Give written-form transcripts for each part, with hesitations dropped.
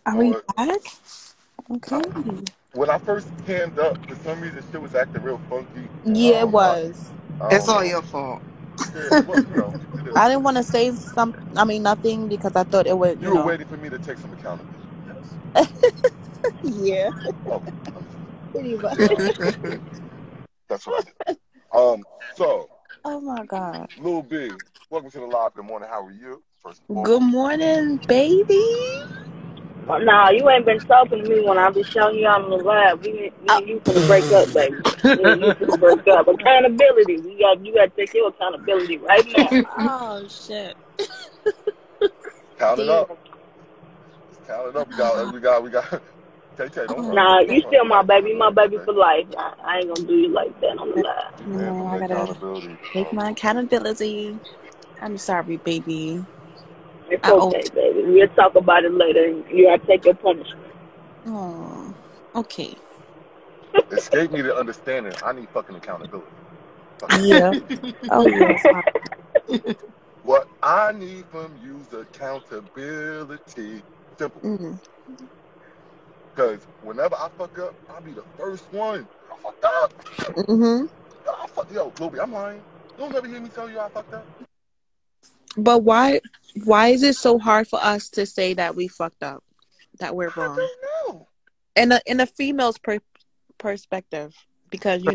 Are we Or back? Okay. when I first canned up, for some reason, shit was acting real funky. Yeah, it was. I It's don't all know. your fault. Yeah, well, it is I what didn't it want to is. say nothing because I thought it would, You were waiting for me to take some accountability. Yes. Yeah, Okay, understood. pretty much. Yeah, that's what I did. So, Oh my God. Lil B, welcome to the live. Good morning. How are you? First and Good foremost. morning, baby. Nah, you ain't been talking to me when I been showing you out in the lab. Me Oh, and you finna break up, baby. Me and you finna break up. Accountability. You gotta take your accountability right now. oh shit. Count it Damn. up. Just count it up. We got. Tay, don't Oh, run. Nah, Don't you run still the my mic. baby. You my baby Okay. for life. I ain't gonna do you like that on the lab. She paying for no, me I gotta accountability. take my accountability. I'm sorry, baby. It's I owe. okay, baby. We'll talk about it later. You gotta take your punishment. Oh, okay. Escape me the understanding. I need fucking accountability. Fuck that. Yeah. Oh yes. What I need from you is accountability. Simple. Mm. Because whenever I fuck up, I'll be the first one. I fucked up. Mm-hmm. Yo, Luby, I'm lying. You'll never hear me tell you I fucked up. But why is it so hard for us to say that we fucked up, that we're I wrong? don't know. In a female's perspective, because a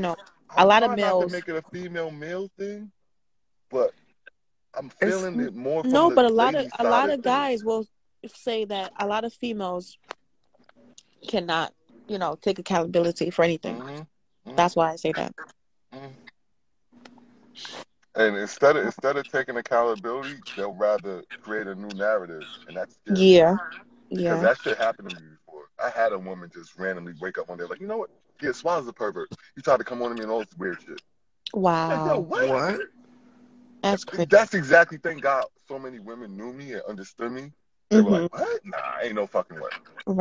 I'm lot of trying not to males. make it a female male thing, but I'm It's feeling it more from No, the but lady a side lot of of things. guys will say that a lot of females cannot, take accountability for anything. Mm-hmm. Mm-hmm. That's why I say that. Mm-hmm. And instead of taking accountability, they'll rather create a new narrative, and that scares me Yeah, because yeah. that shit happened to me before. I had a woman just randomly wake up one day like, you know what? Yeah, Swaz is a pervert. He tried to come on to me and all this weird shit. Like, yo, Wow, what? what? that's crazy. That's exactly. Thank God, so many women knew me and understood me. They were like, Mm-hmm. what? Nah, ain't no fucking way.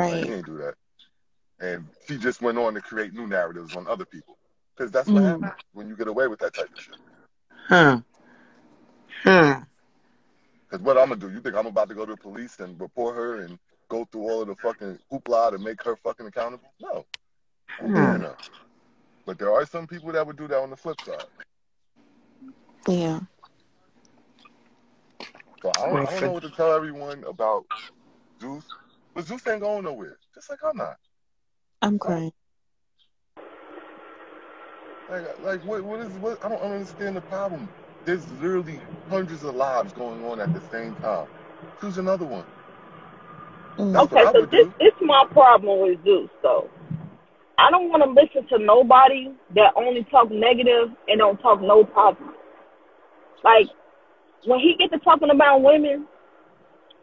Like, he Right. ain't do that. And she just went on to create new narratives on other people because that's what Mm. happens when you get away with that type of shit. Huh. Huh. Because what I'm gonna do? You think I'm about to go to the police and report her and go through all of the fucking hoopla to make her fucking accountable? No, I ain't Huh. doing that. But there are some people that would do that on the flip side. Yeah. So I Well, don't know what to tell everyone about Zeus, but Zeus ain't going nowhere. Just like I'm not. I'm Like, crying. what? I don't understand the problem. There's literally hundreds of lives going on at the same time. Choose another one. Mm. That's what Okay, I so would do. this my problem with Zeus though. I don't want to listen to nobody that only talk negative and don't talk no positive. Like when he get to talking about women,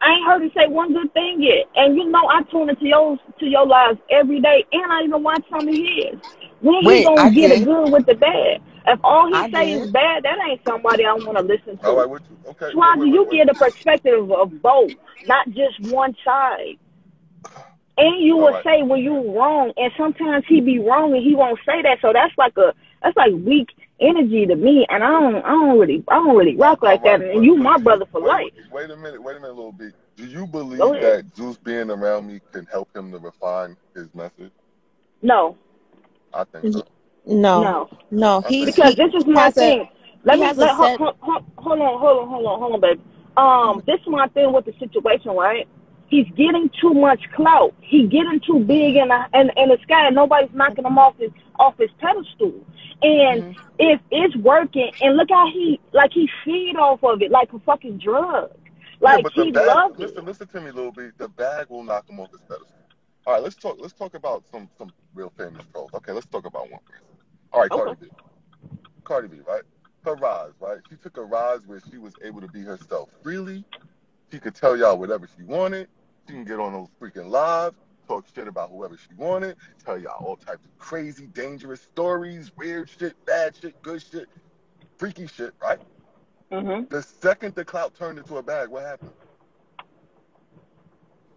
I ain't heard him say one good thing yet. And I tune into your lives every day, and I even watch some of his. When he wait, I gonna get a did. good with the bad? If all he I say is did. bad, that ain't somebody I want to listen All to. right, what you? Okay, Try do you wait. get a perspective of both, not just one side. And you All will right. say when you wrong, and sometimes he be wrong and he won't say that. So that's like weak energy to me, and I don't really rock All like that. right, And you my but do you brother for wait? life. Wait a minute, little bit. Do you Go believe ahead. that Zeus being around me can help him to refine his message? No, I think Y- so. No, no. no. I think Because so. this is my thing. He has a set. Hold on, baby. Mhm. This is my thing with the situation, right? He's getting too much clout. He's getting too big in the sky, and nobody's knocking him off his pedestal. And Mm-hmm. if it's working, and look how he feed off of it like a fucking drug. Yeah, Like but the he bag. loves it. Listen to me, little bit. The bag will knock him off his pedestal. All right, let's talk. Let's talk about some real famous trolls. Okay, let's talk about one person. All right, Okay. Cardi B. Cardi B, right? Her rise, right? She took a rise where she was able to be herself freely. She could tell y'all whatever she wanted. She can get on those freaking lives, talk shit about whoever she wanted, tell y'all all types of crazy, dangerous stories, weird shit, bad shit, good shit, freaky shit, right? Mhm. The second the clout turned into a bag, what happened?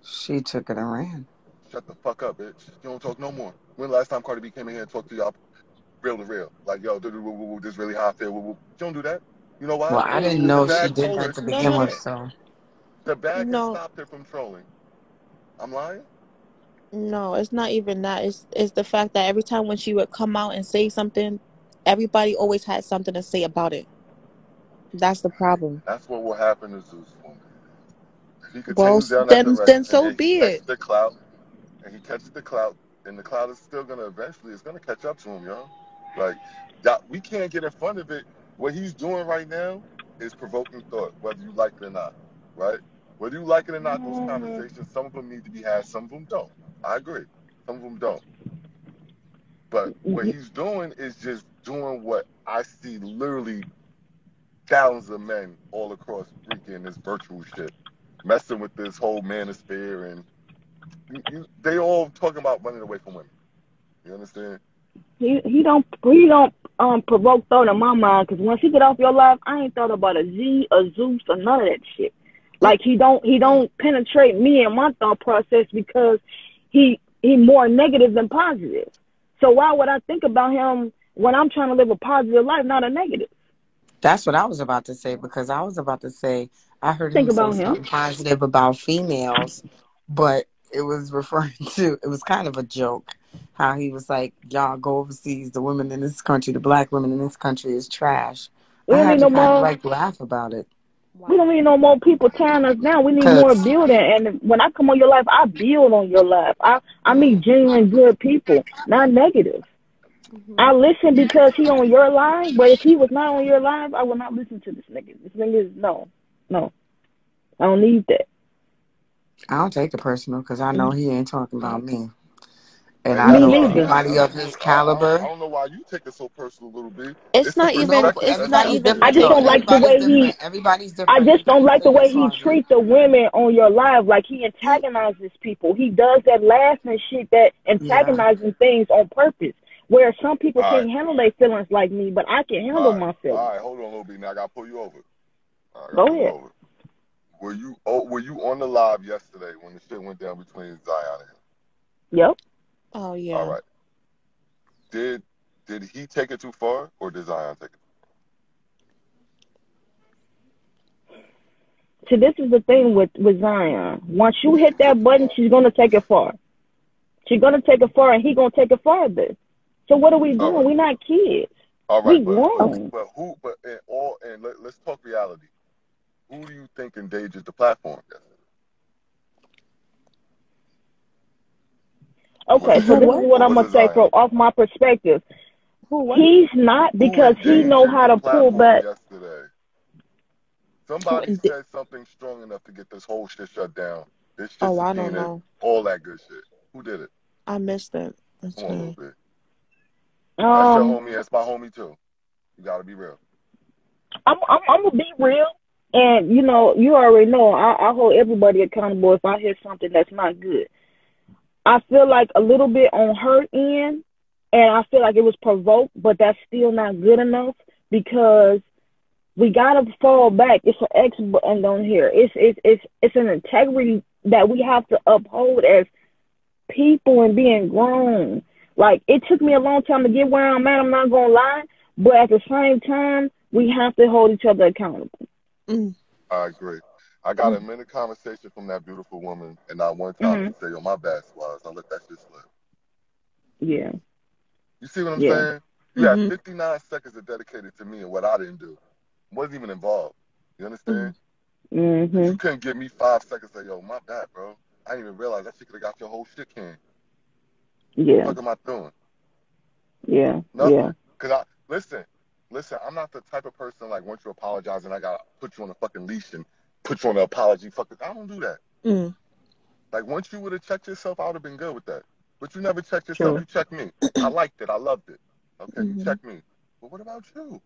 She took it and ran. Shut the fuck up, bitch. You don't talk no more. When the last time Cardi B came in here and talked to y'all real to real? Like, yo, this really how I feel. She don't do that. You know why? Well, I didn't Because the know she bag did told her that to No, she begin no, with, can't. so. The bag has no. stopped her from trolling. I'm lying? No, it's not even that. It's the fact that every time when she would come out and say something, everybody always had something to say about it. That's the problem. That's what will happen to Zeus one day. If he Well, continues down that then direction so and he be catches it. the clout, and he catches the clout, and the clout is still gonna eventually, it's gonna catch up to him, yo. Like, we can't get in front of it. What he's doing right now is provoking thought, whether you like it or not, right? Whether you like it or not, those Mhm. conversations, some of them need to be had, some of them don't. I agree. Some of them don't. But what he's doing is just doing what I see literally thousands of men all across freaking this virtual shit, messing with this whole manosphere, and they all talking about running away from women. You understand? He don't provoke thought in my mind, because once he get off your life, I ain't thought about a Z, a Zeus, or none of that shit. Like he don't penetrate me and my thought process, because he more negative than positive. So why would I think about him when I'm trying to live a positive life, not a negative? That's what I was about to say, because I was about to say I heard Think him say about him. something positive about females, but it was referring to, it was kind of a joke, how he was like, y'all go overseas, the women in this country, the black women in this country is trash. We I don't had need to no kind of more. like laugh about it. We don't Wow. need no more people tearing us down. We need more Because, building. And when I come on your life, I build on your life. I meet Mm. genuine good people, not negative. Hmm. I listen because he on your live, but if he was not on your live, I would not listen to this nigga. This nigga is no. I don't need that. I don't take it personal, because I know he ain't talking about me. And And I Me that's know why neither. anybody of his I caliber. don't know why you take it so personal, little B. It's It's the not even. No, perspective. It's That's not everybody's even I different just though. don't taking. like the Everybody's way he. different. Everybody's I different. just Look at don't you like the saying way he Swazi. treats the women on your live. Like he He. antagonizes people. He does that laughing shit, that Yeah. antagonizing things on purpose. Where some people all right. can't handle their feelings like me, but I can handle All right. my All feelings. right. Hold on, little B. Now I gotta pull you over. I gotta Go pull you ahead. over. Were you on the live yesterday when the shit went down between Zion and him? Yep. Oh All yeah. right. Did did he take it too far, or did Zion take it? So this is the thing with Zion. Once you hit He took that too button, far. she's gonna take it far. She's gonna take it far, and he gonna take it farther. So what are we All doing? right. We're not kids. All We right. Okay. grown. But let's talk reality. Who do you think endangered the platform yesterday? Was Okay, it so Who this him is what? what or I'm was gonna it say from Zion? off my perspective. Who what? He's not, Who because he know endangered how the to pull platform back. yesterday? Who? Somebody said something strong enough to get this whole shit shut down. This shit Oh, I don't subpoenaed, know. all that good shit. Who did it? I missed it. That's Come on, little fine. bit. That's your Um, homie. That's my homie too. You gotta be real. I'm gonna be real, and you already know I hold everybody accountable if I hear something that's not good. I feel like a little bit on her end, and I feel like it was provoked, but that's still not good enough, because we gotta fall back. It's an X button on here. It's an integrity that we have to uphold as people and being grown. Like, it took me a long time to get where I'm at. I'm not gonna lie, but at the same time, we have to hold each other accountable. Mm. I agree. I got a minute conversation from that beautiful woman, and not one time Mhm. she said, "Yo, my bad, Swaz. I let that shit slip." Yeah. You see what I'm Yeah. saying? You had Mhm. 59 seconds of dedicated to me and what I didn't do. Wasn't even involved. You understand? Mm. Because you Mhm. couldn't give me 5 seconds to say, "Yo, my bad, bro. I didn't even realize that shit could have got your whole shit canned. The Yeah. fuck am I doing? Yeah. Nothing. Yeah. Cause listen. I'm not the type of person like once you apologize and I gotta put you on a fucking leash and put you on an apology. Fuck it. I don't do that. Mm. Like once you would have checked yourself, I would have been good with that. But you never checked yourself. True. You checked me. I liked it. I loved it. Okay, you Mhm. checked me. But what about you?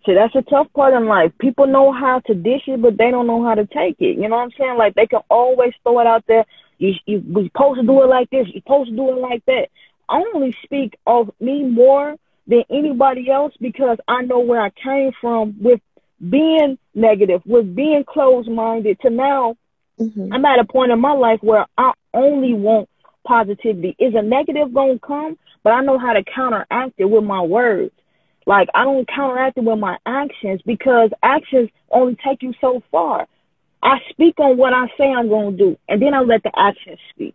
See, that's a tough part in life. People know how to dish it, but they don't know how to take it. You know what I'm saying? Like, they can always throw it out there. You're supposed to do it like this. You're supposed to do it like that. I only speak of me more than anybody else, because I know where I came from with being negative, with being closed-minded, to now Mhm. I'm at a point in my life where I only want positivity. Is a negative going to come? But I know how to counteract it with my words. Like, I don't counteract it with my actions, because actions only take you so far. I speak on what I say I'm gonna do, and then I let the actions speak.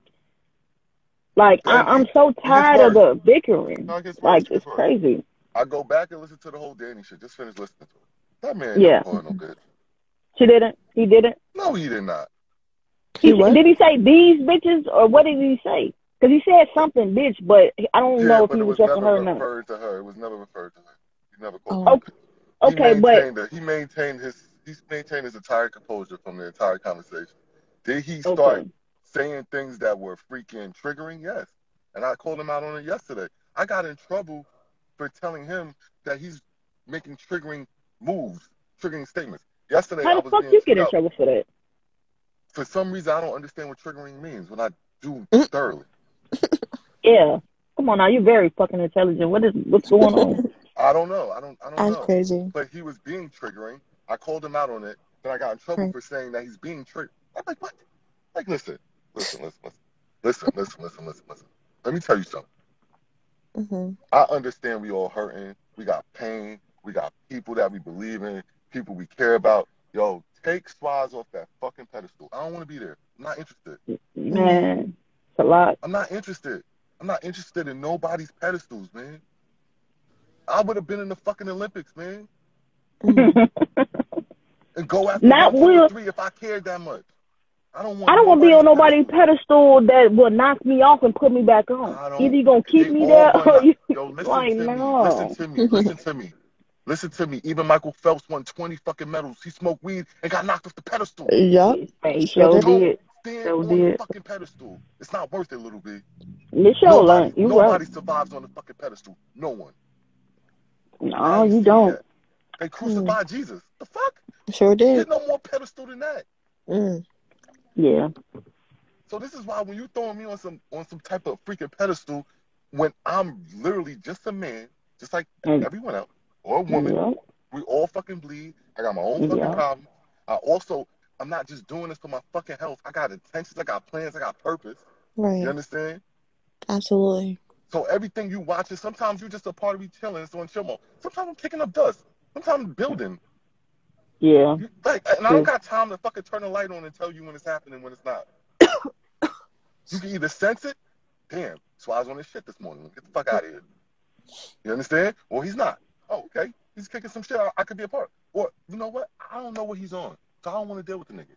Like And I'm so it gets tired of worse. the bickering. No, it gets worse. Like It it's gets worse. crazy. I go back and listen to the whole Danny shit. Just finish listening to it. That man never Yeah, called no bitch. she didn't. He didn't. No, he did not. He what? Did he say these bitches or what did he say? Because he said something bitch, but I don't Yeah, know if but he it was was referring never her or not. referred to her. It was never referred to her. He never called her no Oh, Okay, bitch. okay, but He maintained his entire composure from the entire conversation. Did he start okay. saying things that were freaking triggering? Yes. And I called him out on it yesterday. I got in trouble for telling him that he's making triggering moves, triggering statements. Yesterday How I the was fuck being you get chewed in out. trouble for that? For some reason I don't understand what triggering means when I do mm, thoroughly. Yeah. Come on now, you're very fucking intelligent. What's going on? I don't know. I don't that's know. crazy. But he was being triggering. I called him out on it. Then I got in trouble Right. for saying that he's being triggered. I'm like, what? Like, listen. Let me tell you something. Mm-hmm. I understand we all hurting. We got pain. We got people that we believe in, people we care about. Yo, take Swaz off that fucking pedestal. I don't want to be there. I'm not interested. Mm-hmm. Man, it's a lot. I'm not interested. I'm not interested in nobody's pedestals, man. I would have been in the fucking Olympics, man. Mm. And go after Not 1, 2, or will. 3 if I cared that much. I don't I want don't want to be nobody's on nobody's pedestal. pedestal that will knock me off and put me back on. I Either don't. you gonna keep They me all there won. or you Yo, listen like to me. Listen no. to me. Listen to me. Listen to me. Even Michael Phelps won 20 fucking medals. He smoked weed and got knocked off the pedestal. Yup. Man, he Sure sure did. Don't did. stand Sure on the did. fucking pedestal. It's not worth it, little B. You sure learn. You right. Nobody survives on the fucking pedestal. No one. I No, ain't you seen don't. that. They Mm. crucified Jesus. The fuck? Sure did. Get no more pedestal than that. Mm. Yeah. So this is why when you throwing me on some type of freaking pedestal, when I'm literally just a man, just like And everyone else, or a woman, yeah. we all fucking bleed. I got my own fucking Yeah. problems. I'm not just doing this for my fucking health. I got intentions, I got plans, I got purpose. You Right. understand? Absolutely. So everything you watching, sometimes you're just a part of me chilling. It's on chill mode. Sometimes I'm kicking up dust. Sometimes I'm building. Yeah. And I don't True. got time to fucking turn the light on and tell you when it's happening, when it's not. You can either sense it. Damn, Swaz on his shit this morning. Get the fuck out of here. You understand? Or he's not. Oh, okay. He's kicking some shit I could be a part. Or, you know what? I don't know what he's on. So I don't want to deal with the nigga.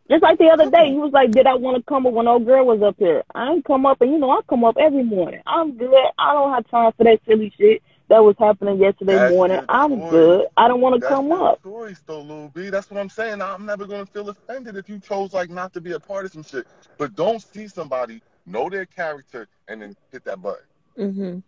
Just like the other day, Simple. you was like, "Did I want to come up when old girl was up here?" I ain't come up, and I come up every morning. I'm good. I don't have time for that silly shit that was happening yesterday That's morning. your I'm choice. good. I don't want to That's come your up. choice, though, Lil B. That's what I'm saying. I'm never going to feel offended if you chose, like, not to be a part of some shit. But don't see somebody, know their character, and then hit that button. Mm-hmm.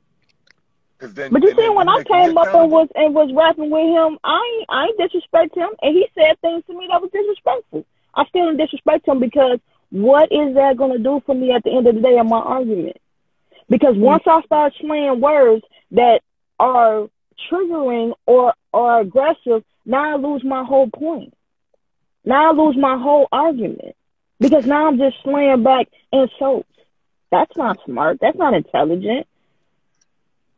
Because But you then see, when you I make me came up and accountable. was rapping with him, I ain't disrespect him, and he said things to me that was disrespectful. I still don't disrespect him because what is that gonna do for me at the end of the day in my argument? Because once I start slaying words that are triggering or are aggressive, now I lose my whole point. Now I lose my whole argument because now I'm just slaying back insults. That's not smart. That's not intelligent.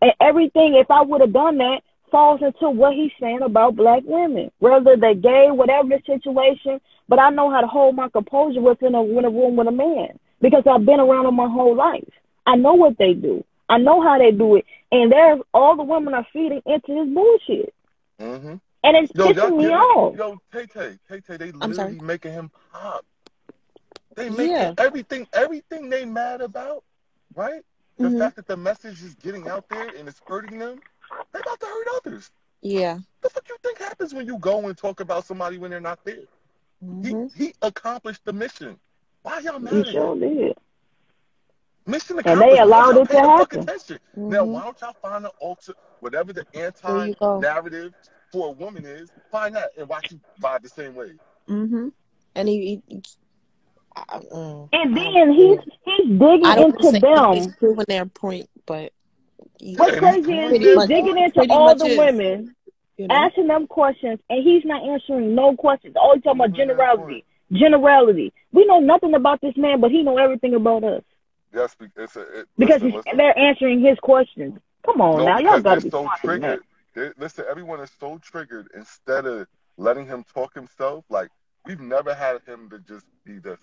And everything, if I would have done that, falls into what he's saying about black women, whether they're gay, whatever the situation. But I know how to hold my composure within a room with a man because I've been around them my whole life. I know what they do. I know how they do it. And there's all the women are feeding into this bullshit. Mm-hmm. And it's Yo, y'all pissing me get it? off. Yo, Tay, they I'm sorry. literally making him pop. They making Yeah. everything they mad about, right? The Mm-hmm. fact that the message is getting out there and it's hurting them, they about to hurt others. Yeah. The fuck you think happens when you go and talk about somebody when they're not there? Mm-hmm. He accomplished the mission. Why y'all He mad at him? sure did. Mission And they accomplished. Why don't allowed y'all it pay to the fuck happen. attention? Now, Mm-hmm. why don't y'all find the alter, whatever the There you go. anti-narrative for a woman is, find that and watch you vibe the same way. Mm-hmm. And And I don't then really, he's I digging don't want to into say he's them. proving their point, but he What's Yeah, he's crazy is proving pretty their he's much digging point. into pretty all much the is, women, you know? asking them questions, and he's not answering no questions. All he's talking about Proving their point. generality. Generality. We know nothing about this man, but he know everything about us Yes, because listen. they're answering his questions. Come on No, now, y'all because they're gotta be so smarter than that. triggered. Listen, everyone is so triggered. Instead of letting him talk himself, like We've never had him to just be this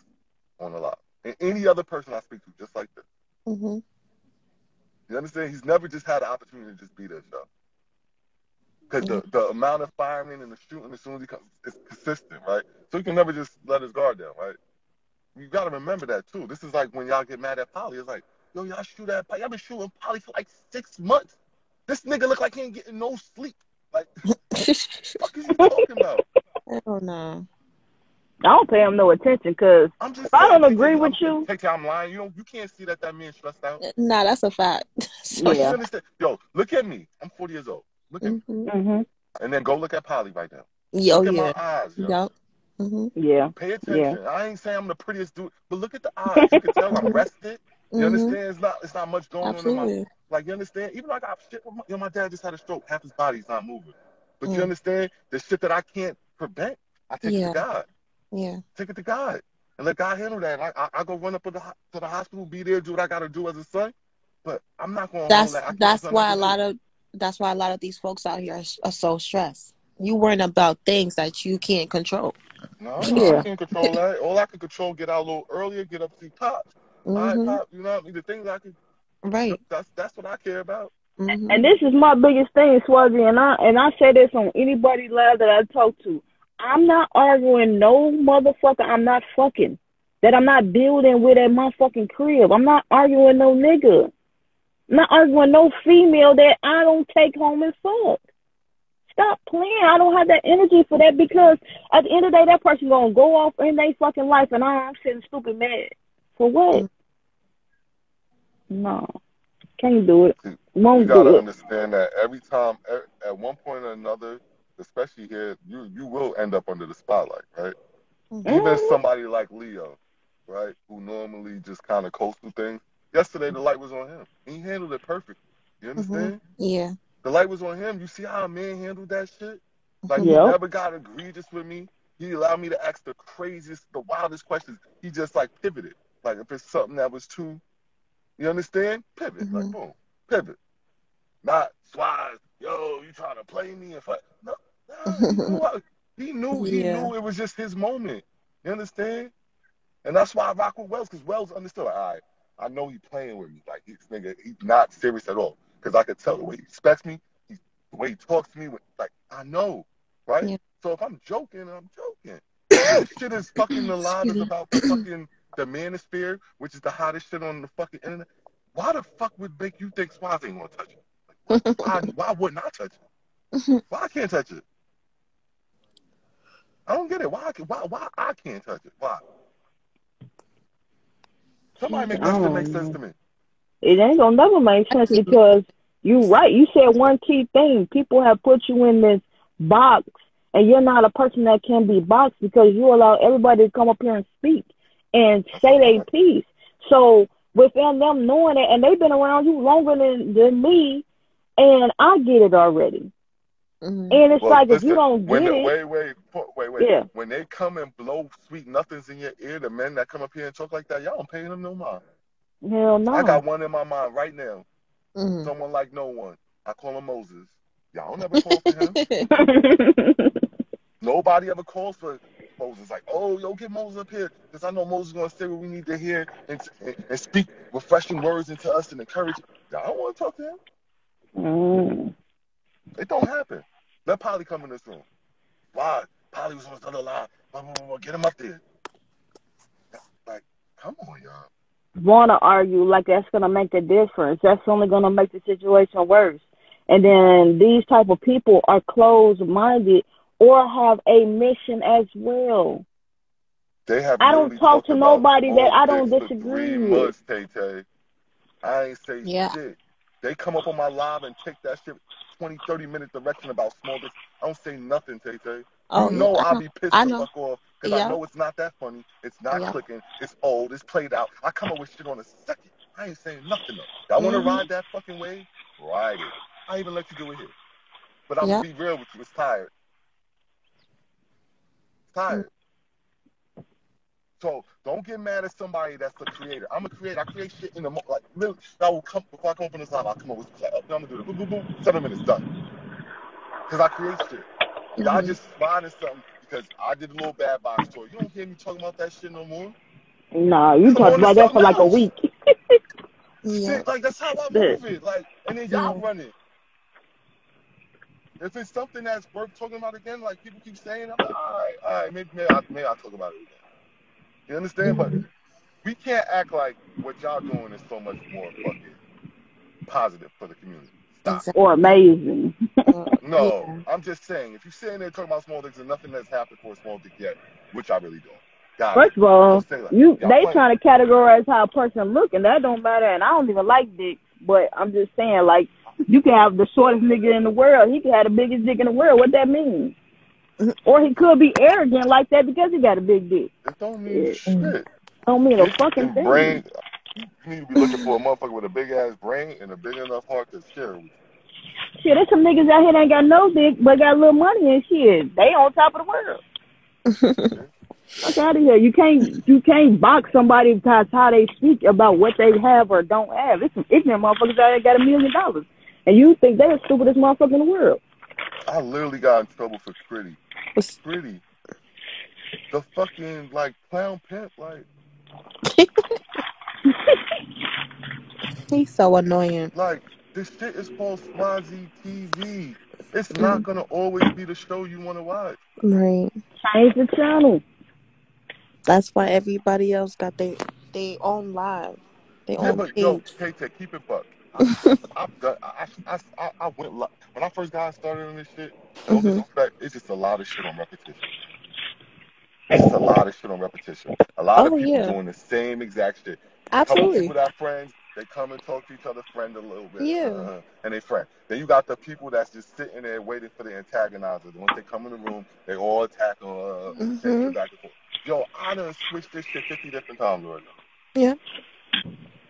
on the live. And any other person I speak to, just like this. Mm-hmm. You understand? He's never just had the opportunity to just be this, though. Because the amount of firing and the shooting as soon as he comes is consistent, right? So he can never just let his guard down, right? You got to remember that, too. This is like when y'all get mad at Polly. It's like, yo, y'all shoot at Polly. Y'all been shooting Polly for like 6 months. This nigga look like he ain't getting no sleep. Like, what the fuck is you talking about? I don't know. I don't pay him no attention because I'm just if I saying, don't agree with you, I'm lying. You can't see that man stressed out. Nah, that's a fact. Like, yeah. you understand? Yo, look at me. I'm 40 years old. Look at me. Mm-hmm. And then go look at Polly right now. Yo, Look at yeah. my eyes, yo. Yep. Mm-hmm. Yeah. Pay Yeah. attention. I ain't saying I'm the prettiest dude, but look at the eyes. You can tell I'm rested. You understand? It's not much going on in my, like, you understand? Even though I got shit, my dad just had a stroke. Half his body's not moving. But you understand? The shit that I can't prevent, I take it to God. Yeah. Take it to God. And let God handle that. I go run up to the hospital, be there, do what I got to do as a son. But I'm not going to hold that. That's why a lot of these folks out here are so stressed. You worrying about things that you can't control. No, Yeah. I can't control that. All I can control, get out a little earlier, get up to see Pops. All right, Pop, you know what I mean? The things I can. Right. That's what I care about. And this is my biggest thing, Swazi, and I say this on anybody live that I talk to. I'm not arguing no motherfucker I'm not fucking. That I'm not building with at my fucking crib. I'm not arguing no nigga. I'm not arguing no female that I don't take home and fuck. Stop playing. I don't have that energy for that because at the end of the day, that person gonna go off in their fucking life and I'm sitting stupid mad. For what? No. Can't do it. Won't you gotta do it. understand that every time, at one point or another, especially here, you will end up under the spotlight, right? Even somebody like Leo, right, who normally just kind of coasts through things. Yesterday, the light was on him. He handled it perfectly. You understand? Yeah. The light was on him. You see how a man handled that shit? Like, he never got egregious with me. He allowed me to ask the craziest, the wildest questions. He just, like, pivoted. Like, if it's something that was too, you understand? Pivot. Like, boom. Pivot. Not Swaz, yo, you trying to play me and fight. No, he knew it was just his moment. You understand? And that's why I rock with Wells, because Wells understood. Like, all right, I know he playing with me. Like, he's not serious at all. Because I could tell the way he respects me, the way he talks to me. Like, I know, right? Yeah. So if I'm joking, I'm joking. This shit is fucking alive. Is about the fucking the manosphere, which is the hottest shit on the fucking internet. Why the fuck would make you think Swaz ain't gonna touch it? Like, why wouldn't I touch it? Why I can't touch it? I don't get it. Why I can't touch it? Why? Somebody make that shit make sense to me. It ain't gonna never make sense because you right. You said one key thing. People have put you in this box, and you're not a person that can be boxed because you allow everybody to come up here and speak and say their piece. So within them knowing it, and they've been around you longer than me, and I get it already. And it's like, listen, if you don't get it. Wait. Yeah. When they come and blow sweet nothings in your ear, the men that come up here and talk like that, y'all don't pay them no mind. Hell no. I got one in my mind right now. Someone like no one. I call him Moses. Y'all never call for him. Nobody ever calls for Moses. Like, oh, yo, get Moses up here. Because I know Moses is going to say what we need to hear and speak refreshing words into us and encourage. Y'all don't want to talk to him. It don't happen. Let Polly come in this room. Why? Polly was on the other line. Get him up there. Like, come on, y'all. Want to argue like that's going to make a difference. That's only going to make the situation worse. And then these type of people are closed-minded or have a mission as well. They have. I don't talk to nobody that I don't disagree with. Tay-Tay. I ain't say shit. They come up on my live and take that shit 20, 30-minute direction about small bits. I don't say nothing, Tay-Tay. Oh, you know I'll be pissed the fuck off because I know it's not that funny. It's not clicking. It's old. It's played out. I come up with shit on a second. I ain't saying nothing though. Y'all want to ride that fucking wave? Ride it. I even let you do it here. But I'm going to be real with you. It's tired. It's tired. So don't get mad at somebody that's a creator. I'm a creator. I create shit in the like literally. I will come before I come up on this live. I'll come up with like, I'm gonna do it. Boom, boom, boom. 7 minutes done. Because I create shit. Y'all just finding something because I did a little bad box tour. You don't hear me talking about that shit no more. Nah, you Because I'm talked on to about that for something like a else. week. Yeah. Like, that's how I Shit. move it. Like, and then y'all Yeah. run it. If it's something that's worth talking about again, like people keep saying, I'm like, all right, maybe I'll talk about it again. You understand? But Mhm. we can't act like what y'all doing is so much more fucking positive for the community. Stop it. Or Exactly. amazing. No, Yeah. I'm just saying, if you're sitting there talking about small dicks and nothing that's happened for a small dick yet, which I really don't. God, First of yo, all, say that. Y'all they playing. trying to categorize how a person look, and that don't matter. And I don't even like dicks, but I'm just saying, like, you can have the shortest nigga in the world. He can have the biggest dick in the world. What that mean? Or he could be arrogant like that because he got a big dick. It don't mean It Mhm. shit. don't mean a Dick fucking and thing. brain. You need to be looking for a motherfucker with a big ass brain and a big enough heart to share it with Shit, there's some niggas out here that ain't got no dick but got a little money and shit. They on top of the world. you. See? Fuck out of here. You can't box somebody because how they speak about what they have or don't have. There's some ignorant motherfuckers out there got $1 million. And you think they're the stupidest motherfucker in the world. I literally got in trouble for Critty. Was- Critty. The fucking, like, clown pimp. Like, He's so annoying. this shit is called Swazi TV. It's not Mm, going to always be the show you want to watch. right. Change the channel. That's why everybody else got their own live, their Yeah, own but, yo, page. K-Tech, keep it buck. I've done, I went, when I first got started on this shit, no Mhm. disrespect, it's just a lot of shit on repetition. It's just a lot of shit on repetition. A lot of Oh people yeah. doing the same exact shit. Couple Absolutely. people that friends, they come and talk to each other, friend a little bit, Yeah. and they friend. Then you got the people that's just sitting there waiting for the antagonizer. Once they come in the room, they all attack same shit Mhm. back and forth. Yo, I done switched this shit 50 different times already. Yeah.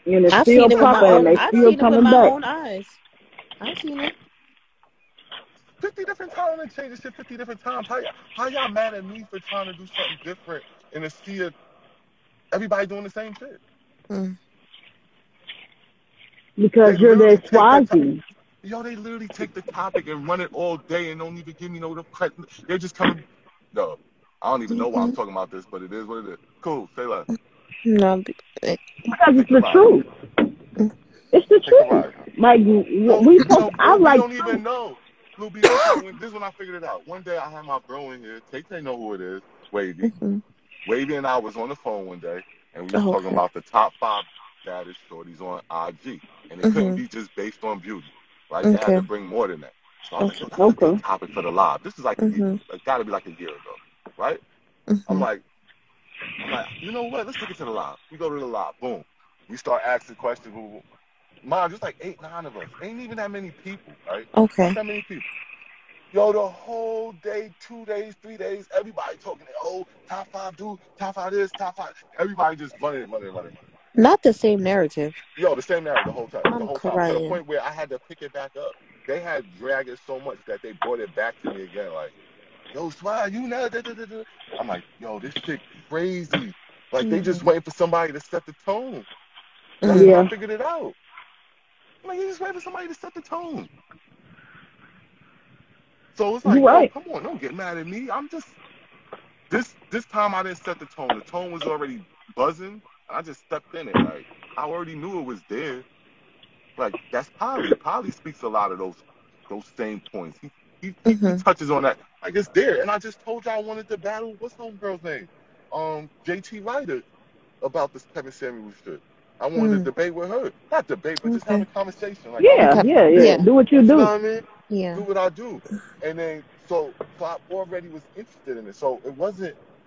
And it's I've still seen it with my popping and own. they I've still seen it with coming my back. own eyes. I've seen it. 50 different times and change this shit 50 different times. How y'all mad at me for trying to do something different and to see it, everybody doing the same shit? Mm. Because They you're the literally take the time. Swazi. Yo, they literally take the topic and run it all day and don't even give me no credit. They're just coming. No, I don't even know why I'm Mhm. talking about this, but it is what it is. Cool, say less. No. Because it's Take the the ride. truth. Mm. It's the Take the truth. ride. Like, No, we post, I Lil B like don't truth. even know. Lil B, listen, this is when I figured it out. One day I had my bro in here. Tay know who it is. Wavy. Mhm. Wavy and I was on the phone one day, and we was Oh, talking okay. about the top 5 baddest shorties on IG, and it couldn't Mhm. be just based on beauty, right? They had to Okay. bring more than that. So I was like, Okay. yo, that's a good Okay. topic for the live. This is like Mhm. got to be like a year ago, right? I'm Mhm. like, you know what? Let's take it to the live. We go to the live. Boom. We start asking questions. Boom, boom, boom. Mind, just like 8, 9 of us. Ain't even that many people, right? Not Okay. that many people. Yo, the whole day, 2 days, 3 days, everybody talking. Oh, top 5 dude, top 5 this, top 5. Everybody just running. Not the same narrative. Yo, the same narrative the whole time. The I'm whole time. To the crying. point where I had to pick it back up. They had dragged it so much that they brought it back to me again. Like, yo, Swaz, you know, da, da, da, da. I'm like, yo, this shit crazy. Like, they just Mhm. waiting for somebody to set the tone. That's Mhm. when I Yeah. figured it out. I'm like, you just waiting for somebody to set the tone. So it's You like, yo, right. come on, don't get mad at me. I'm just this time I didn't set the tone. The tone was already buzzing. I just stepped in it. Like I already knew it was there. Like that's Polly. Polly speaks a lot of those same points. He Mhm. touches on that. Like it's there. And I just told you I wanted to battle. What's homegirl's name? JT Ryder about this Kevin Samuels shit. I wanted to Mm. debate with her. Not debate, but just have a Okay. conversation. Like I Yeah, want Okay. to be yeah, yeah. there. Yeah. Do what you You know do. what I mean? Yeah. Do what I do. And then so I already was interested in it. So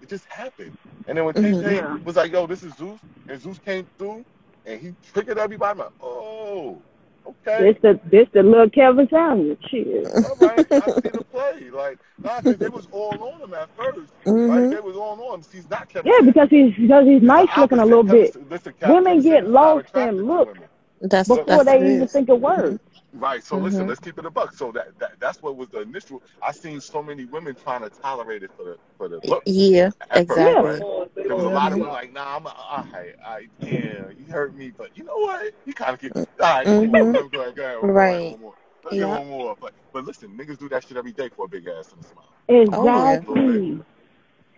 it just happened. And then when Tay Mhm. Tay Yeah. was like, yo, this is Zeus, and Zeus came through and he triggered everybody, I'm like, oh, okay. This the little Kevin Samuel. Shit. All right, I see the play. Like, nah, because they was all on him at first, right? Mhm. They was all on him. He's not Kevin Yeah, because Samuels. he's He's the nice looking a opposite. little bit. Listen, Women Kevin get Samuels is not lost in attracted to look women. That's Look, before that's they what it even is. think a word. right. So listen, Mhm. let's keep it a buck. So that's what was the initial. I seen so many women trying to tolerate it for the looks Yeah. at first, Exactly. right? There was a lot of Mhm. women like, nah, yeah, you hurt me, but you know what? You kind of get, all right, one more. Mhm. Go ahead, Right. one more. Let's get Yeah. one more. But listen, niggas do that shit every day for a big ass and a smile. Come on, Oh yeah. a little bit. Exactly.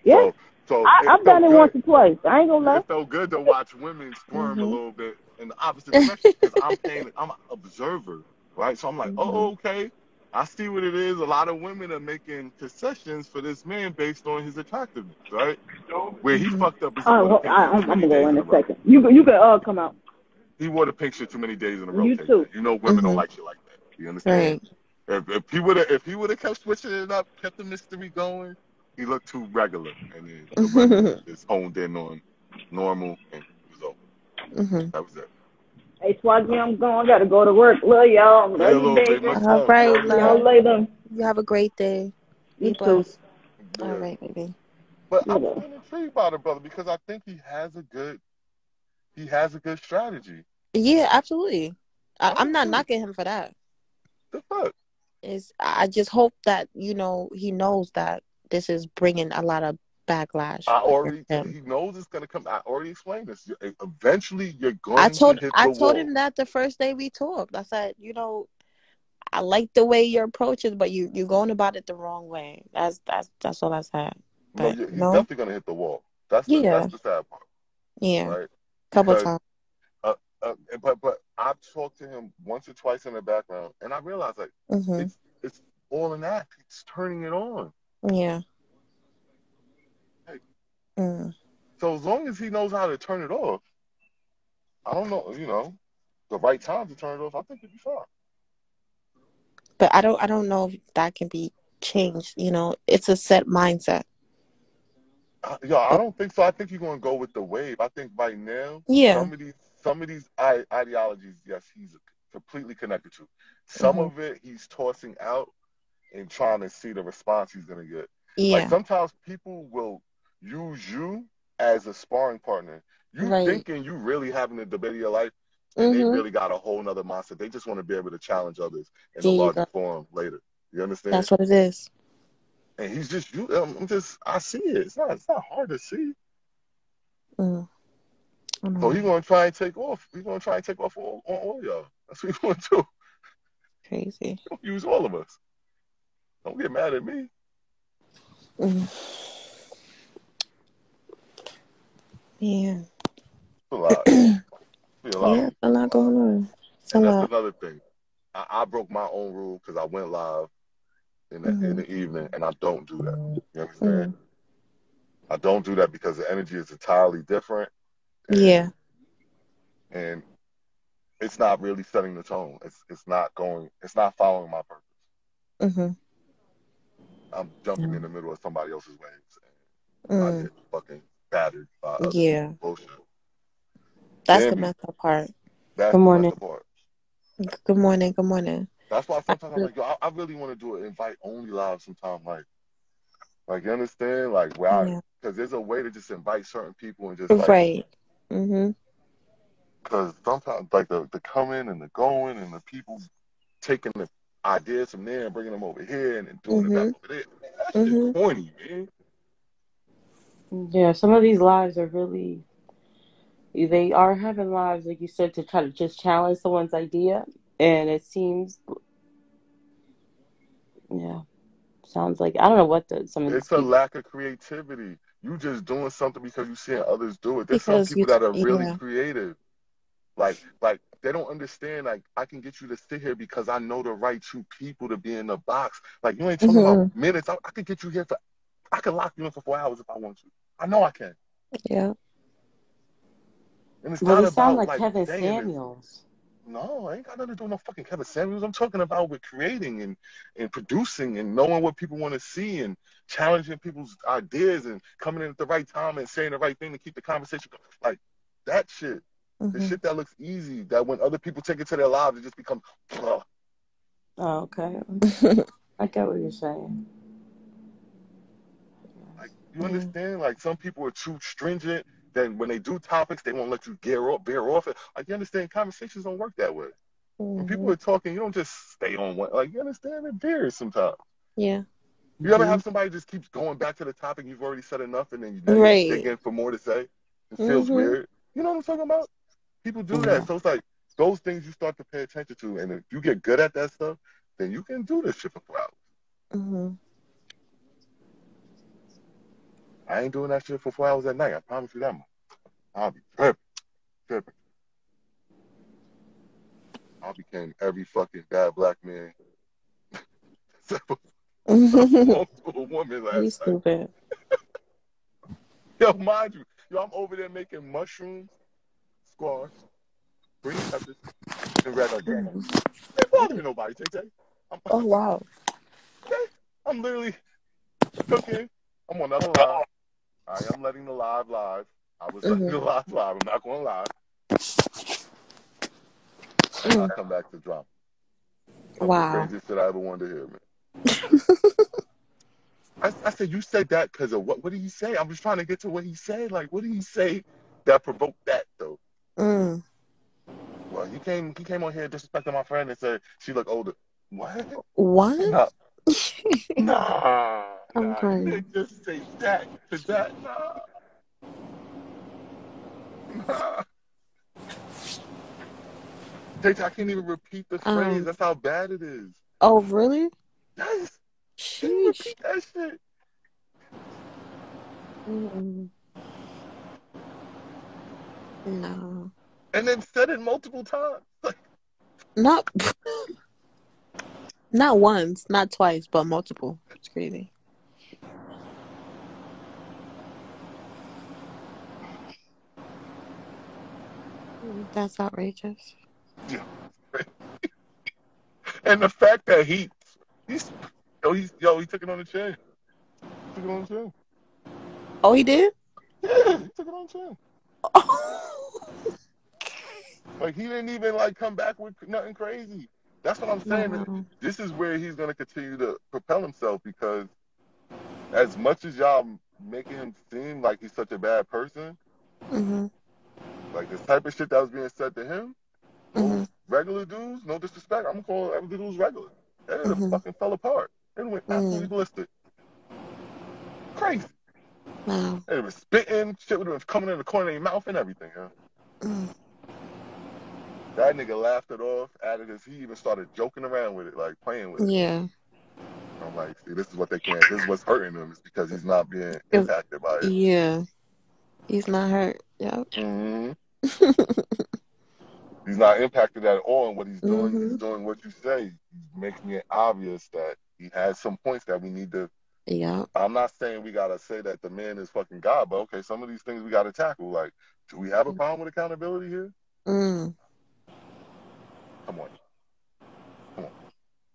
Yeah, So it I've done felt it good. once or twice. I ain't gonna lie. It felt good to watch women squirm a Mhm. little bit in the opposite direction because I'm an observer, right? So I'm like, oh, Mhm. okay, I see what it is. A lot of women are making concessions for this man based on his attractiveness, right? Where he Mhm. fucked up is he wore the pink shit too I'm many gonna go days in in a a row. second. You can come out. He wore the pink shit too many days in a row, You Tay Tay. too. You know women don't Mhm. like shit like that. You understand? Right. If he would have kept switching it up, kept the mystery going, he looked too regular, and then the regular just honed in on normal, and it was over. Mhm. That was it. Hey, Swazzy, I'm going. Gotta go to work. Love y'all. Yeah, Love a you, little bit. baby. Much All love. You right, See already y'all know. love. later. You have a great day. Be You too. blessed. All Yeah. right, baby. But I'm Bye-bye. still intrigued by the brother because I think he has a good strategy. Yeah, absolutely. I I'm do not too. knocking him for that. The fuck? Is I just hope that he knows that this is bringing a lot of backlash against him. He knows it's gonna come. I already explained this. Eventually, you're going to hit I the told wall. him that the first day we talked. I said, I like the way your approach is, but you're going about it the wrong way. That's all I said. No, But he's definitely gonna hit the wall. That's yeah, the sad part, yeah, right? couple Because times. uh, but I've talked to him once or twice in the background, and I realized like Mhm. it's all an act. He's turning it on. Yeah. Like, Mm. so as long as he knows how to turn it off, I don't know, the right time to turn it off. I think it'd be fine. But I don't know if that can be changed. It's a set mindset. I So don't think so. I think you're gonna go with the wave. I think right now, yeah. some of these ideologies, yes, he's completely connected to. Some Mhm. of it he's tossing out and trying to see the response he's gonna get. Like Yeah. sometimes people will use you as a sparring partner. You Right. thinking you really having the debate of your life, and they Mhm. really got a whole nother mindset. They just want to be able to challenge others in a There you larger go. forum later. You understand? That's what it is. And he's just you. I see it. It's not hard to see. Mm. I So know. he's gonna try and take off. He's gonna try and take off on all y'all. That's what he's gonna do. Crazy. He'll use all of us. Don't get mad at me. Mm. Yeah. It's a lot. Be a lot Yeah. of It's people a lot involved. going on. It's a And that's lot. another thing. I broke my own rule because I went live in Mhm. the evening, and I don't do that. You understand? Mhm. I don't do that because the energy is entirely different, Yeah. and it's not really setting the tone. It's not going. It's not following my purpose. Mhm. I'm jumping Yeah. in the middle of somebody else's waves, and I Mm. get fucking battered by other people's Yeah. bullshit. That's the Bambi, messed up part. that's Good the morning. messed up part. Good morning. Good morning. That's why I, sometimes I'm like, yo, I really want to do an invite only live sometime. Like you understand? Like yeah. because there's a way to just invite certain people and just like, Right. Mhm. because sometimes like the coming and the going and the people taking the ideas from there and bringing them over here and then doing it back Mhm. over there. Man, that shit Mhm. corny, man. Yeah, some of these lives are really, they are having lives, like you said, to try to just challenge someone's idea. And it seems, yeah, sounds like, I don't know what some of these It's a people. lack of creativity. You just doing something because you seeing others do it. There's some Because people that are really yeah. creative. Like they don't understand. Like I can get you to sit here because I know the right two people to be in the box. Like you ain't talking about Mhm. minutes. I could get you here for. I can lock you in for 4 hours if I want to. I know I can. Yeah. And it's Well, not they sound about like like Kevin banging this. Samuels. No, I ain't got nothing to do with no fucking Kevin Samuels. I'm talking about with creating and producing and knowing what people want to see and challenging people's ideas and coming in at the right time and saying the right thing to keep the conversation going. Like that shit. The Mhm. shit that looks easy, that when other people take it to their lives, it just becomes, Oh, okay. I get what you're saying. like, you yeah. understand? Like, some people are too stringent. Then when they do topics, they won't let you veer off it. Like, you understand? Conversations don't work that way. When people Mhm. are talking, you don't just stay on one. Like, you understand? It varies sometimes. Yeah. You ever Hmm. have somebody just keeps going back to the topic you've already said enough, and then now you got to dig Right. in for more to say? It feels Mhm. weird. You know what I'm talking about? People do that. Yeah. So it's like those things you start to pay attention to, and if you get good at that stuff, then you can do this shit for 4 hours. Mhm. I ain't doing that shit for 4 hours at night. I promise you that much. I'll be tripping. I became every fucking bad black man belonged to a woman You last night. stupid. Yo, mind you, I'm over there making mushrooms, squash, green peppers, and red onions. Ain't bothering nobody, Tay. Oh wow. I'm literally cooking. I'm on another live. I am letting the live live. I was letting the live live. I'm not going to lie. And I come back to drama. Some of the craziest shit I ever wanted to hear, man. I said, you said that because of what? What did he say? I'm just trying to get to what he said. Like, what did he say that provoked that, though? Well, he came on here disrespecting my friend and said she looked older. What? Nah. You didn't just say that to that. Nah. I can't even repeat the phrase. That's how bad it is. Oh, really? Yes. Can you repeat that shit? No. And then said it multiple times. Not once, not twice, but multiple. It's crazy. That's outrageous. Yeah. And the fact that he took it on the chin. Took it on the chin. Oh, he did? Yeah, he took it on the chin. Like, he didn't even, like, come back with nothing crazy. That's what I'm saying. Wow. This is where he's going to continue to propel himself, because as much as y'all making him seem like he's such a bad person, like, this type of shit that was being said to him, those regular dudes, no disrespect, I'm going to call every dude's regular. They fucking fell apart. They went absolutely ballistic. Crazy. Wow. They were spitting, shit would have been coming in the corner of their mouth and everything, That nigga laughed it off, added his, he even started joking around with it, like playing with it. Yeah. I'm like, see, this is what they can't, this is what's hurting him, is because he's not being impacted by it. Yeah. He's not hurt. Yep. He's not impacted at all in what he's doing. He's doing what you say. He's making it obvious that he has some points that we need to. Yeah. I'm not saying we gotta say that the man is fucking God, but okay, some of these things we gotta tackle. Like, do we have a problem with accountability here? Come on.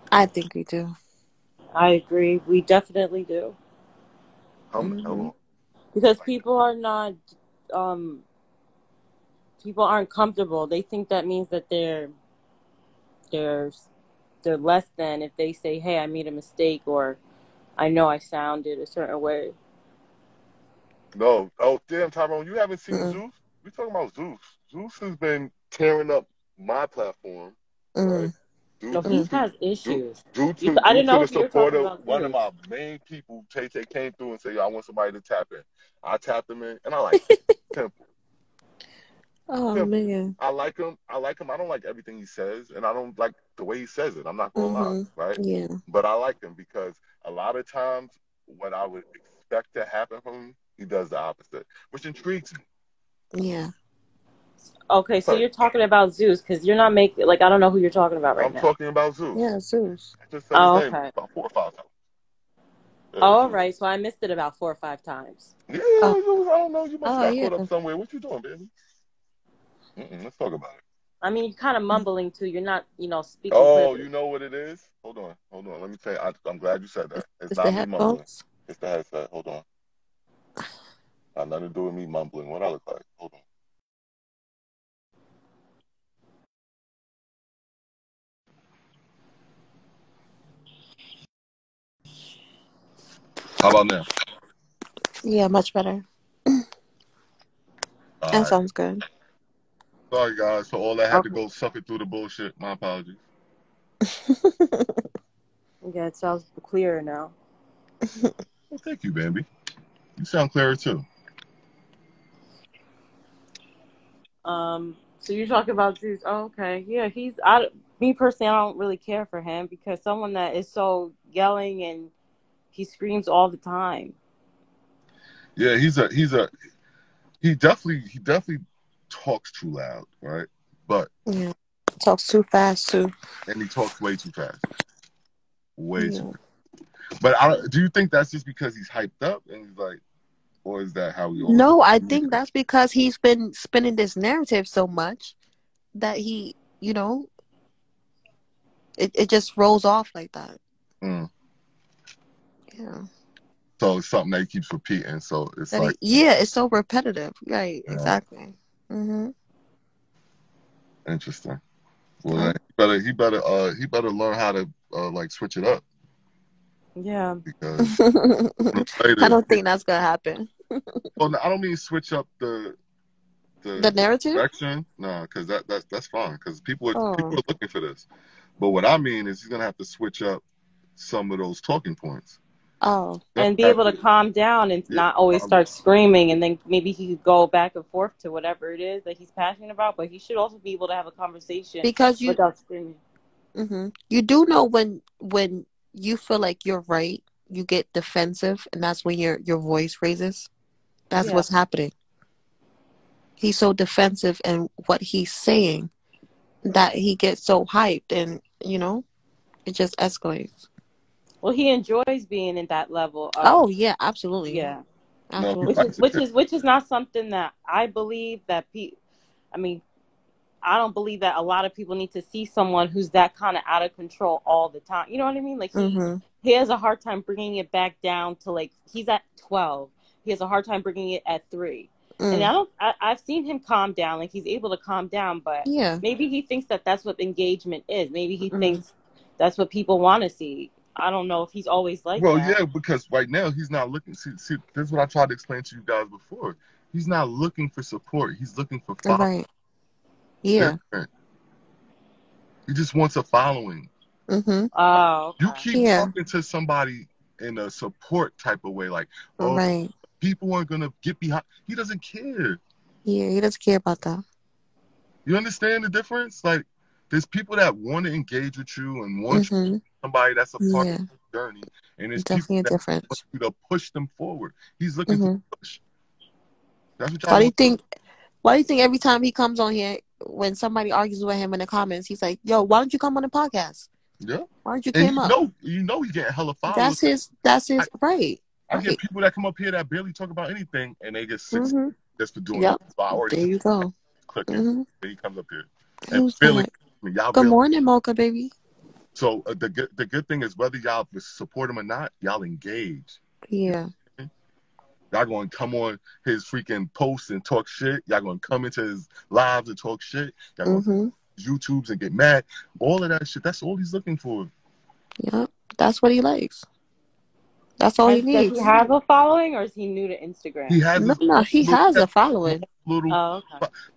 I think we do. I agree. We definitely do. Hello. Because people are not, people aren't comfortable. They think that means that they're less than if they say, "Hey, I made a mistake," or "I know I sounded a certain way." No. Oh, damn, Tyrone, you haven't seen Zeus? We're talking about Zeus. Zeus has been tearing up my platform, right? No, he has issues. Due to the support of one of my main people, Tay came through and said, "Yo, I want somebody to tap in." I tapped him in, and I like Temple. Oh, man. I like him. I don't like everything he says, and I don't like the way he says it. I'm not going to lie, right? Yeah. But I like him because a lot of times what I would expect to happen from him, he does the opposite, which intrigues me. Yeah. Okay, so you're talking about Zeus, because you're not making, like, I don't know who you're talking about right now. I'm talking about Zeus. Yeah, Zeus. I just said his name about 4 or 5 times. Yeah, all right, so I missed it about 4 or 5 times. Yeah, I don't know. You must have got caught up somewhere. What you doing, baby? Let's talk about it. I mean, you're kind of mumbling, too. You're not, speaking clearly. You know what it is? Hold on. Let me tell you. I'm glad you said that. It's not me mumbling. It's the headset. Hold on. Got nothing to do with me mumbling. What I look like. Hold on. How about now? Yeah, much better. That sounds good. Sorry, guys. So all that had to go suck it through the bullshit. My apologies. Yeah, it sounds clearer now. Well, thank you, baby. You sound clearer, too. So you're talking about Zeus. Oh, okay. Yeah, me personally, I don't really care for him, because someone that is so yelling and he screams all the time. Yeah, he definitely talks too loud, right? But Yeah. Talks too fast too. and he talks way too fast, way too Yeah. fast. But do you think that's just because he's hyped up and he's like, or is that how he always? No, I think that's because he's been spinning this narrative so much that he, it just rolls off like that. Mm. Yeah. So it's something that he keeps repeating. So it's like, Yeah, it's so repetitive. Right, yeah, exactly. Mm-hmm. interesting. Well, Yeah. then he better learn how to like switch it up Yeah. because I later. don't think that's gonna happen. Well, I don't mean switch up The the narrative? direction. No, because that's fine. Because people Oh. are looking for this. But what I mean is he's gonna have to switch up some of those talking points. Oh. And be able to calm down and Yeah, not always start screaming, and then maybe he could go back and forth to whatever it is that he's passionate about, but he should also be able to have a conversation Because without screaming. you do know when you feel like you're right, you get defensive, and that's when your voice raises. That's Yeah. what's happening. He's so defensive in what he's saying that he gets so hyped, and it just escalates. Well, he enjoys being in that level of, Oh yeah, absolutely, yeah, no, he absolutely. likes it. which is not something that I believe that I mean, I don't believe that a lot of people need to see someone who's that kind of out of control all the time. You know what I mean? Like he has a hard time bringing it back down to, like, he's at 12. He has a hard time bringing it at 3. And I've seen him calm down. Like, he's able to calm down, but Yeah. maybe he thinks that that's what engagement is. Maybe he thinks that's what people want to see. I don't know if he's always like Well, that. yeah, because right now he's not looking. See, this is what I tried to explain to you guys before. He's not looking for support. He's looking for following. Right. Yeah. Different. He just wants a following. Oh, okay. You keep talking to somebody in a support type of way, like, oh, right. people aren't gonna get behind. He doesn't care. Yeah, he doesn't care about that. You understand the difference? Like, there's people that want to engage with you and want you to be somebody that's a part of the journey, and there's definitely people a that difference. want you to push them forward. He's looking to push. That's what Why do you think? Why do you think every time he comes on here, when somebody argues with him in the comments, he's like, "Yo, why don't you come on the podcast? Yeah. Why don't you And came up?" you know he's getting hella followers. That's his right. I get people that come up here that barely talk about anything, and they get 6 just for doing it. So I already there you go. Clicking. He comes up here. Who's and that? y'all Good morning, Mocha baby. So the good thing is, whether y'all support him or not, y'all engage. Yeah. Y'all going to come on his freaking posts and talk shit. Y'all going to come into his lives and talk shit. Y'all going to YouTubes and get mad. All of that shit. That's all he's looking for. Yeah, that's what he likes. That's all he needs. Does he have a following, or is he new to Instagram? He has he has a following.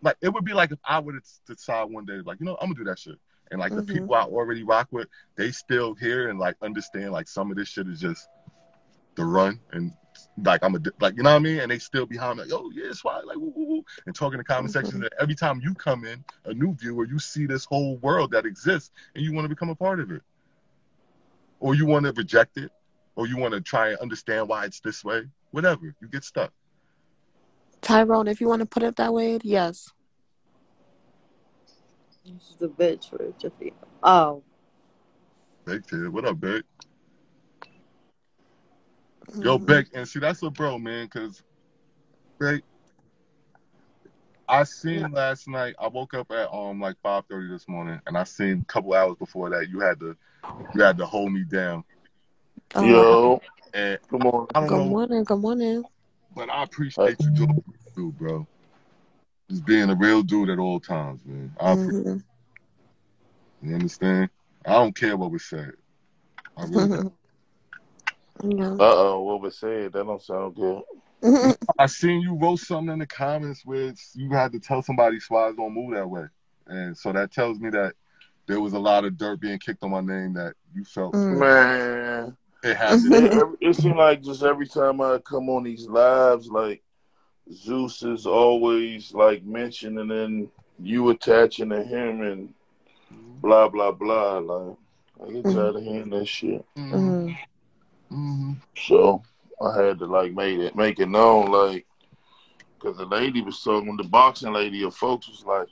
Like, it would be like if I would decide one day, like, I'm gonna do that shit, and like the people I already rock with, they still hear and like understand, like, some of this shit is just the run, and like you know what I mean, and they still behind me, like, oh yeah, Swaz, like, woo, woo, woo, and talking in the comment section. And every time you come in, a new viewer, you see this whole world that exists, and you want to become a part of it, or you want to reject it, or you want to try and understand why it's this way. Whatever, you get stuck. Tyrone, if you want to put it that way, yes. She's a bitch. Oh. Big kid, what up, Big? Yo, Big, and see, that's a bro, man, because, Big, I seen last night, I woke up at like 5:30 this morning, and I seen a couple hours before that you had to hold me down. Yo, and good morning. I don't know, good morning. But I appreciate you doing what you do, bro. Just being a real dude at all times, man. I appreciate you understand? I don't care what was said. I really don't. What was said? That don't sound good. I seen you wrote something in the comments where you had to tell somebody Swaz don't move that way. And so that tells me that there was a lot of dirt being kicked on my name that you felt. Man. It has it seems like just every time I come on these lives, like, Zeus is always like mentioning and you attaching to him and blah blah blah. Like, I get tired of hearing that shit. So I had to like make it known, like, because the lady was talking, the boxing lady, or folks was like,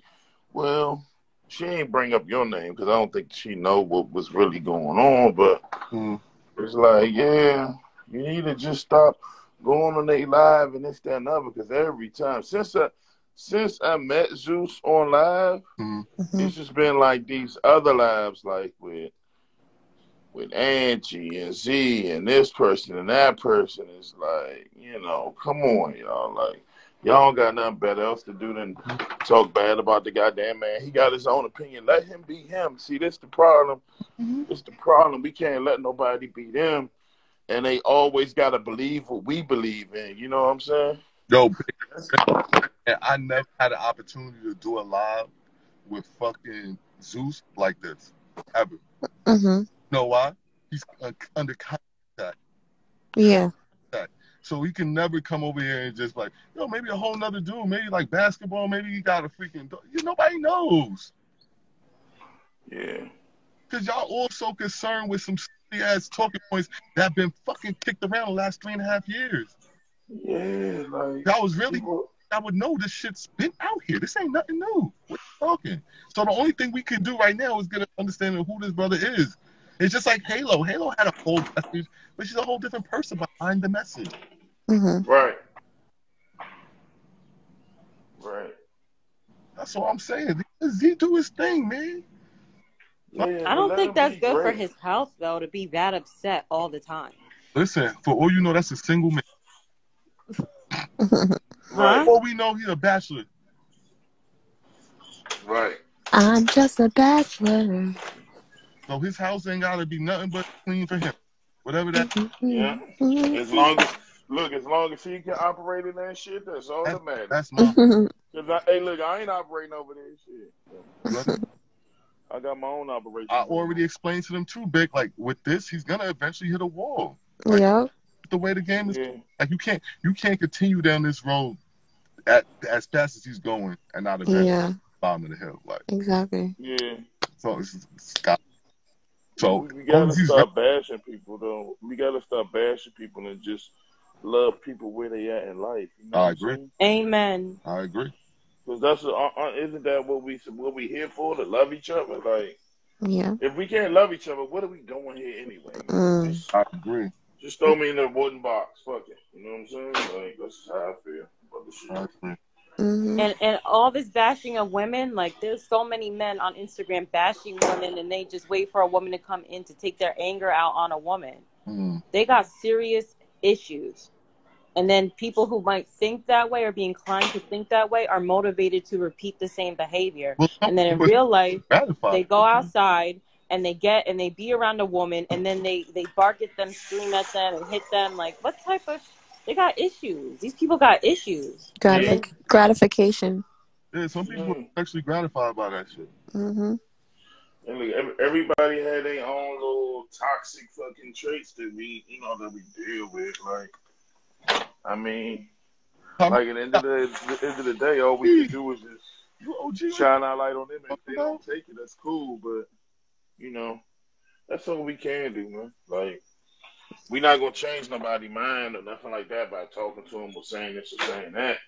well, she ain't bring up your name because I don't think she know what was really going on, but it's like, yeah, you need to just stop going on they live and this, that, and other, because every time since I met Zeus on live, it's just been like these other lives, like with Angie and Z and this person and that person. Is like, you know, come on, y'all. Like, y'all don't got nothing better else to do than talk bad about the goddamn man. He got his own opinion. Let him be him. See, this the problem. It's the problem. We can't let nobody be them. And they always got to believe what we believe in. You know what I'm saying? Yo, I never had an opportunity to do a live with fucking Zeus like this, ever. You know why? He's under contract. Yeah. So he can never come over here and just like, yo, maybe a whole nother dude, maybe like basketball, maybe he got a freaking, nobody knows. Yeah. Because y'all all so concerned with some silly ass talking points that have been fucking kicked around the last 3.5 years. Yeah, like, Y'all was really, I would know this shit's been out here. This ain't nothing new. What you talking? So the only thing we can do right now is get an understanding of who this brother is. It's just like Halo. Halo had a whole message, but she's a whole different person behind the message. Right. That's all I'm saying. Z do his thing, man. Yeah, I don't think that's good for his health, though, to be that upset all the time. Listen, for all you know, that's a single man. Right. For all we know, he's a bachelor. Right. I'm just a bachelor. So his house ain't got to be nothing but clean for him. Whatever that. Yeah. As long as he can operate in that shit, that's all that matters. That's my. Hey, look, I ain't operating over this shit. So. I got my own operation. I already explained to them too, Big. Like with this, he's gonna eventually hit a wall. Right? Yeah. The way the game is, like you can't continue down this road as fast as he's going and not eventually bottom of the hill. Like exactly. Yeah. So it's got. So we gotta stop bashing people, though. We gotta stop bashing people and just love people where they at in life. You know I agree. Amen. I agree. Because that's isn't that what we here for? To love each other? Like, if we can't love each other, what are we doing here anyway? I agree. Just throw me in a wooden box. Fuck it. You know what I'm saying? Like, that's how I feel about the shit. I agree. And all this bashing of women, like there's so many men on Instagram bashing women, and they just wait for a woman to come in to take their anger out on a woman. They got serious issues. And then people who might think that way or be inclined to think that way are motivated to repeat the same behavior. And then in real life, they go outside and they be around a woman, and then they bark at them, scream at them, and hit them. Like, what type of... They got issues. These people got issues. Gratification. Yeah, some people are actually gratified by that shit. And look, everybody had their own little toxic fucking traits that we deal with. Like, I mean, like at the end of the day, all we can do is just shine our light on them. If they don't take it, that's cool. But that's all we can do, man. Like, we're not gonna change nobody's mind or nothing like that by talking to them or saying this or saying that.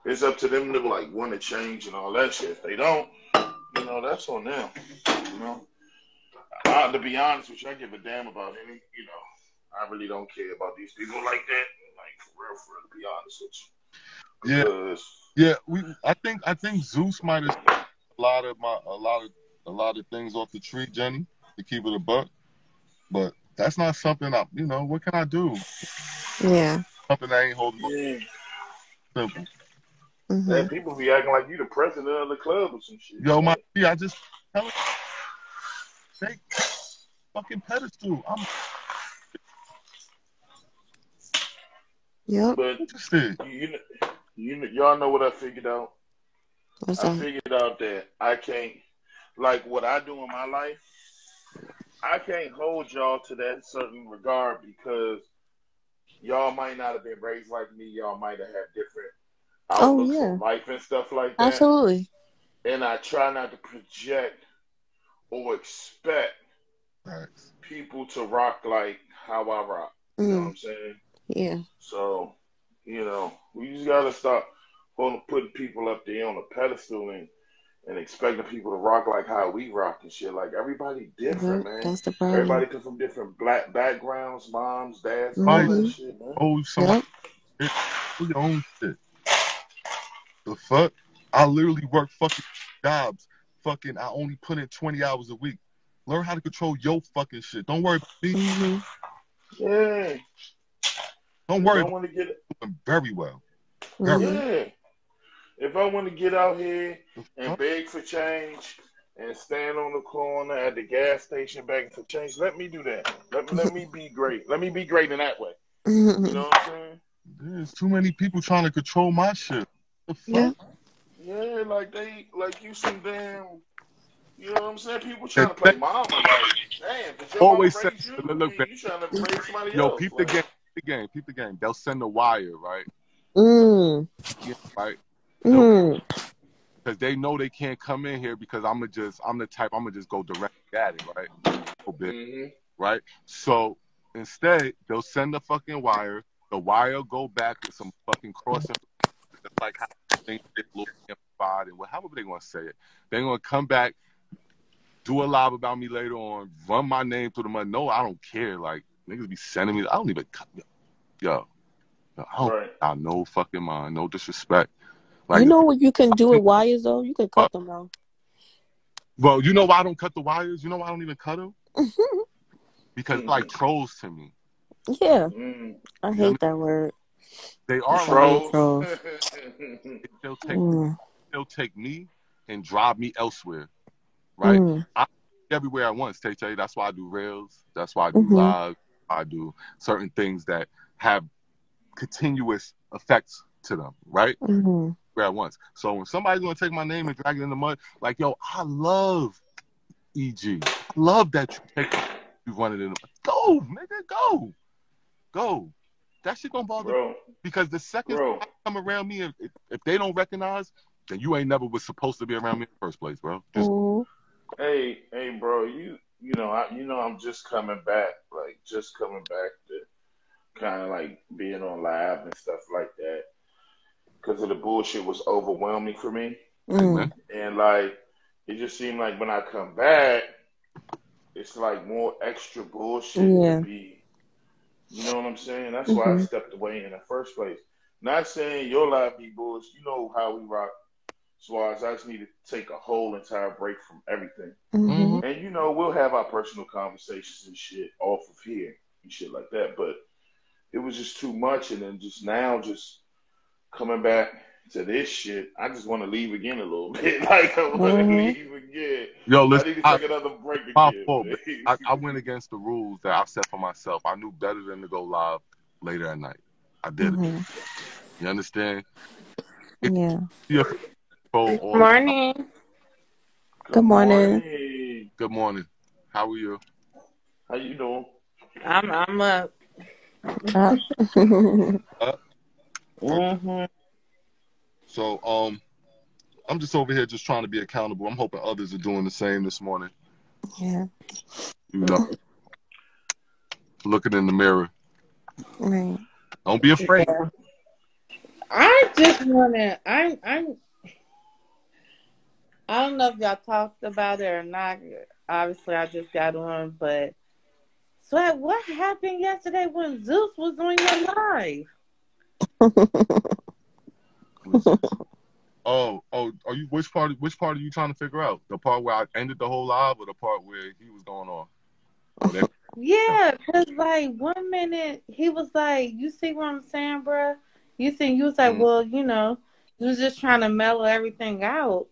It's up to them to like want to change and all that shit. If they don't, that's on them. To be honest with you, I give a damn about any. I really don't care about these people like that. Like for real, to be honest with you. I think Zeus might have a lot of things off the tree, Jenny, to keep it a buck. But that's not something what can I do? Yeah. Something that ain't holding up. Simple. Man, people be acting like you the president of the club or some shit. Yo, I just tell it. Take fucking pedestal. I'm But interested. Y'all know what I figured out? What's I that? figured out that I can't, like what I do in my life, I can't hold y'all to that certain regard because y'all might not have been raised like me. Y'all might have had different outlooks on life and stuff like that. Absolutely. And I try not to project or expect people to rock like how I rock. You know what I'm saying? Yeah. So, we just gotta stop putting people up there on a pedestal and expecting people to rock like how we rock and shit. Like everybody different, Yep. man. That's the problem. Everybody come from different black backgrounds, moms, dads, all Like, that Mm-hmm. shit, man. oh, somebody, Yep. do your own shit. The fuck? I literally work fucking jobs. Fucking, I only put in 20 hours a week. Learn how to control your fucking shit. Don't worry about me. Mm-hmm. Yeah. Don't If worry I about want to get, me. Doing very well. Very Mm-hmm. yeah. If I want to get out here well. and beg for change and stand on the corner at the gas station begging for change, let me do that. Let me be great. Let me be great in that way. You know what I'm saying? There's too many people trying to control my shit. The Yeah. fuck? Yeah, like you some damn, you know what I'm saying? People They trying to play mama. Like, damn, did your mama always say, raise you? look, baby, You trying to raise somebody yo, else? peep the Like, game, peep the game. They'll send a wire, right? Mm. Yeah, right. They'll Mm. because they know they can't come in here because I'm the type I'm gonna just go directly at it, right? A bit, mm-hmm. right? So instead, they'll send the fucking wire. The wire will go back with some fucking cross just like how things get a little amplified and however they gonna say it. They're gonna come back, do a live about me later on, run my name through the mud. No, I don't care. Like niggas be sending me. I don't even yo. I don't Right. got no fucking mind. No disrespect. You Like know what you can do with wires though? You can cut them out. well, you know why I don't cut the wires? You know why I don't even cut them? Because Mm-hmm. like trolls to me. Yeah. Mm-hmm. I hate that word. They are like Trolls. Trolls. they'll take me and drive me elsewhere. Right? Mm. I'm everywhere at once, Tay. That's why I do rails. That's why I do Mm-hmm. live. I do certain things that have continuous effects to them, right? Mm-hmm. At once. So when somebody's gonna take my name and drag it in the mud, like yo, I love EG. I love that you run it in the mud. Go, nigga, go. That shit don't bother me Bro, because the second bro. come around me, if they don't recognize, then you ain't never was supposed to be around me in the first place, bro. Just Hey, bro, I'm just coming back, to kind of like being on live and stuff like that, because of the bullshit was overwhelming for me, Mm. and like it just seemed like when I come back, it's like more extra bullshit to Yeah. be, you know what I'm saying? That's why I Mm-hmm. stepped away in the first place. Not saying your live be bullshit, you know how we rock. Swaz, I just need to take a whole entire break from everything. Mm-hmm. And we'll have our personal conversations and shit off of here and shit like that. But it was just too much, and then just now, just coming back to this shit, I just want to leave again a little bit. Like I want to Mm-hmm. leave again. yo, I listen, need to take another break my again. fault. I went against the rules that I set for myself. I knew better than to go live later at night. I did it. Mm-hmm. You understand? Yeah. It's all Good morning. Good Good morning. morning. Good morning. How are you? How you doing? I'm up. Mm-hmm. So I'm just over here just trying to be accountable. I'm hoping others are doing the same this morning. Yeah. You know, looking in the mirror. Right. Don't be afraid. Yeah. I just wanna. I don't know if y'all talked about it or not. Obviously, I just got on, but Sweat, what happened yesterday when Zeus was on your live? Oh, are you which part are you trying to figure out? The part where I ended the whole live or the part where he was going on? Oh, Yeah, because like 1 minute he was like, you see what I'm saying, bruh? You was like, well, you was just trying to mellow everything out.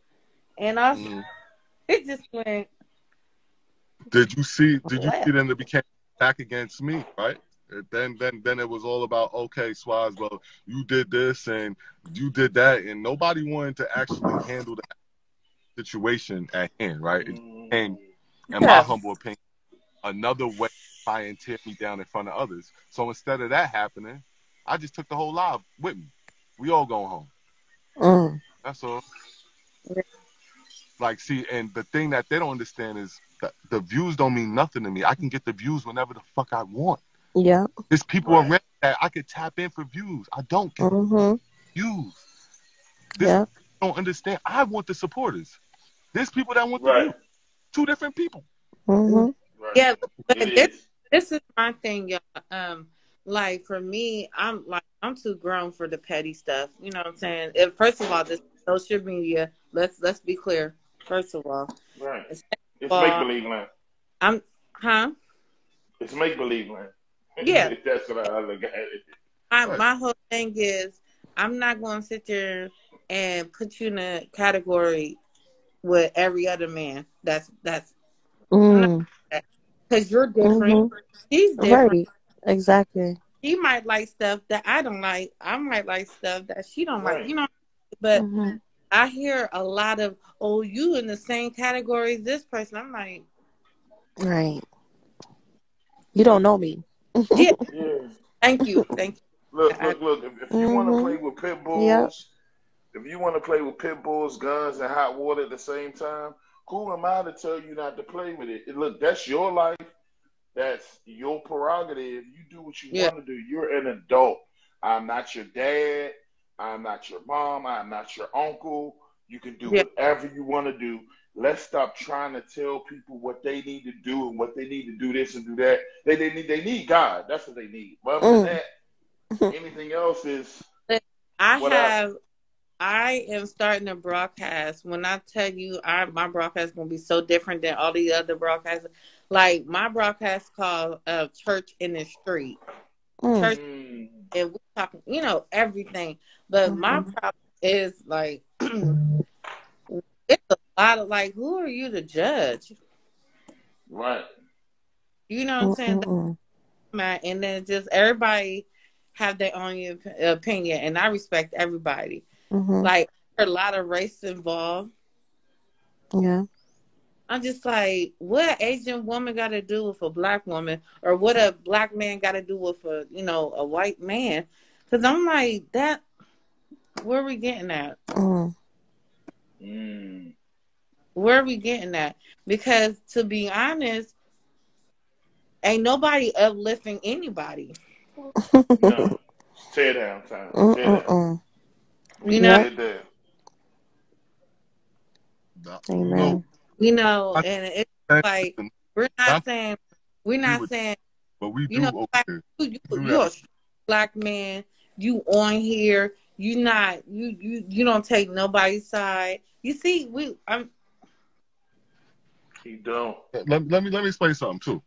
And also, it just went Did you see left. then it became back against me, right? Then it was all about, okay, Swaz, well, you did this and you did that, and nobody wanted to actually handle that situation at hand, right? It became, in my Yeah. humble opinion, another way to try and tear me down in front of others. So instead of that happening, I just took the whole live with me. We all going home. Mm. That's all. Like, see, and the thing that they don't understand is that the views don't mean nothing to me. I can get the views whenever the fuck I want. Yeah. There's people around that I could tap in for views. I don't get views. Yeah. Don't understand. I want the supporters. There's people that want the Right. views. Two different people. Right. Yeah, but It is. this is my thing, y'all. Like for me, I'm too grown for the petty stuff. You know what I'm saying? First of all, this social media. Let's be clear. First of all, Right. and It's second of make all, believe land. It's make believe land. Yeah. That's what I look at it. My whole thing is I'm not going to sit there and put you in a category with every other man. That's because you're different. She's different. Right. Exactly. She might like stuff that I don't like. I might like stuff that she don't like. Right. You know, but I hear a lot of, "Oh, you in the same category as this person." I'm like, right. You don't know me. yeah. Yeah. Thank you. Look. If you want to play with pit Yep. bulls, if you want to play with pit bulls, guns, and hot water at the same time, who am I to tell you not to play with it? Look, that's your life. That's your prerogative. You do what you want to do. You're an adult. I'm not your dad. I'm not your mom. I'm not your uncle. You can do whatever you want to do. Let's stop trying to tell people what they need to do and what they need to do this and do that. They need God. That's what they need. But other than that, anything else is I am starting a broadcast. When I tell you, my broadcast is going to be so different than all the other broadcasts. Like, my broadcast called Church in the Street. Church, and we're talking, everything. But my problem is, like, it's a lot of, like, who are you to judge? Right. You know what I'm saying? And then just everybody have their own opinion, and I respect everybody. Like, a lot of race involved. Yeah. I'm just like, what an Asian woman got to do with a black woman, or what a black man got to do with a white man? Because I'm like, that. Where are we getting at? Where are we getting at? Because to be honest, ain't nobody uplifting anybody. No. Tear down time. Tear down. You know? Amen. And it's like we're not saying, but we do. You're a black man. You on here. You don't take nobody's side. You see, He don't. Let me explain something too.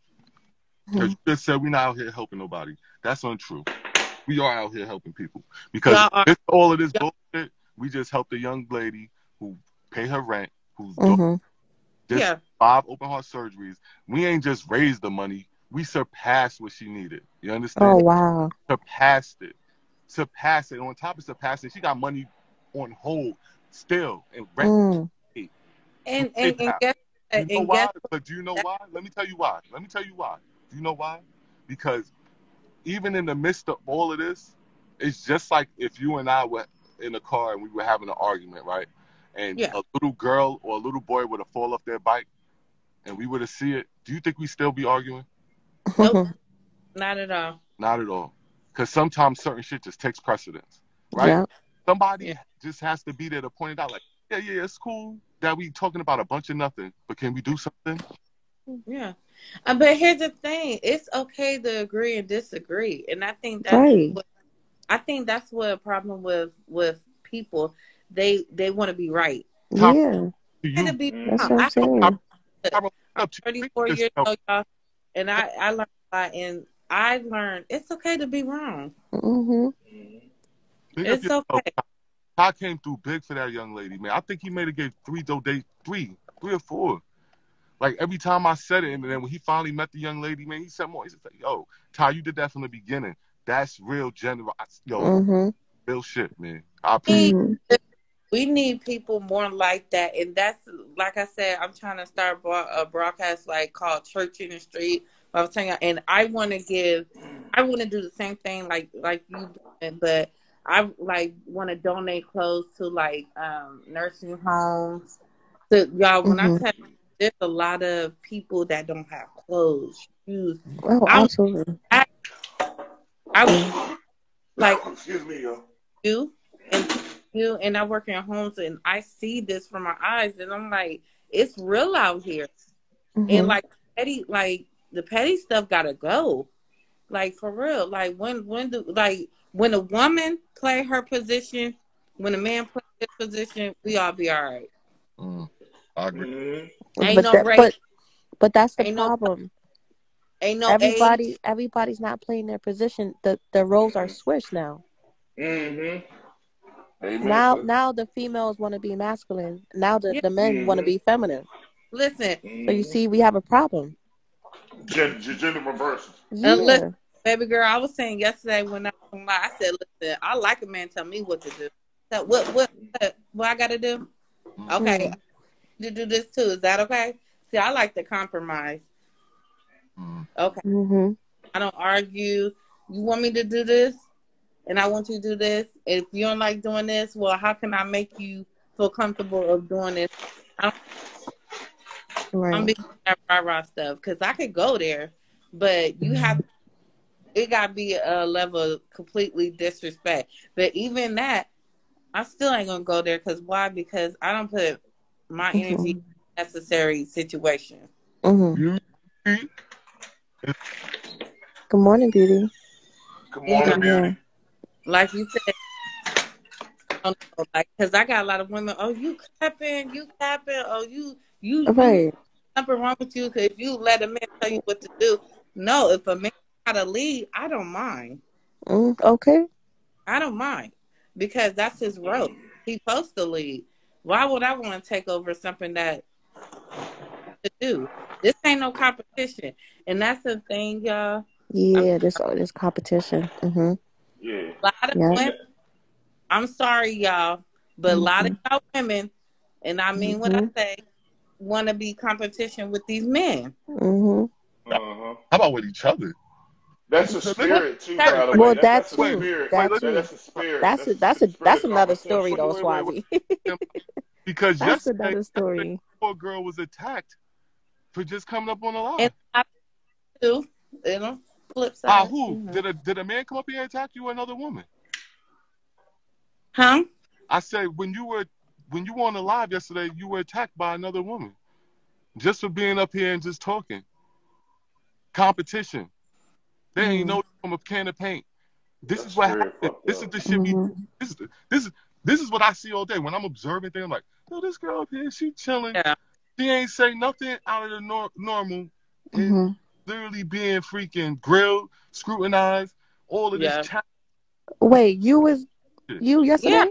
Because you just said we're not out here helping nobody. That's untrue. We are out here helping people. Because all of this bullshit, we just helped a young lady who pay her rent, who's doing 5 open heart surgeries. We ain't just raised the money. We surpassed what she needed. You understand? Oh, wow. Surpassed it. On top of surpassing, she got money on hold still and rent. And you know why? But do you know why? Let me tell you why. Do you know why? Because even in the midst of all of this, it's just like if you and I were in a car and we were having an argument, right? And a little girl or a little boy would have fall off their bike and we would have see it. Do you think we still be arguing? Nope. Not at all. Not at all. Because sometimes certain shit just takes precedence, right? Yeah. Somebody just has to be there to point it out like, yeah, it's cool that we talking about a bunch of nothing, but can we do something? Yeah. But here's the thing. It's okay to agree and disagree. And I think that's what a problem with people. They want to be right. Yeah. That's what I'm saying. I'm 34 years old, y'all, and I learned a lot, and I learned it's okay to be wrong. It's okay. I came through big for that young lady, man. I think he made it gave 3 or 4. Like, every time I said it, and then when he finally met the young lady, man, he said more. He said, yo, Ty, you did that from the beginning. That's real generous. Yo, real shit, man. I appreciate it. We need people more like that. And that's, like I said, I'm trying to start a broadcast called Church in the Street. I was telling you, and I want to do the same thing like you doing, but I want to donate clothes to nursing homes. So y'all, when I tell you, there's a lot of people that don't have clothes, shoes. Oh, absolutely. I like excuse me, yo. you and I work in homes and I see this from my eyes and I'm like, it's real out here. And like the petty stuff gotta go. Like for real. Like when a woman play her position, when a man play his position, we all be all right. I agree. Ain't no race. But that's the Ain't problem. Ain't no age. Everybody's not playing their position. The roles are switched now. Amen. Now the females want to be masculine. Now the men want to be feminine. Listen. So you see, we have a problem. Gender reversal. Yeah. Listen, baby girl, I was saying yesterday when I said, listen, I like a man tell me what to do. So what I got to do? Okay, to do this too. Is that okay? See, I like to compromise. Okay. I don't argue. You want me to do this, and I want you to do this. If you don't like doing this, well, how can I make you feel comfortable of doing this? I'm being that rah-rah stuff because I could go there, but you have it got to be a level of completely disrespect. But even that, I still ain't gonna go there because why? Because I don't put my energy in necessary situations. Good morning, beauty. Good morning, beauty. Like you said, because I got a lot of women. Oh, you capping. Oh, you something wrong with you. Because if you let a man tell you what to do, no. If a man got to lead, I don't mind. Okay. I don't mind because that's his role. He's supposed to lead. Why would I want to take over something that to do? This ain't no competition, and that's the thing, y'all. Yeah, this competition. Yeah. A lot of women. I'm sorry, y'all, but a lot of y'all women, and I mean what I say, want to be competition with these men. How about with each other? That's a spirit too, by the way. Well, that's too. A spirit. That's a spirit. That's another story, though, Swazi. Because that's another story. The poor girl was attacked for just coming up on the line. And I do, flip side. Who did a man come up here and attack you or another woman? Huh? I said when you were on the live yesterday, you were attacked by another woman just for being up here and just talking. Competition. They ain't no from a can of paint. This is what happens. This is the shit. This is what I see all day when I'm observing things. I'm like, yo, this girl up here, she chilling. Yeah. She ain't say nothing out of the normal. And literally being freaking grilled, scrutinized, all of this. Wait, you yesterday?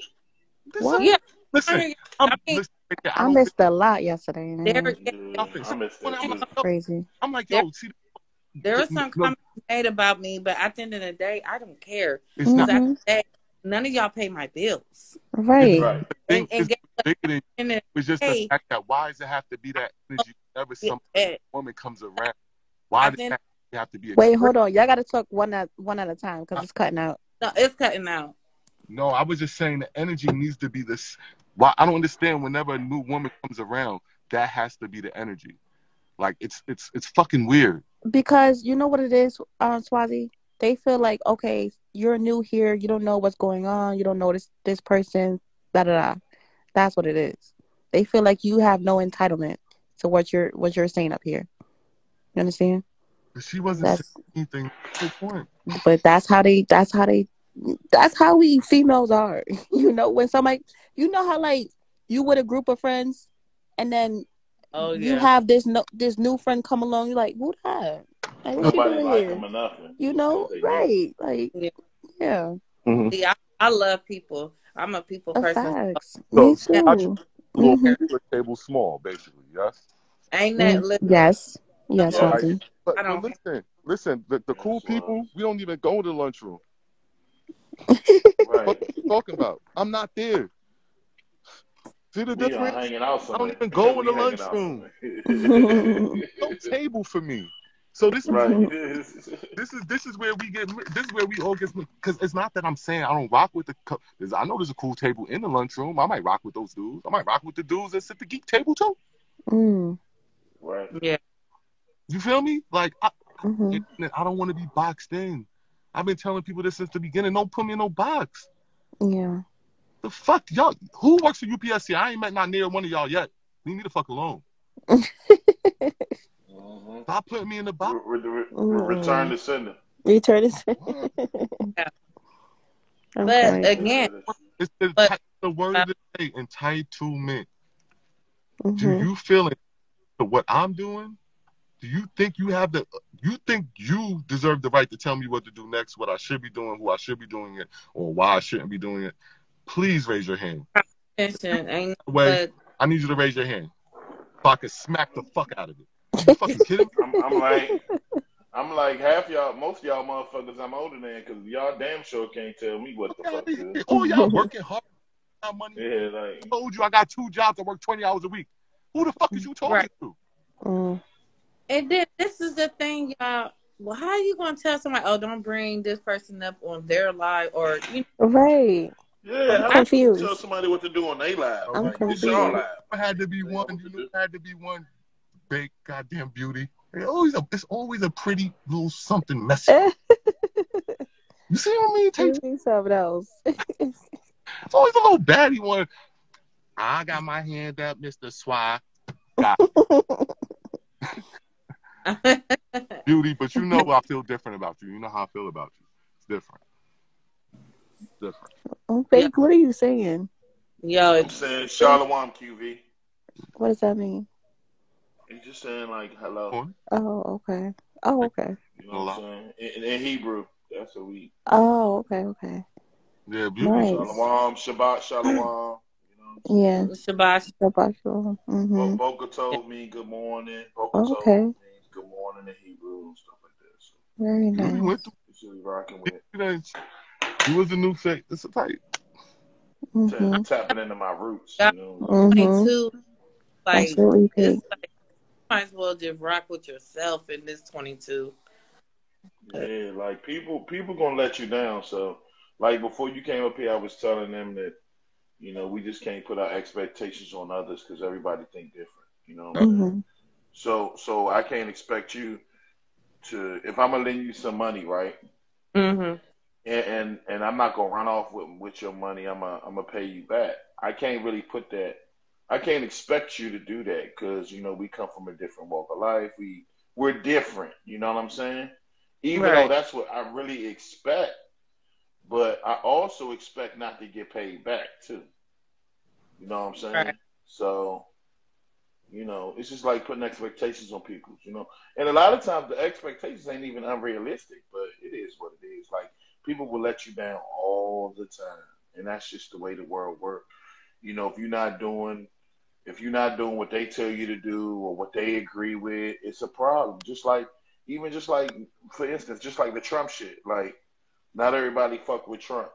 What? Listen, I missed a lot yesterday. Man. I missed that. Crazy. I'm like, yo, see. There was some comments made about me, but at the end of the day, I don't care. It's not. None of y'all pay my bills. Right. And it's just the fact that why does it have to be that energy whenever some woman comes around? Why does that have to be? Wait, hold on. Y'all got to talk one at a time because it's cutting out. No, it's cutting out. No, I was just saying the energy needs to be this. Why I don't understand whenever a new woman comes around, that has to be the energy. Like it's fucking weird. Because you know what it is, Swazi? They feel like, okay, you're new here, you don't know what's going on, you don't know this person, da da da. That's what it is. They feel like you have no entitlement to what you're saying up here. You understand? But she wasn't saying anything. But that's how we females are. You know, when somebody, you know how like you with a group of friends, and then you have this new friend come along. You're like, who that? Like, what nobody she doing like here? him or nothing. You know, right? Like, yeah. See, I love people. I'm a people person. Facts. So, me too. Little table small, basically. Yes. Ain't that little? Yes. Yes, Swazi. But listen. The cool people, we don't even go to the lunchroom. Right. What are you talking about? I'm not there. See the difference? Hanging out I don't even go in the lunchroom. No table for me. So this is where we get. This is where we all get. Because it's not that I'm saying I don't rock with I know there's a cool table in the lunchroom. I might rock with those dudes. I might rock with the dudes that sit the geek table too. Right. Yeah. You feel me? Like I don't want to be boxed in. I've been telling people this since the beginning. Don't put me in no box. Yeah. The fuck, y'all? Who works for UPS here? I ain't met not near one of y'all yet. Leave me the fuck alone. Stop putting me in the box. Return to sender. Return is. Yeah. I'm But crying. again, It's the word of the day, entitlement. Do Mm-hmm. you feel it to what I'm doing? Do you think you have the? You think you deserve the right to tell me what to do next, what I should be doing, who I should be doing it, or why I shouldn't be doing it? Please raise your hand. ain't Way, but I need you to raise your hand so I can smack the fuck out of it. You fucking kidding me? I'm like half y'all, most of y'all motherfuckers I'm older than, because y'all damn sure can't tell me what the fuck to do. Oh, y'all working hard, money. Yeah, like I told you I got 2 jobs. I work 20 hours a week. Who the fuck is you talking right. to? And then this is the thing, y'all. Well, how are you gonna tell somebody, oh, don't bring this person up on their live, or Right. yeah, I'm how the fuck you tell confused. somebody what to do on their live? I'm Like this y'all confused. live. There had to be They know one. what You to know, do. there had to be one big goddamn beauty. It's always a pretty little something messy. You see what I mean? You need something else. It's always a little baddie one. I got my hand up, Mr. Swaz. Got beauty, but you know I feel different about you. You know how I feel about you. It's different. It's different. Oh, fake. What are you saying? yo, I'm saying Shalom QV. What does that mean? He's just saying like hello. Oh, okay. Oh, okay. You know what I'm saying? In Hebrew, that's what we. Oh, okay. Yeah, beauty. Nice. Shalom, Shabbat Shalom. Yeah. Shabbat. Mm-hmm. Boca told me good morning. Boca Oh, told okay. me good morning in Hebrew and stuff like that. So Very Beauty went nice. through. this is rocking with. He was the new face. It's a type. Mm-hmm. Tapping into my roots, God, you know. Mm-hmm. 22, like Absolutely, it's Pete. like you might as well just rock with yourself in this 22. Yeah, like people gonna let you down. So like before you came up here, I was telling them that we just can't put our expectations on others because everybody think different. You know what I'm saying? Mm-hmm. So I can't expect you to if I'm gonna lend you some money, right? Mm-hmm. And I'm not gonna run off with your money. I'm gonna pay you back. I can't really put that. I can't expect you to do that because we come from a different walk of life. We're different. You know what I'm saying? Even though Right. that's what I really expect, but I also expect not to get paid back too. You know what I'm saying? Right. So it's just like putting expectations on people. And a lot of times the expectations ain't even unrealistic, but it is what it is. Like people will let you down all the time, and that's just the way the world works. If you're not doing what they tell you to do or what they agree with, it's a problem. Just like for instance, just like the Trump shit. Like not everybody fuck with Trump.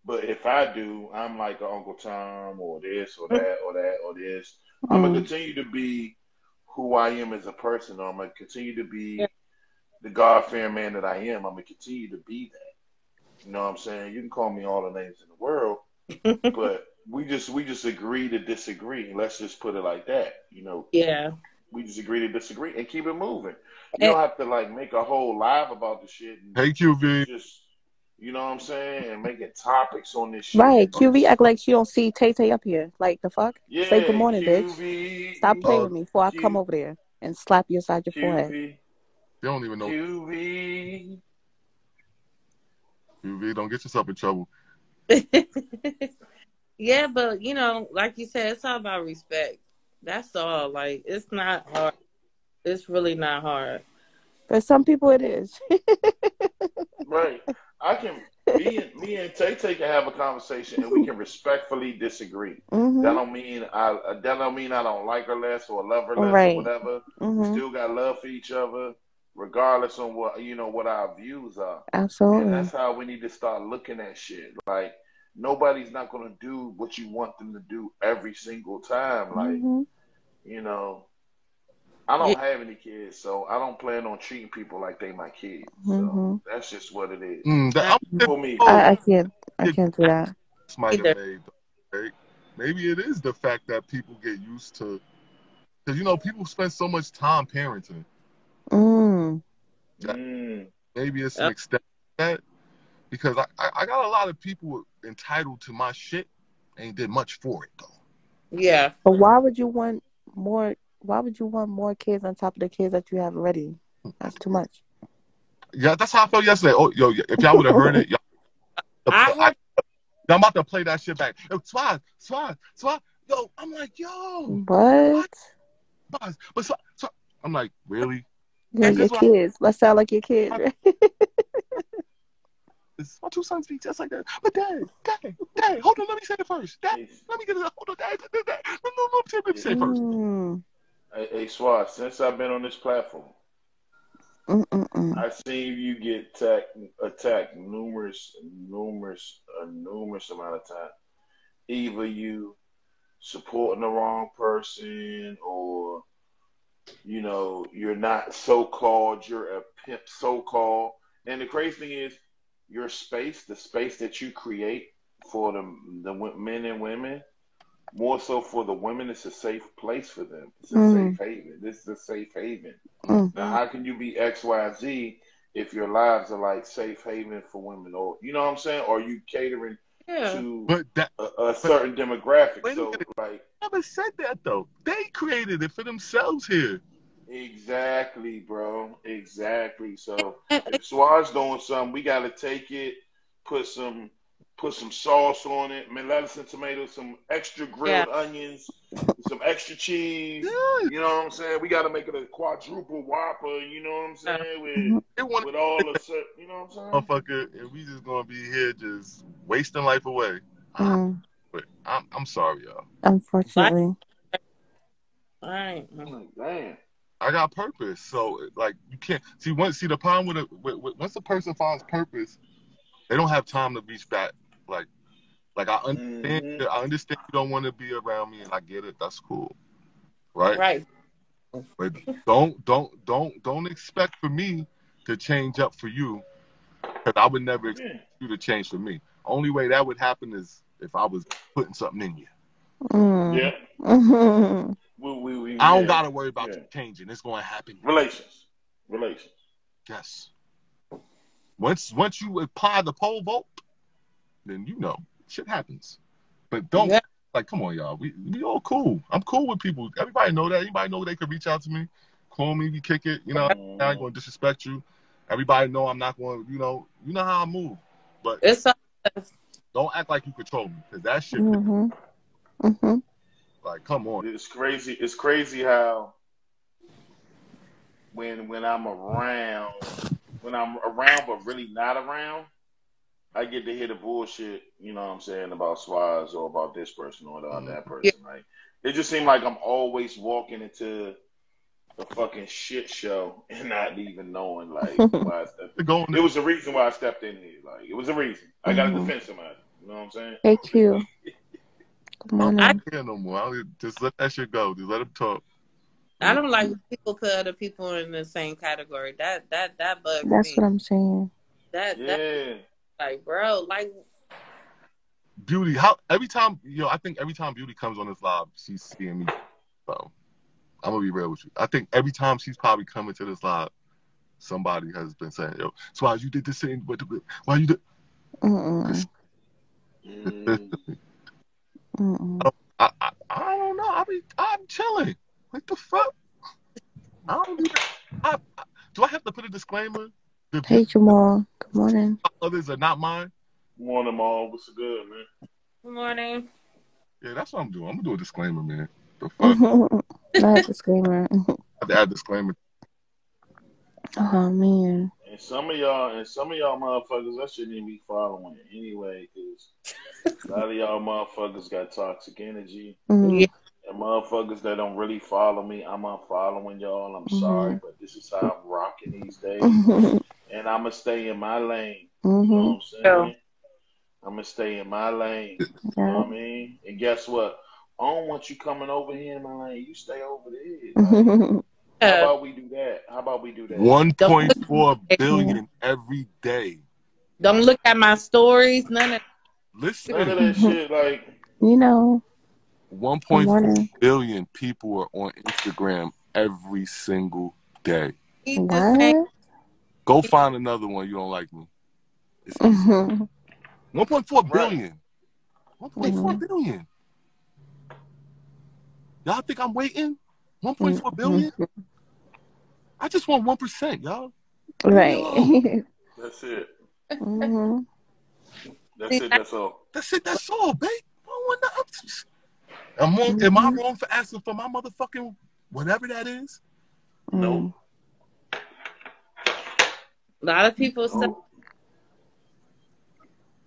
But if I do, I'm like Uncle Tom or this or that or that or this. I'm gonna continue to be who I am as a person. I'm gonna continue to Yeah. be the God fearing man that I am. I'm gonna continue to be that. You know what I'm saying? You can call me all the names in the world, but we just agree to disagree. Let's just put it like that. Yeah. We just agree to disagree and keep it moving. You And, don't have to like make a whole live about the shit and Hey, QV. just you know what I'm saying, and making topics on this shit Right. and QV just act like she don't see Tay Tay up here. Like the fuck? Say good yeah, morning, bitch. Stop QV, playing with me before I come Q, over there and slap you inside your forehead. QV, They don't even know. QV. QV, don't get yourself in trouble. yeah, but like you said, it's all about respect. That's all. Like it's not hard. It's really not hard. For some people, it is. Right. I can me and Tay Tay can have a conversation and we can respectfully disagree. That Mm-hmm. don't mean I don't like her less or love her less or Right. whatever. We Mm-hmm. still got love for each other, regardless on what our views are. And Absolutely. that's how we need to start looking at shit. Like nobody's not gonna do what you want them to do every single time. Like, Mm-hmm. you know, I Yeah. don't have any kids, so I don't plan on treating people like they my kids. So Mm-hmm. that's just what it is I for me. I Oh, can't. I can't do that. this might have either. made. Right? Maybe it is the fact that people get used to, because people spend so much time parenting. Mm. That Mm, maybe it's an Uh, extent that because I got a lot of people entitled to my shit. Ain't did much for it though. Yeah. But why would you want more? Why would you want more kids on top of the kids that you have already? That's too much. Yeah, that's how I felt yesterday. Oh, yo, if y'all would have heard it, I heard. I'm about to play that shit back. Yo, Swaz, Swaz, Swaz. Yo, I'm like, yo, What? Swaz, but Swaz. I'm like, really? Yeah, And your this one, kids. Let's sound like your kids, right? my two sons be just like that. But dad, hold on, let me say it first. Dad, let me get it. Hold on, dad. No, let me say it first. Hey, Swaz, since I've been on this platform, I've seen you get attacked numerous amount of time. Either you supporting the wrong person, or you're not so-called, you're a pimp so-called. And the crazy thing is, your space, the space that you create for the men and women, more so for the women, it's a safe place for them. It's a safe haven. This is a safe haven. Now, how can you be XYZ if your lives are like safe haven for women? Or, you know what I'm saying? Or you catering to a certain demographic. So, like, I never said that though. They created it for themselves here. Exactly, bro. Exactly. So if Swaz doing something, we gotta take it, put some sauce on it, lettuce and tomatoes, some extra grilled onions, some extra cheese. You know what I'm saying? We gotta make it a quadruple whopper. You know what I'm saying? With all the, you know what I'm saying? Motherfucker, and we just gonna be here just wasting life away. But I'm sorry, y'all. Unfortunately. All right. Damn. I got purpose, so like you can't see. The problem with once a person finds purpose, they don't have time to reach back. Like I understand. I understand you don't want to be around me, and I get it. That's cool, right? Right. But don't expect for me to change up for you, because I would never expect you to change for me. Only way that would happen is if I was putting something in you. Yeah. I don't gotta worry about you changing. It's gonna happen. Relations. Yes. Once you apply the pole vault, then shit happens. But don't like, come on, y'all. We all cool. I'm cool with people. Everybody know that. Anybody know they could reach out to me, call me, we kick it. I ain't gonna disrespect you. Everybody know I'm not going. You know how I move. But don't act like you control me, because that shit. Like, come on. It's crazy. It's crazy how when I'm around but really not around, I get to hear the bullshit, you know what I'm saying, about Swaz or about this person or about that person. Like, it just seemed like I'm always walking into the fucking shit show and not even knowing, like, why I stepped in. It was the reason why I stepped in here. Like, it was a reason. I got to defend somebody. You know what I'm saying? Hey, Q. Come on. I don't care no more. Just let that shit go. Just let him talk. I don't like when people put other people in the same category. That bugs me. That's what I'm saying. That like, bro, like Beauty. Every time I think every time Beauty comes on this live, she's seeing me. So I'm gonna be real with you. I think every time she's probably coming to this live, somebody has been saying, "Yo, Swaz, you did this thing, but why you did?" I don't know. I'm chilling. What the fuck? I don't do that. Do I have to put a disclaimer? Hey, Jamal. Good morning. Others are not mine. Good morning, Maul. What's good, man? Good morning. Yeah, that's what I'm doing. I'm gonna do a disclaimer, man. The fuck? Not a disclaimer. I have to add a disclaimer. Oh man. And some of y'all motherfuckers, I shouldn't even be following it anyway, because a lot of y'all motherfuckers got toxic energy. Yeah. And motherfuckers that don't really follow me, I'm unfollowing y'all. I'm sorry, but this is how I'm rocking these days. And I'm going to stay in my lane. You know what I'm saying? I'm going to stay in my lane. You know what I mean? And guess what? I don't want you coming over here in my lane. You stay over there. Like, how about we do that? 1.4 billion every day. Don't look at my stories. None of that shit. Like, 1.4 billion people are on Instagram every single day. What? Go find another one. You don't like me. It's easy. Mhm. 1.4 Right. billion. 1.4 billion. Y'all think I'm waiting? 1.4 billion? I just want 1%, y'all. Leave me Right. alone. That's it. Mhm. That's it. That's all. That's it. That's all, babe. I don't want nothing. Am I Mhm. wrong for asking for my motherfucking whatever that is? No. A lot of people say No.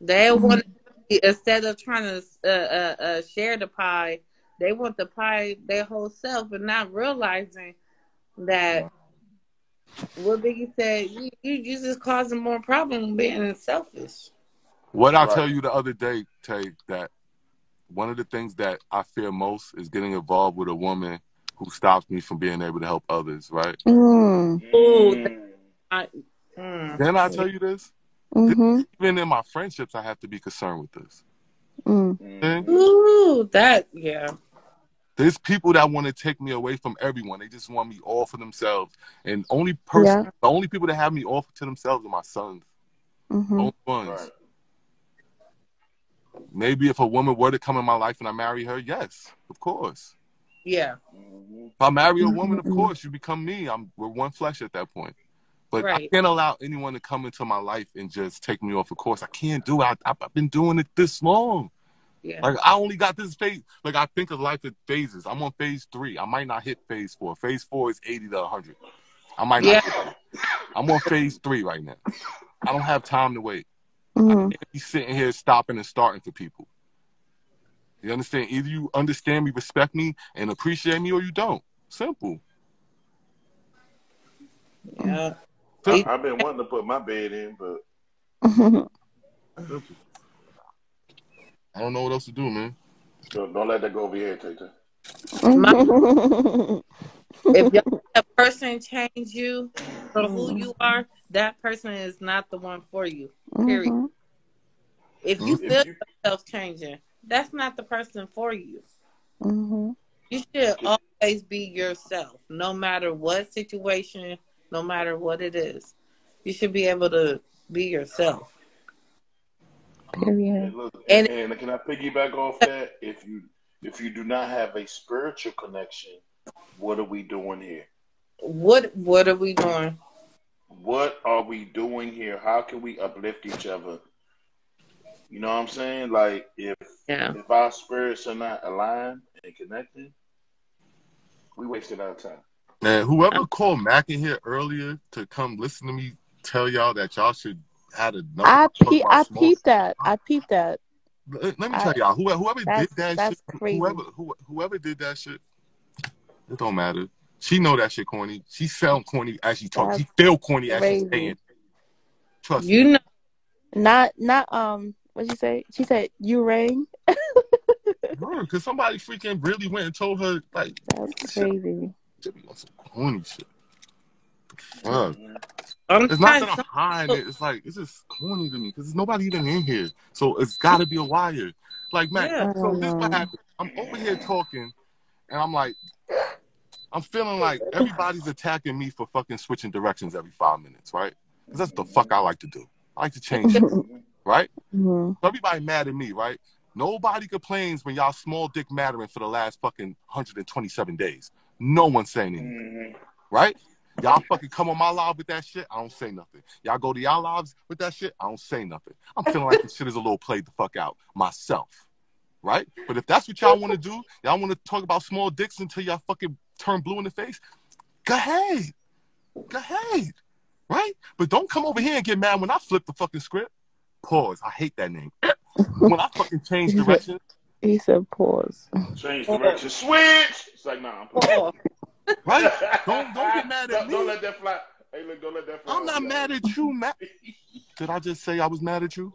they want to, instead of trying to share the pie, they want the pie their whole self and not realizing that what Biggie said, you just causing more problems being selfish. What I Right. tell you the other day, Tay, that one of the things that I fear most is getting involved with a woman who stops me from being able to help others, right? Mm. Ooh, Mm. I, mm, Then I tell you this, Mhm. even in my friendships, I have to be concerned with this. Mm. Okay? Mm-hmm. ooh, that yeah, There's people that want to take me away from everyone. They just want me all for themselves. And Yeah. the only people that have me all to themselves are my sons. Mhm. Only ones. Right. Maybe if a woman were to come in my life and I marry her, yes, of course. yeah, Mm-hmm. If I marry a woman, of Mhm. course, you become me. We're one flesh at that point. But I right, can't allow anyone to come into my life and just take me off of course. I can't do it. I've been doing it this long. yeah, Like, I only got this phase. Like, I think of life in phases. I'm on phase 3. I might not hit phase 4. Phase 4 is 80 to 100. I might not yeah, hit that. I'm on phase 3 right now. I don't have time to wait. I Mhm. can't be sitting here stopping and starting for people. You understand? Either you understand me, respect me, and appreciate me, or you don't. Simple. yeah. Simple. I've been wanting to put my bed in, but Mhm. Simple. I don't know what else to do, man. don't let that go over your head, Tay. My, Mhm. if you a person change you from who you are, that person is not the one for you. Period. Mhm. If you Mm-hmm. If feel you yourself changing, that's not the person for you. Mhm. You should if always be yourself, no matter what situation, no matter what it is. You should be able to be yourself. and Period. look, And and can I piggyback off that? If you do not have a spiritual connection, what are we doing here? what are we doing? What are we doing here? How can we uplift each other? You know what I'm saying? Like Yeah. if our spirits are not aligned and connected, we wasted our time. And whoever called Mac in here earlier to come listen to me tell y'all that y'all should had enough talk about I small. peeped that. I peeped that. Let me tell I y'all, whoever did that shit, that's crazy. whoever did that shit, it don't matter. She know that shit corny. She sound corny as she talk. That's She feel corny as she saying crazy. it. Trust You me. know, Not what'd she say? She said you rang. Because somebody freaking really went and told her, like, That's shit, crazy. should be on some corny shit. Fuck. Mm-hmm. It's not that sometimes I'm some hiding people, it. It's like, it's just corny to me because there's nobody even in here. So it's got to be a wire. Like, Mac, yeah. I so don't this what know. happened. I'm over here talking, and I'm like, I'm feeling like everybody's attacking me for fucking switching directions every 5 minutes, right? Because that's the fuck I like to do. I like to change shit, Mm-hmm. right? Mhm. So everybody mad at me, right? Nobody complains when y'all small dick mattering for the last fucking 127 days. No one's saying anything, Mm-hmm. right? Y'all fucking come on my live with that shit, I don't say nothing. Y'all go to y'all lives with that shit, I don't say nothing. I'm feeling like this shit is a little played the fuck out myself, right? But if that's what y'all want to do, y'all want to talk about small dicks until y'all fucking turn blue in the face, go ahead. Go ahead, right? But don't come over here and get mad when I flip the fucking script. Pause. I hate that name. When I fucking change he said direction, he said pause. Change Paul, direction. Switch. It's like, nah, I'm playing. Paul, right? Don't get mad at Don't me. let that fly. Hey, look, don't let that fly I'm over not your mad head. at you, Matt. Did I just say I was mad at you?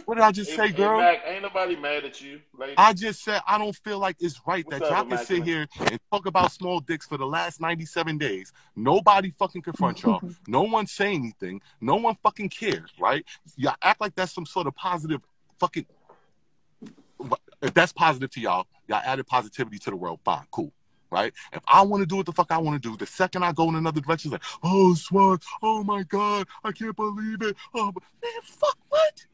What did I just Hey, say, hey, girl? Mac, ain't nobody mad at you, lady. I just said I don't feel like it's right What's that up, y'all can sit Immaculate? here and talk about small dicks for the last 97 days. Nobody fucking confront y'all. No one say anything. No one fucking cares, right? Y'all act like that's some sort of positive fucking. If that's positive to y'all, y'all added positivity to the world. Fine, cool. right? If I want to do what the fuck I want to do, the second I go in another direction, it's like, oh, Swaz, oh my God, I can't believe it. Oh, man, fuck what?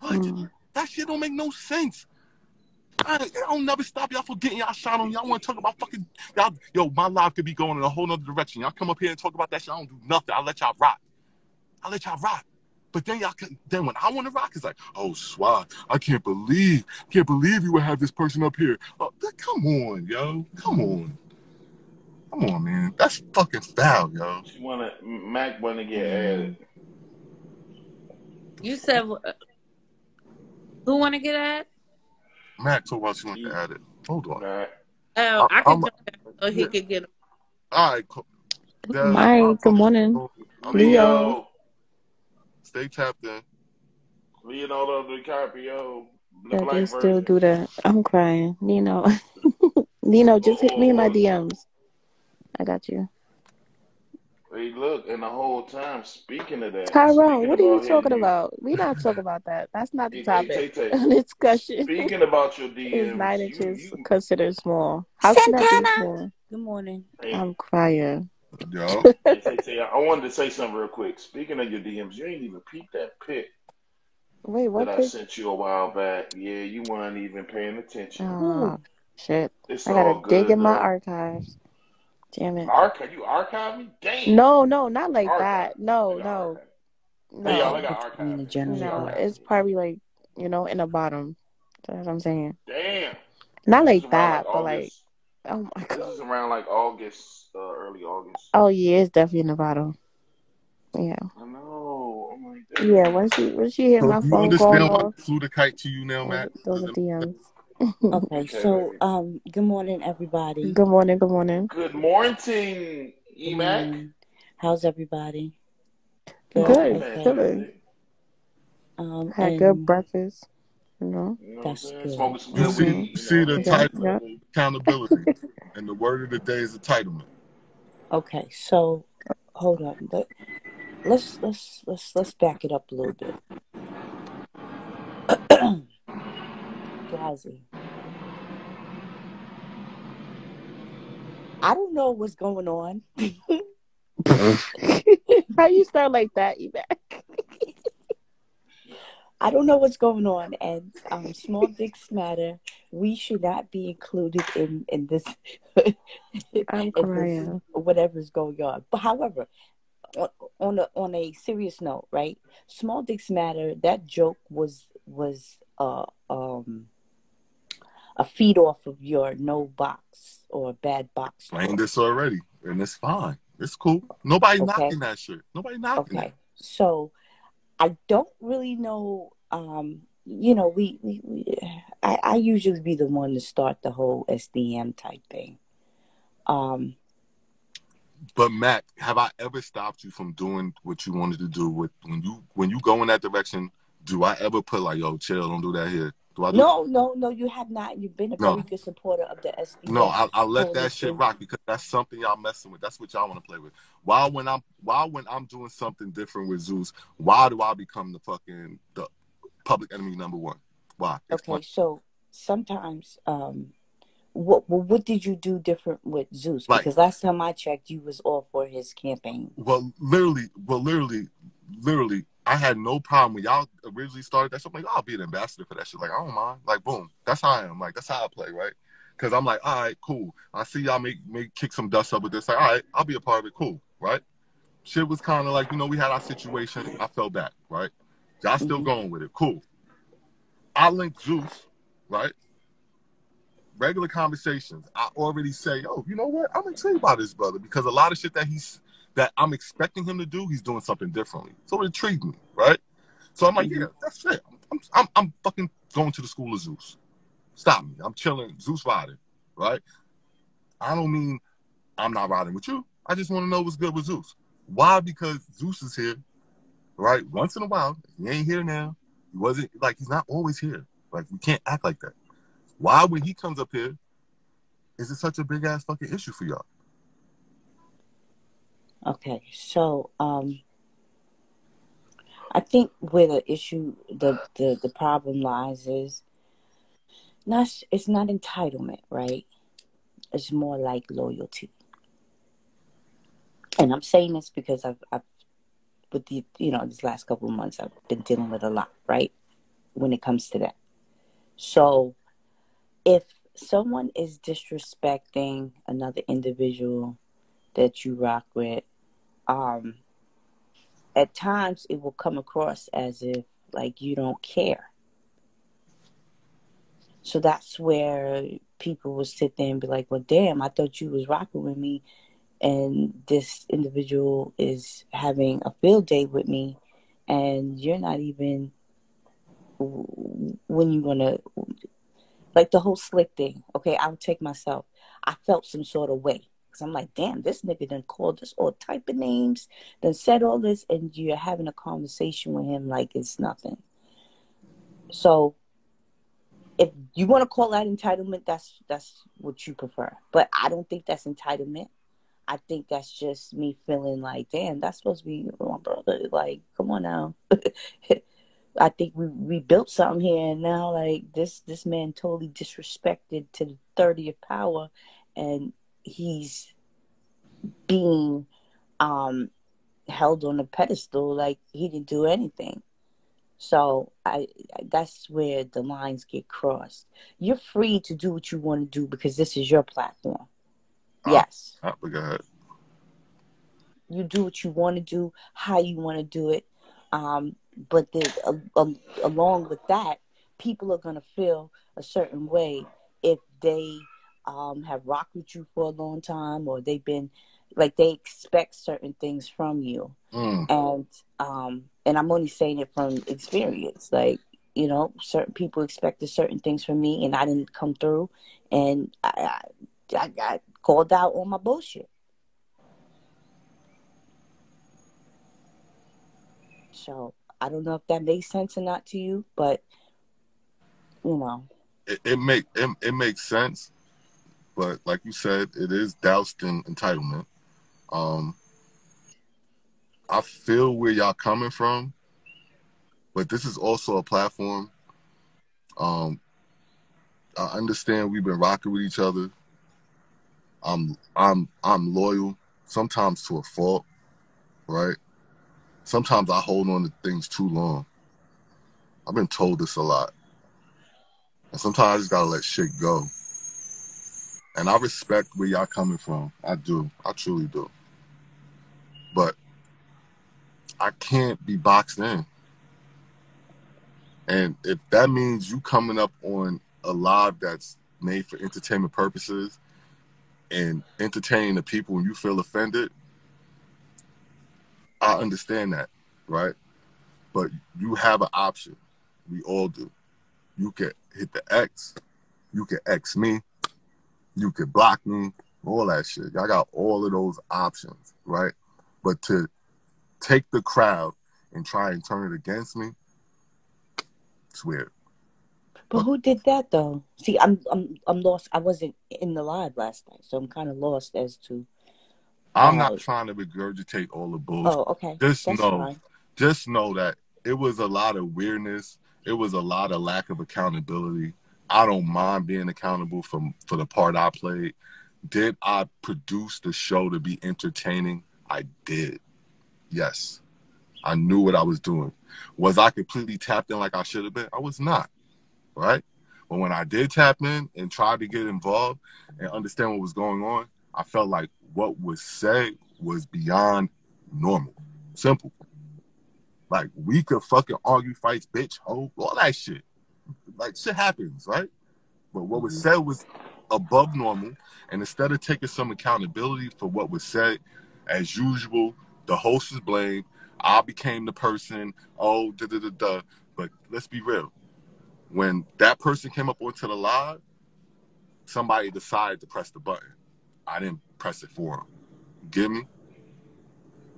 What? That shit don't make no sense. I'll never stop y'all from getting y'all shot on. Y'all want to talk about fucking y'all? Yo, my life could be going in a whole nother direction. Y'all come up here and talk about that shit. I don't do nothing. I let y'all rock. But then then when I want to rock, it's like, oh, Swaz, I can't believe you would have this person up here. Oh, come on, yo, come on, man. That's fucking foul, yo. Mac wanna get added. You said who want to get at? Mac told us you want to add it. Hold on. Mac. Oh, I could jump back so he could get. All right, cool. Mike, good morning. Leo. Stay tapped in. Leonardo DiCaprio. The Yeah, black they version. still do that. I'm crying. Nino, just hit me in my DMs. I got you. Hey, look, and the whole time, speaking of that, Tyrone, what are you about talking hitting you. about? We not talking about that. That's not the Hey, topic Tay-Tay, of discussion. speaking about your Is DMs, 9 inches you considered small? How can that be small? Good morning. I'm crying. Yo. Hey, Tay-Tay, I wanted to say something real quick. Speaking of your DMs, you ain't even peeped that pic Wait, what that I pic? sent you a while back. Yeah, you weren't even paying attention. Oh, shit. It's I gotta all dig good, in my though. archives. Damn it. You archive me? Damn. No, not like Archive. that. No, I got archive. Hey, y'all, I no, got Between archive the me. She general. archived it's me. probably like, in the bottom. That's what I'm saying. Damn. Not This is like around like that, but like, August. oh my This God. is around like August, early August. Oh yeah, it's definitely in the bottom. Yeah. I know. I'm like, damn. Yeah, once she hear So my do you phone going understand why off, I flew the kite to you now, Mac? those are DMs. Okay, Okay, so baby. good morning, everybody. Good morning, good morning. Good morning, Good Emac. morning. How's everybody? Good. Good, Okay. chilling. Fantastic. Had good And breakfast, You know what I'm that's saying? good. Smoking some You good see, Mm-hmm. weed. You know, the hey. Yep, title, yep. accountability, and the word of the day is entitlement. Okay, so hold on. Let's back it up a little bit. Swazi. I don't know what's going on. How you start like that, Evac? I don't know what's going on, and small dicks matter. We should not be included in this I'm in this crying. whatever's going on. But however, on a serious note, right? Small dicks matter. That joke was a feed off of your no box or bad box Explained talk. this already, and it's fine. It's cool. Nobody Okay. knocking that shit. Nobody knocking Okay. it. So I don't really know. I usually be the one to start the whole SDM type thing. But Mac, have I ever stopped you from doing what you wanted to do? When you go in that direction, do I ever put like, yo, chill, don't do that here? Do I do that? No, you have not. You've been a No. very good supporter of the No, SDM I let that shit coalition. rock because that's something y'all messing with. That's what y'all want to play with. While when I'm doing something different with Zeus, why do I become the public enemy number one? Why? Explain. Okay, so sometimes, what did you do different with Zeus? Like, Because last time I checked, you was all for his campaign. literally, I had no problem when y'all originally started that shit. I'm like, I'll be an ambassador for that shit. Like, I don't mind. Like, boom, that's how I am. Like, that's how I play, right? Because I'm like, all right, cool. I see y'all make kick some dust up with this. Like, all right, I'll be a part of it. Cool, right? Shit was kind of like, we had our situation. I fell back, right? Y'all still going with it. Cool. I linked Zeus, right? Regular conversations. I already say, yo, you know what? I'm intrigued by this brother because a lot of shit that I'm expecting him to do, he's doing something differently. So it intrigued me, right? So I'm like, yeah, that's it. I'm fucking going to the school of Zeus. Stop me. I'm chilling. Zeus riding, right? I don't mean I'm not riding with you. I just want to know what's good with Zeus. Why? Because Zeus is here, right? Once in a while. He ain't here now. He wasn't, like, he's not always here. Like, we can't act like that. Why, when he comes up here, is it such a big ass fucking issue for y'all? Okay, so I think where the issue, the problem lies is it's not entitlement, right? It's more like loyalty. And I'm saying this because I've with the these last couple of months I've been dealing with a lot, right? When it comes to that. So if someone is disrespecting another individual that you rock with, um, at times it will come across as if like you don't care. So that's where people will sit there and be like, well, damn, I thought you was rocking with me, and this individual is having a field day with me, and you're not even when you gonna like the whole slick thing. Okay, I'll take myself. I felt some sort of way because I'm like, damn, this nigga done called us all type of names, done said all this, and you're having a conversation with him like it's nothing. So if you want to call that entitlement, that's what you prefer. But I don't think that's entitlement. I think that's just me feeling like, damn, that's supposed to be my brother. Like, come on now. I think we built something here, and now like this man totally disrespected to the 30th power, and he's being held on a pedestal like he didn't do anything. So that's where the lines get crossed. You're free to do what you want to do because this is your platform. Yes. Go ahead. You do what you want to do, how you want to do it. But along with that, people are going to feel a certain way if they have rocked with you for a long time, or they've been like they expect certain things from you. And I'm only saying it from experience. Like, certain people expected certain things from me, and I didn't come through, and I got called out on my bullshit. So I don't know if that makes sense or not to you, but it makes sense. But like you said, it is doused in entitlement. I feel where y'all coming from, but this is also a platform. I understand we've been rocking with each other. I'm loyal, sometimes to a fault, right? Sometimes I hold on to things too long. I've been told this a lot. And sometimes I just gotta let shit go. And I respect where y'all coming from. I do. I truly do. But I can't be boxed in. And if that means you coming up on a live that's made for entertainment purposes and entertaining the people and you feel offended, I understand that, right? But you have an option. We all do. You can hit the X. You can X me. You can block me. All that shit. I got all of those options, right? But to take the crowd and try and turn it against me, it's weird. But who did that though? See, I'm lost. I wasn't in the live last night, so I'm kind of lost as to. I'm not trying to regurgitate all the bullshit. Oh, okay. Just That's know, fine. just know that it was a lot of weirdness. It was a lot of lack of accountability. I don't mind being accountable for the part I played. Did I produce the show to be entertaining? I did. Yes. I knew what I was doing. Was I completely tapped in like I should have been? I was not. Right? But when I did tap in and try to get involved and understand what was going on, I felt like what was said was beyond normal. Simple. Like, we could fucking argue, fights, bitch, hoe, all that shit. Like, shit happens, right? But what was said was above normal. And instead of taking some accountability for what was said, as usual, the host is blamed. I became the person, da-da-da-da. But let's be real. When that person came up onto the live, somebody decided to press the button. I didn't press it for them. You get me?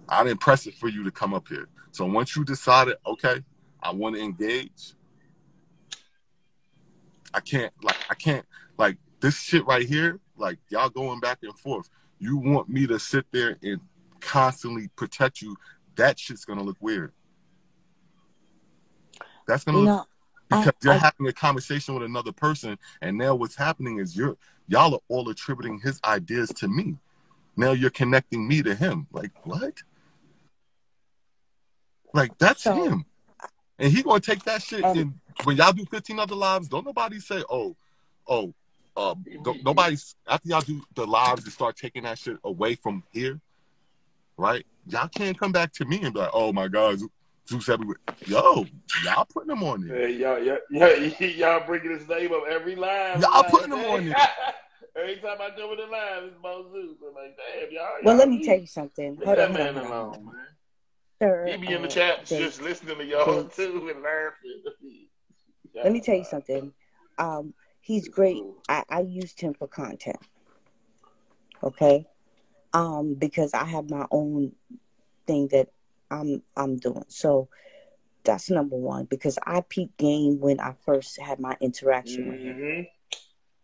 I didn't press it for you to come up here. So once you decided, okay, I want to engage, I can't, this shit right here, like, y'all going back and forth. You want me to sit there and constantly protect you, that shit's going to look weird. That's going to look because you're having a conversation with another person, and now what's happening is y'all are all attributing his ideas to me. Now you're connecting me to him. Like, what? Like, that's him. And he gonna take that shit. And when y'all do 15 other lives, don't nobody say, nobody's, after y'all do the lives and start taking that shit away from here, right? Y'all can't come back to me and be like, oh my God, Zeus everywhere. Yo, y'all putting him on there. Y'all bringing his name up every live. Y'all putting him on there. Every time I come in the live, it's about Zeus. I'm like, damn, y'all. Well, let me tell you something. Leave that man alone, man. Sir, he be in the chats just listening to y'all too and laughing. Let me tell you something. He's great. I used him for content. Okay. Because I have my own thing that I'm doing. So that's number one, because I peaked game when I first had my interaction with him.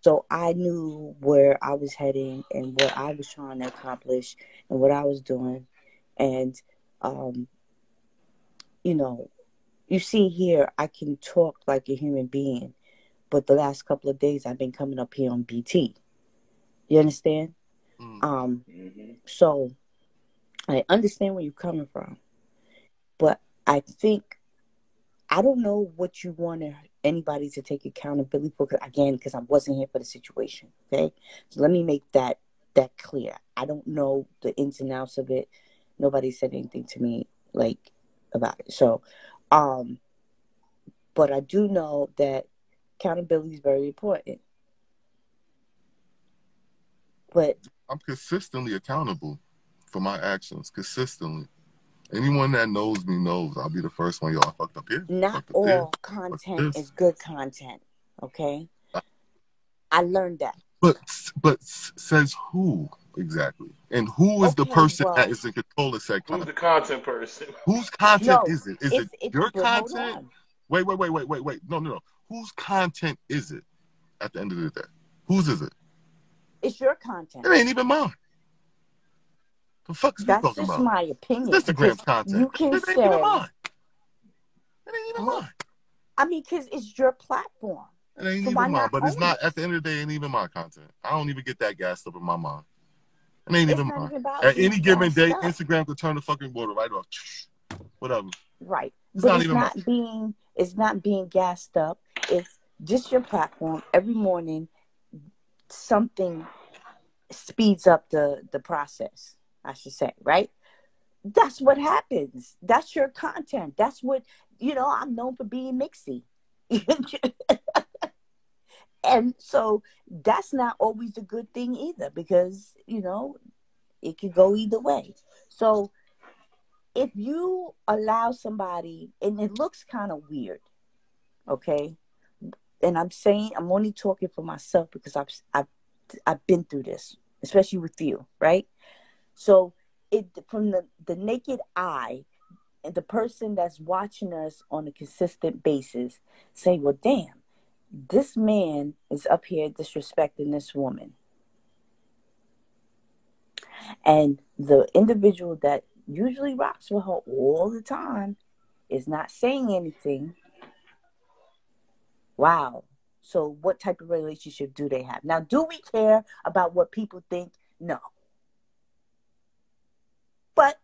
So I knew where I was heading and what I was trying to accomplish and what I was doing. And, you know, you see here, I can talk like a human being, but the last couple of days I've been coming up here on BT. You understand? So I understand where you're coming from, but I think, I don't know what you want anybody to take accountability for, again, because I wasn't here for the situation. Okay. So let me make that clear. I don't know the ins and outs of it. Nobody said anything to me like about it. So, but I do know that accountability is very important. But I'm consistently accountable for my actions. Consistently. Anyone that knows me knows I'll be the first one. Y'all fucked up here. Not all content is good content. Okay. I learned that. But says who exactly? And who is the person that is in control of said content? Who's the content person? Whose content is it? Is it your content? Wait. No. Whose content is it at the end of the day? Whose is it? It's your content. It ain't even mine. The fuck is you talking about? That's just my opinion. It's Instagram's content. You can it ain't even mine. It ain't even mine. I mean, because it's your platform. It ain't even mine. But it's not, at the end of the day, it ain't even my content. I don't even get that gassed up in my mind. It ain't even mine. At any given day, Instagram could turn the fucking water right off. Whatever. Right. But it's not being gassed up. It's just your platform. Every morning, something speeds up the process, I should say, right? That's what happens. That's your content. That's what, I'm known for being Mixy. And so that's not always a good thing either, because, it could go either way. So if you allow somebody, and it looks kind of weird, okay? And I'm only talking for myself because I've been through this, especially with you, right? So from the naked eye, and the person that's watching us on a consistent basis say, well, damn, this man is up here disrespecting this woman. And the individual that usually rocks with her all the time is not saying anything. Wow. So what type of relationship do they have? Now, do we care about what people think? No. But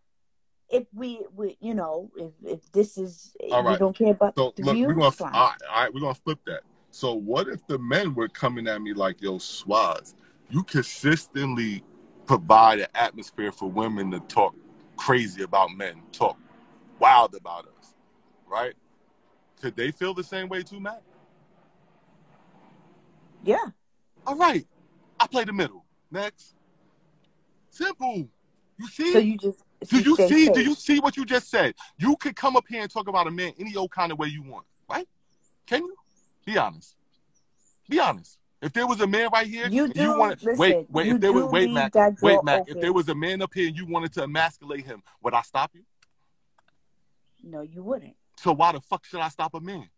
if if this is, all right, you don't care about the views, all right, we're going to flip that. So what if the men were coming at me like, yo, Swaz, you consistently provide an atmosphere for women to talk crazy about men, talk wild about us, right? Could they feel the same way too, Matt? Yeah. All right. I play the middle. Next. Simple. You see? So you just... Do you see what you just said? You could come up here and talk about a man any old kind of way you want, right? Can you? Be honest. Be honest. If there was a man right here, Mac. If there was a man up here and you wanted to emasculate him, would I stop you? No, you wouldn't. So why the fuck should I stop a man?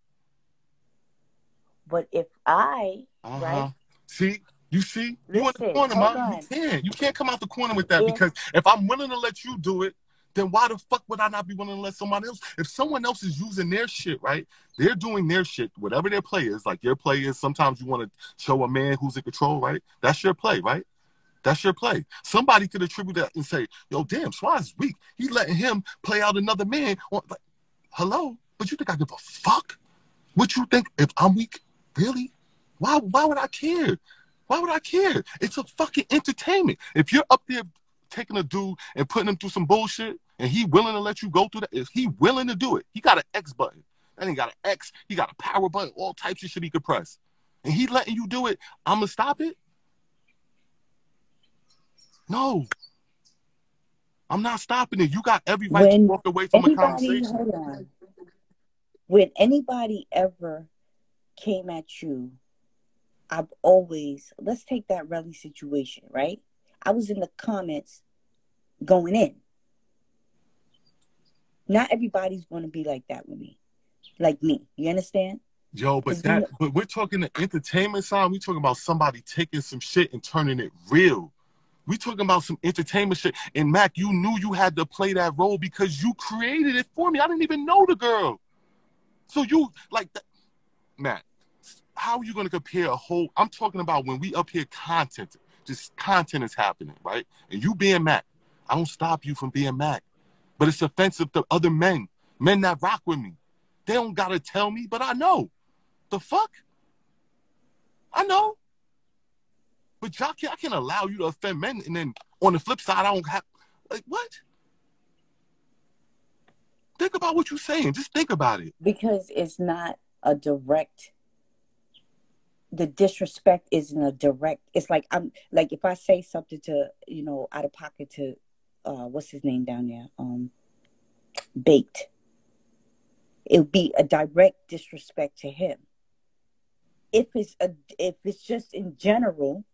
But if right? See? You in the corner, man. You can't come out the corner with that, because if I'm willing to let you do it, then why the fuck would I not be willing to let someone else? If someone else is using their shit, right? They're doing their shit, whatever their play is. Like your play is sometimes you want to show a man who's in control, right? That's your play, right? That's your play. Somebody could attribute that and say, yo, damn, Swaz is weak. He's letting him play out another man. Like, hello? But you think I give a fuck? What you think if I'm weak? Really? Why would I care? Why would I care? It's a fucking entertainment. If you're up there taking a dude and putting him through some bullshit and he willing to let you go through that, if he willing to do it, he got an X button. That ain't got an X. He got a power button, all types of shit he could press. And he letting you do it, I'm going to stop it? No. I'm not stopping it. You got every right to walk away from a conversation. Hold on. When anybody ever came at you, I've always, let's take that Relly situation, right? I was in the comments going in. Not everybody's going to be like that with me. Like me. You understand? Yo, but we're talking the entertainment side. We're talking about somebody taking some shit and turning it real. We talking about some entertainment shit. And Mac, you knew you had to play that role because you created it for me. I didn't even know the girl. So you, like, that. Mac, how are you going to compare a whole, I'm talking about when we up here content, just content is happening, right? And you being Mac, I don't stop you from being Mac. But it's offensive to other men that rock with me. They don't got to tell me, but I know. The fuck? I know. But y'all I can't allow you to offend men, and then on the flip side, I don't have, like, what? Think about what you're saying. Just think about it. Because it's not a direct, the disrespect isn't a direct, it's like, I'm, like, if I say something to, you know, out of pocket to, what's his name down there? Baked. It would be a direct disrespect to him. If it's just in general,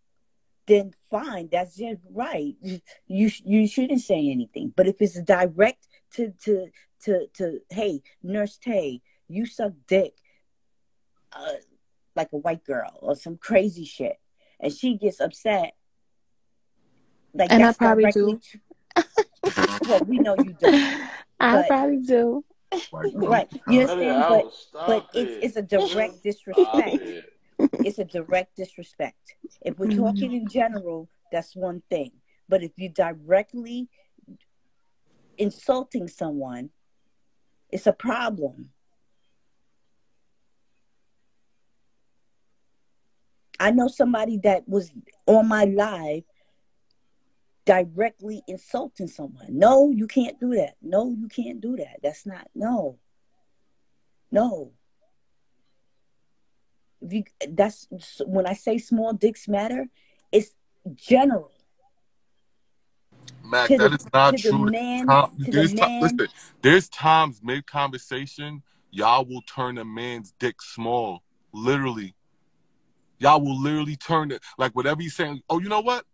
then fine, that's just right. You shouldn't say anything. But if it's direct to hey, Nurse Tay, you suck dick like a white girl or some crazy shit, and she gets upset, like, and that's I probably directly do. Well, we know you do. I probably do. Right. You understand? But it's a direct disrespect. It's a direct disrespect. If we're talking in general, that's one thing. But if you're directly insulting someone, it's a problem. I know somebody that was on my live directly insulting someone. No, you can't do that. No, you can't do that. That's not, no. That's when I say small dicks matter, it's general. Mac, that is not true. Listen, there's times mid-conversation, y'all will turn a man's dick small. Literally. Y'all will literally turn it, like, whatever he's saying, oh, you know what?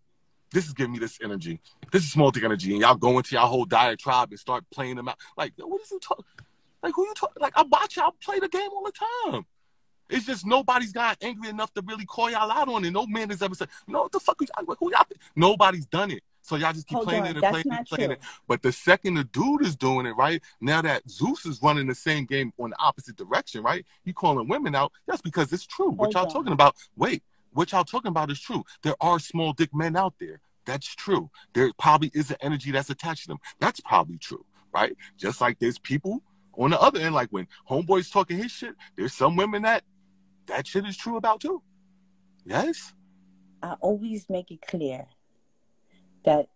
This is giving me this energy. This is small dick energy. And y'all go into y'all whole diatribe and start playing them out. Like, what is he talking? Like, who you talking? Like, I watch y'all play the game all the time. It's just nobody's got angry enough to really call y'all out on it. No man has ever said, no, what the fuck is y'all, who y'all? Nobody's done it. So y'all just keep playing it and playing it. But the second the dude is doing it, right, now that Zeus is running the same game on the opposite direction, right, you calling women out, that's because it's true. What y'all talking about, what y'all talking about is true. There are small dick men out there. That's true. There probably is an energy that's attached to them. That's probably true, right? Just like there's people on the other end, like when homeboy's talking his shit, there's some women that shit is true about too. Yes? I always make it clear that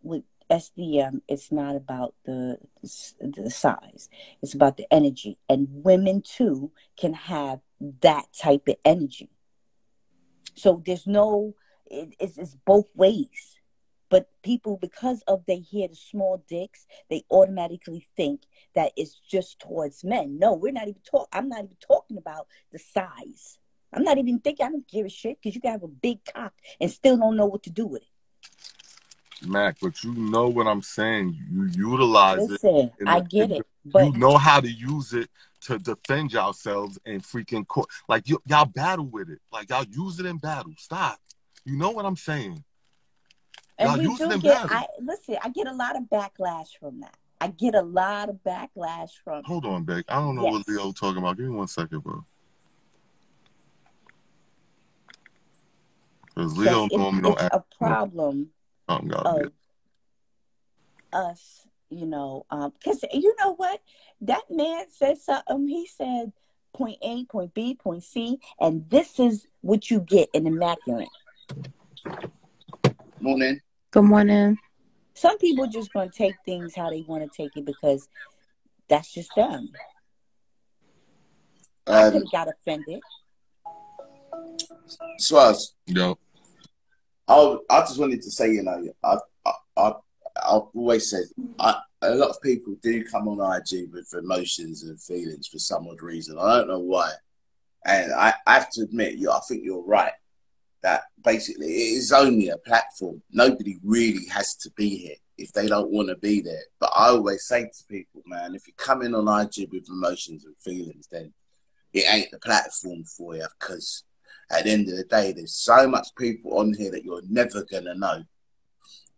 with SDM, it's not about the size. It's about the energy. And women, too, can have that type of energy. So there's no, it's both ways. But people, because of they hear the small dicks, they automatically think that it's just towards men. No, I'm not even talking about the size. I'm not even thinking, I don't give a shit, because you can have a big cock and still don't know what to do with it. Mac, but you know what I'm saying. You utilize it. I get it. But you know how to use it to defend yourselves and freaking court. Like, y'all battle with it. Like, y'all use it in battle. Stop. You know what I'm saying. And we do get, I get a lot of backlash from that. I get a lot of backlash from. Hold on, Beck. I don't know what Leo talking about. Give me 1 second, bro. Because Leo normally don't ask. It's a problem of us, you know, because you know what? That man said something. He said point A, point B, point C, and this is what you get in Immaculate. Morning. Good morning. Some people just going to take things how they want to take it because that's just them. I could have got offended. Swaz. Yo. I just wanted to say, you know, I've always said a lot of people do come on IG with emotions and feelings for some odd reason. I don't know why, and I have to admit, I think you're right. That basically it is only a platform. Nobody really has to be here if they don't want to be there. But I always say to people, man, if you come in on IG with emotions and feelings, then it ain't the platform for you, because at the end of the day, there's so much people on here that you're never gonna know.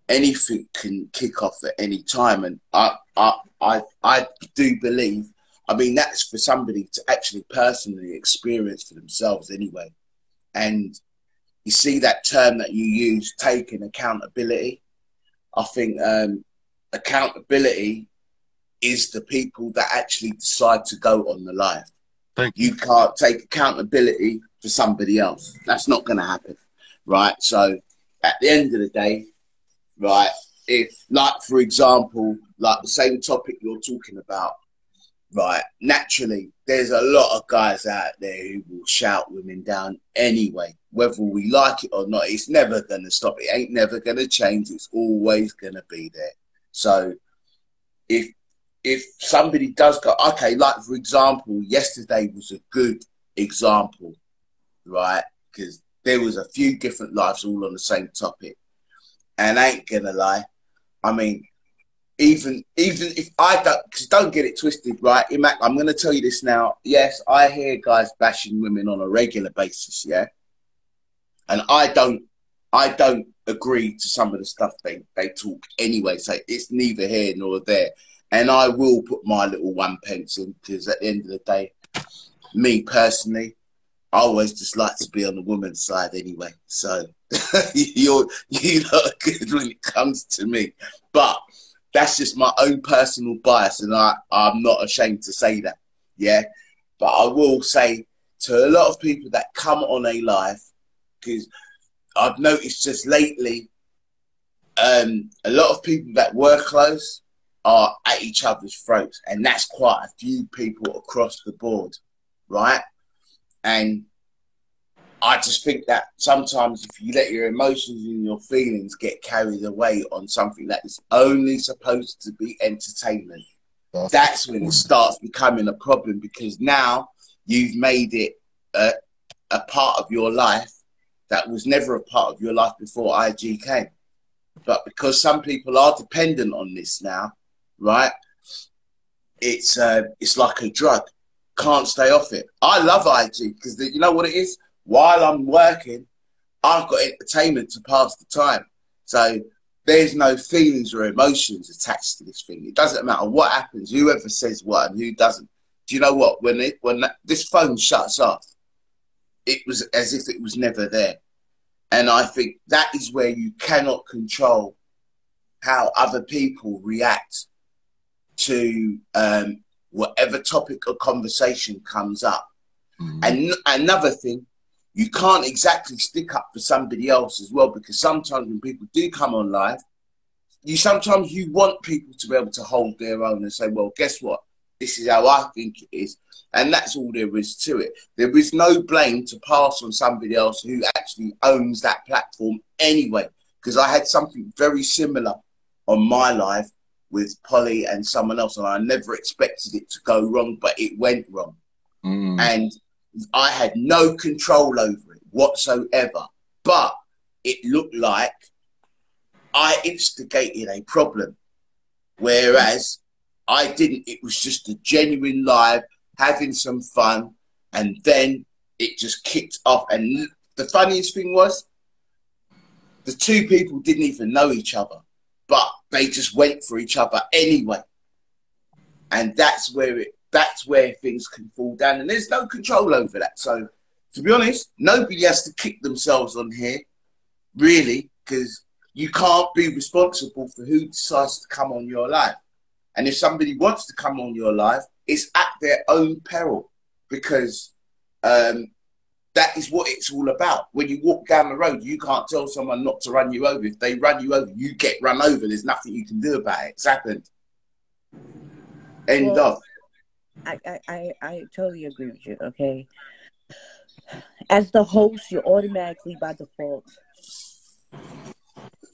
Anything can kick off at any time, and I do believe. I mean, that's for somebody to actually personally experience for themselves, anyway. And you see that term that you use, taking accountability. I think accountability is the people that actually decide to go on the live. You can't take accountability for somebody else. That's not going to happen, right? So at the end of the day, right, if, like, for example, like the same topic you're talking about, right, naturally, there's a lot of guys out there who will shout women down anyway. Whether we like it or not, it's never going to stop. It ain't never going to change. It's always going to be there. So if somebody does go, okay, like, for example, yesterday was a good example, right? Because there was a few different lives all on the same topic. And I ain't going to lie, I mean, even if I don't get it twisted, right? I'm going to tell you this now. Yes, I hear guys bashing women on a regular basis, yeah? And I don't agree to some of the stuff they talk anyway. So it's neither here nor there. And I will put my little 1 pence in, because at the end of the day, me personally, I always just like to be on the woman's side anyway. So you're not good when it comes to me. But that's just my own personal bias, and I'm not ashamed to say that, yeah? But I will say to a lot of people that come on a live, because I've noticed just lately, a lot of people that were close are at each other's throats, and that's quite a few people across the board, right? And I just think that sometimes if you let your emotions and your feelings get carried away on something that is only supposed to be entertainment, that's when it starts becoming a problem, because now you've made it a part of your life that was never a part of your life before IG came. But because some people are dependent on this now, right, it's like a drug. Can't stay off it. I love IG because you know what it is? While I'm working, I've got entertainment to pass the time. So there's no feelings or emotions attached to this thing. It doesn't matter what happens, whoever says what and who doesn't. Do you know what? When this phone shuts off, it was as if it was never there. And I think that is where you cannot control how other people react to whatever topic or conversation comes up. And another thing, you can't exactly stick up for somebody else as well, because sometimes when people do come on live, sometimes you want people to be able to hold their own and say, well, guess what? This is how I think it is. And that's all there is to it. There is no blame to pass on somebody else who actually owns that platform anyway. Because I had something very similar on my live with Polly and someone else, and I never expected it to go wrong, but it went wrong. And I had no control over it whatsoever. But it looked like I instigated a problem. Whereas I didn't. It was just a genuine live, having some fun, and then it just kicked off. And the funniest thing was, the two people didn't even know each other, but they just went for each other anyway. and that's where things can fall down, and there's no control over that. So, to be honest, nobody has to kick themselves on here, really, because you can't be responsible for who decides to come on your life. And if somebody wants to come on your life, it's at their own peril, because that is what it's all about. When you walk down the road, you can't tell someone not to run you over. If they run you over, you get run over. There's nothing you can do about it. It's happened. End of. I totally agree with you, okay? As the host, you're automatically by default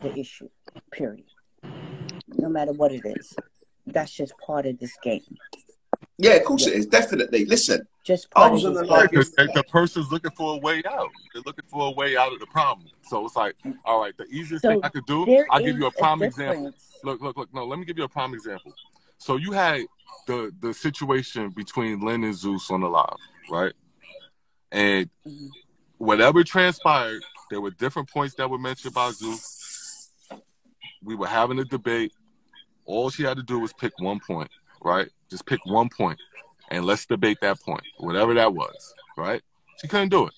the issue, period. No matter what it is. That's just part of this game. Yeah, of course it is. Definitely. Listen, just I part was of on this the game. live. The person's looking for a way out. They're looking for a way out of the problem. So it's like, all right, the easiest thing I could do, I'll give you a prime example. Look. No, let me give you a prime example. So you had the situation between Lynn and Zeus on the live, right? And whatever transpired, there were different points that were mentioned about Zeus. We were having a debate. All she had to do was pick one point, right? Just pick one point, and let's debate that point, whatever that was, right? She couldn't do it.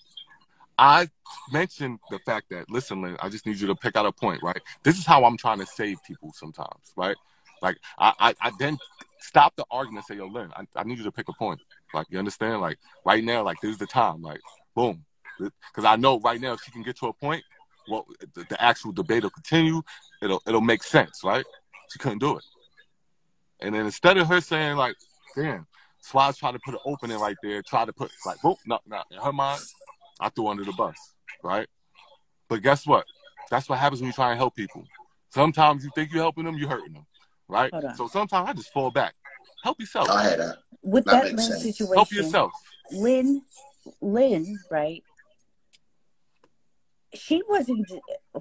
I mentioned the fact that, listen, Lynn, I just need you to pick out a point, right? This is how I'm trying to save people sometimes, right? Like, I then stop the argument and say, yo, Lynn, I need you to pick a point. Like, you understand? Like, right now, like, this is the time. Like, boom. Because I know right now if she can get to a point, well, the actual debate will continue. It'll make sense, right? She couldn't do it. And then instead of her saying, like, damn, Swaz tried to put an opening right there, tried to put, like, boom, no. In her mind, I threw under the bus, right? But guess what? That's what happens when you try and help people. Sometimes you think you're helping them, you're hurting them, right? So sometimes I just fall back. Help yourself. I hear that. With that Lynn situation, help yourself. Lynn, right? She wasn't,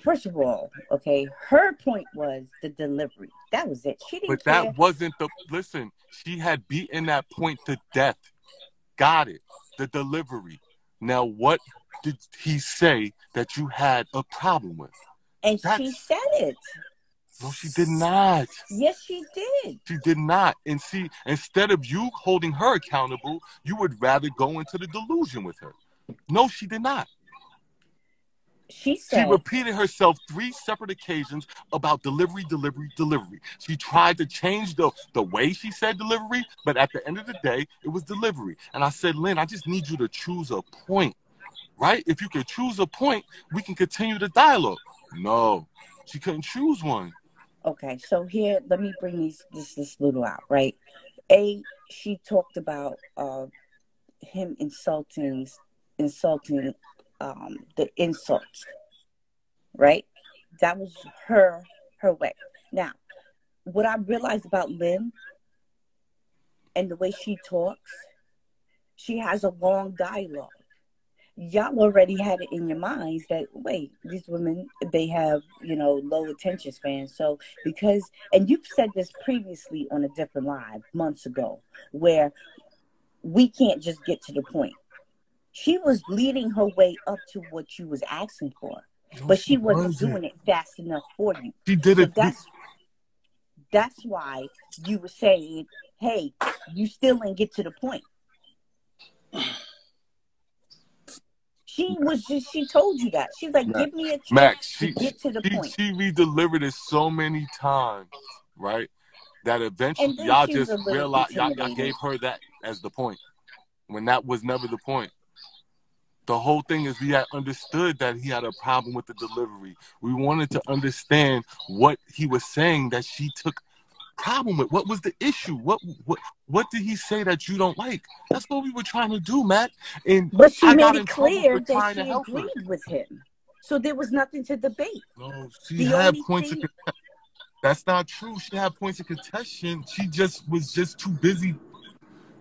first of all, okay, her point was the delivery. That was it. She didn't care. That wasn't listen, she had beaten that point to death. Got it. The delivery. Now, what did he say that you had a problem with? And she said it. No, she did not. Yes, she did. She did not. And see, instead of you holding her accountable, you would rather go into the delusion with her. No, she did not. She repeated herself 3 separate occasions about delivery. She tried to change the way she said delivery, but at the end of the day, it was delivery. And I said, Lynn, I just need you to choose a point, right? If you could choose a point, we can continue the dialogue. No, she couldn't choose one. Okay, so here, let me bring this little out, right? She talked about him insulting the insults, right? That was her way. Now, what I realized about Lynn and the way she talks, she has a long dialogue. Y'all already had it in your minds that, wait, these women, they have, low attention span. So and you've said this previously on a different live months ago, where we can't just get to the point. She was leading her way up to what you was asking for, but she wasn't doing it fast enough for you. She did it. That's why you were saying, hey, you still didn't get to the point. She told you that. She's like, give me a chance to get to the point. She re-delivered it so many times, right? That eventually y'all just realized, y'all gave her that as the point, when that was never the point. The whole thing is we had understood that he had a problem with the delivery. We wanted to understand what he was saying that she took problem with. What was the issue? What did he say that you don't like? That's what we were trying to do, Matt. But she made it clear that she agreed with him. So there was nothing to debate. No, she had points of contention. That's not true. She had points of contention. She just was too busy.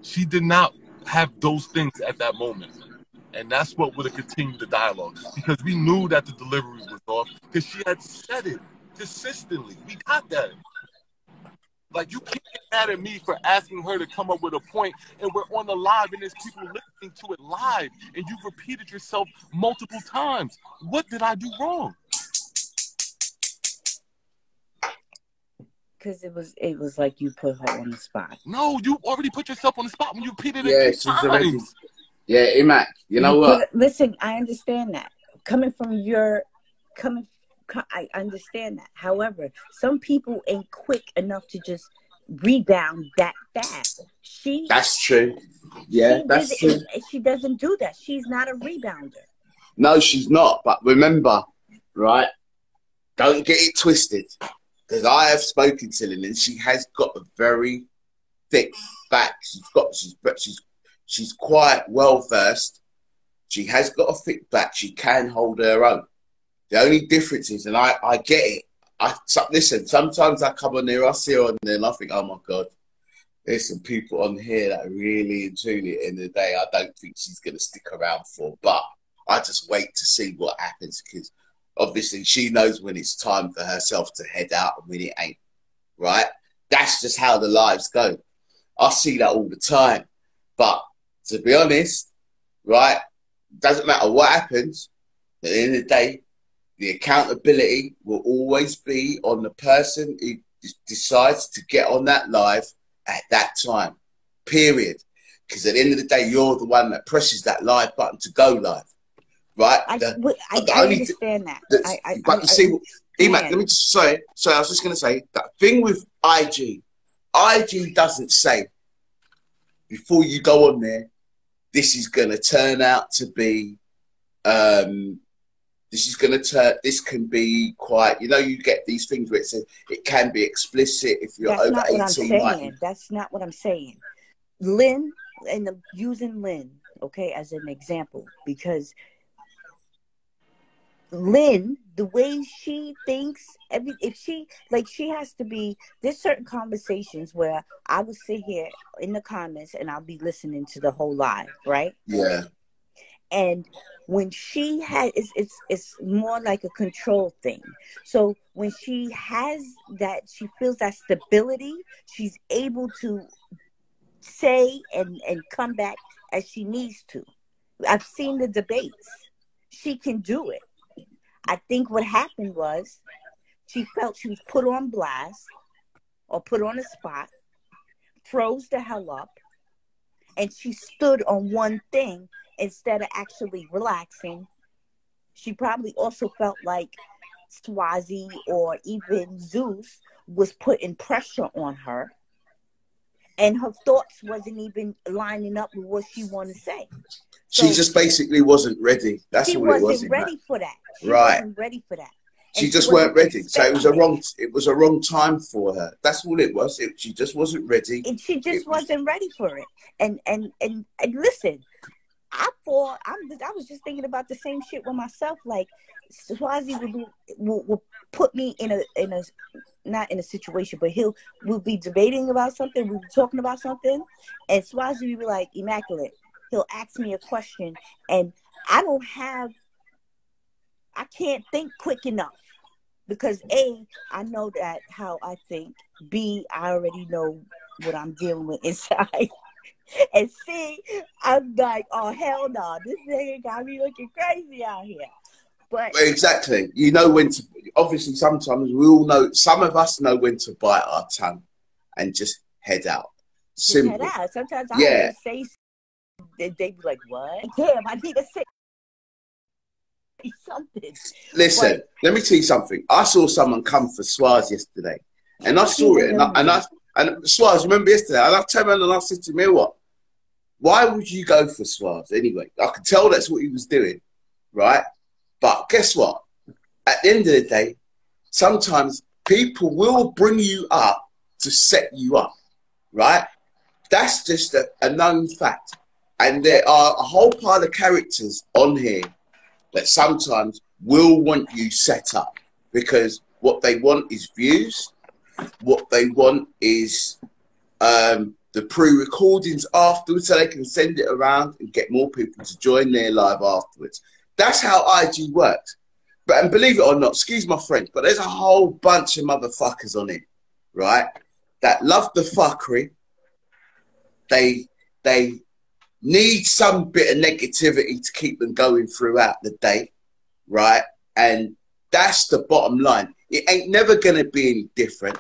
She did not have those things at that moment. And that's what would have continued the dialogue, because we knew that the delivery was off, because she had said it consistently. We got that. Like, you can't get mad at me for asking her to come up with a point, and we're on the live, and there's people listening to it live, and you've repeated yourself multiple times. What did I do wrong? Because it was like you put her on the spot. No, you already put yourself on the spot when you repeated Yeah, it 3 she's already. times. Yeah, Imac, you know what? Listen, I understand that. I understand that. However, some people ain't quick enough to just rebound that fast. That's true. Yeah, that's true. She doesn't do that. She's not a rebounder. No, she's not. But remember, right? Don't get it twisted. Because I have spoken to Lynn, and she has got a very thick back. She's quite well versed. She has got a thick back. She can hold her own. The only difference is, and I get it. Listen, sometimes I come on there, I see her on there, and I think, oh my God, there's some people on here that are really and truly, at the end of the day, I don't think she's going to stick around for. But I just wait to see what happens, because obviously she knows when it's time for herself to head out and when it ain't, right? That's just how the lives go. I see that all the time. But to be honest, right, doesn't matter what happens, at the end of the day, the accountability will always be on the person who decides to get on that live at that time, period. Because at the end of the day, you're the one that presses that live button to go live, right? I understand that. But you see, Emac, let me just say, I was just going to say, that thing with IG doesn't say, before you go on there, this is going to turn out to be, this can be quite, you get these things where it says it can be explicit if you're over 18. That's not what I'm saying. Lynn, and using Lynn, okay, as an example, because Lynn, the way she thinks, she has to be, there's certain conversations where I will sit here in the comments and I'll be listening to the whole live, right? Yeah. And when she has, it's more like a control thing. So when she has that, she feels that stability, she's able to say and come back as she needs to. I've seen the debates. She can do it. I think what happened was she felt she was put on blast or put on a spot, froze the hell up, and she stood on one thing instead of actually relaxing. She probably also felt like Swazi or even Zeus was putting pressure on her, and her thoughts wasn't even lining up with what she wanted to say. She just basically wasn't ready. That's all it was. She wasn't ready for that. She right. wasn't ready for that. She just weren't ready. So it was a wrong time for her. That's all it was. She just wasn't ready. And she just wasn't ready for it. And listen, I was just thinking about the same shit with myself. Like, Swazi will put me in a not in a situation, but we'll be debating about something, we'll be talking about something, and Swazi will be like, immaculate. He'll ask me a question, and I can't think quick enough, because A, I know that how I think. B, I already know what I'm dealing with inside. And C, I'm like, oh hell no, this nigga got me looking crazy out here. But exactly, you know when to. Obviously, sometimes we all know. Some of us know when to bite our tongue and just head out. Simple. Head out. Sometimes I have to say. They be like, "What? Damn, I need to say something." Listen, let me tell you something. I saw someone come for Swaz yesterday, and I saw it, and Swaz, remember yesterday? And I turned around and I said to me, "What? Why would you go for Swaz anyway?" I could tell that's what he was doing, right? But guess what? At the end of the day, sometimes people will bring you up to set you up, right? That's just a known fact. And there are a whole pile of characters on here that sometimes will want you set up, because what they want is views. What they want is the pre-recordings afterwards, so they can send it around and get more people to join their live afterwards. That's how IG works. And believe it or not, excuse my French, but there's a whole bunch of motherfuckers on it, right? That love the fuckery. They need some bit of negativity to keep them going throughout the day, right? And that's the bottom line. It ain't never going to be any different.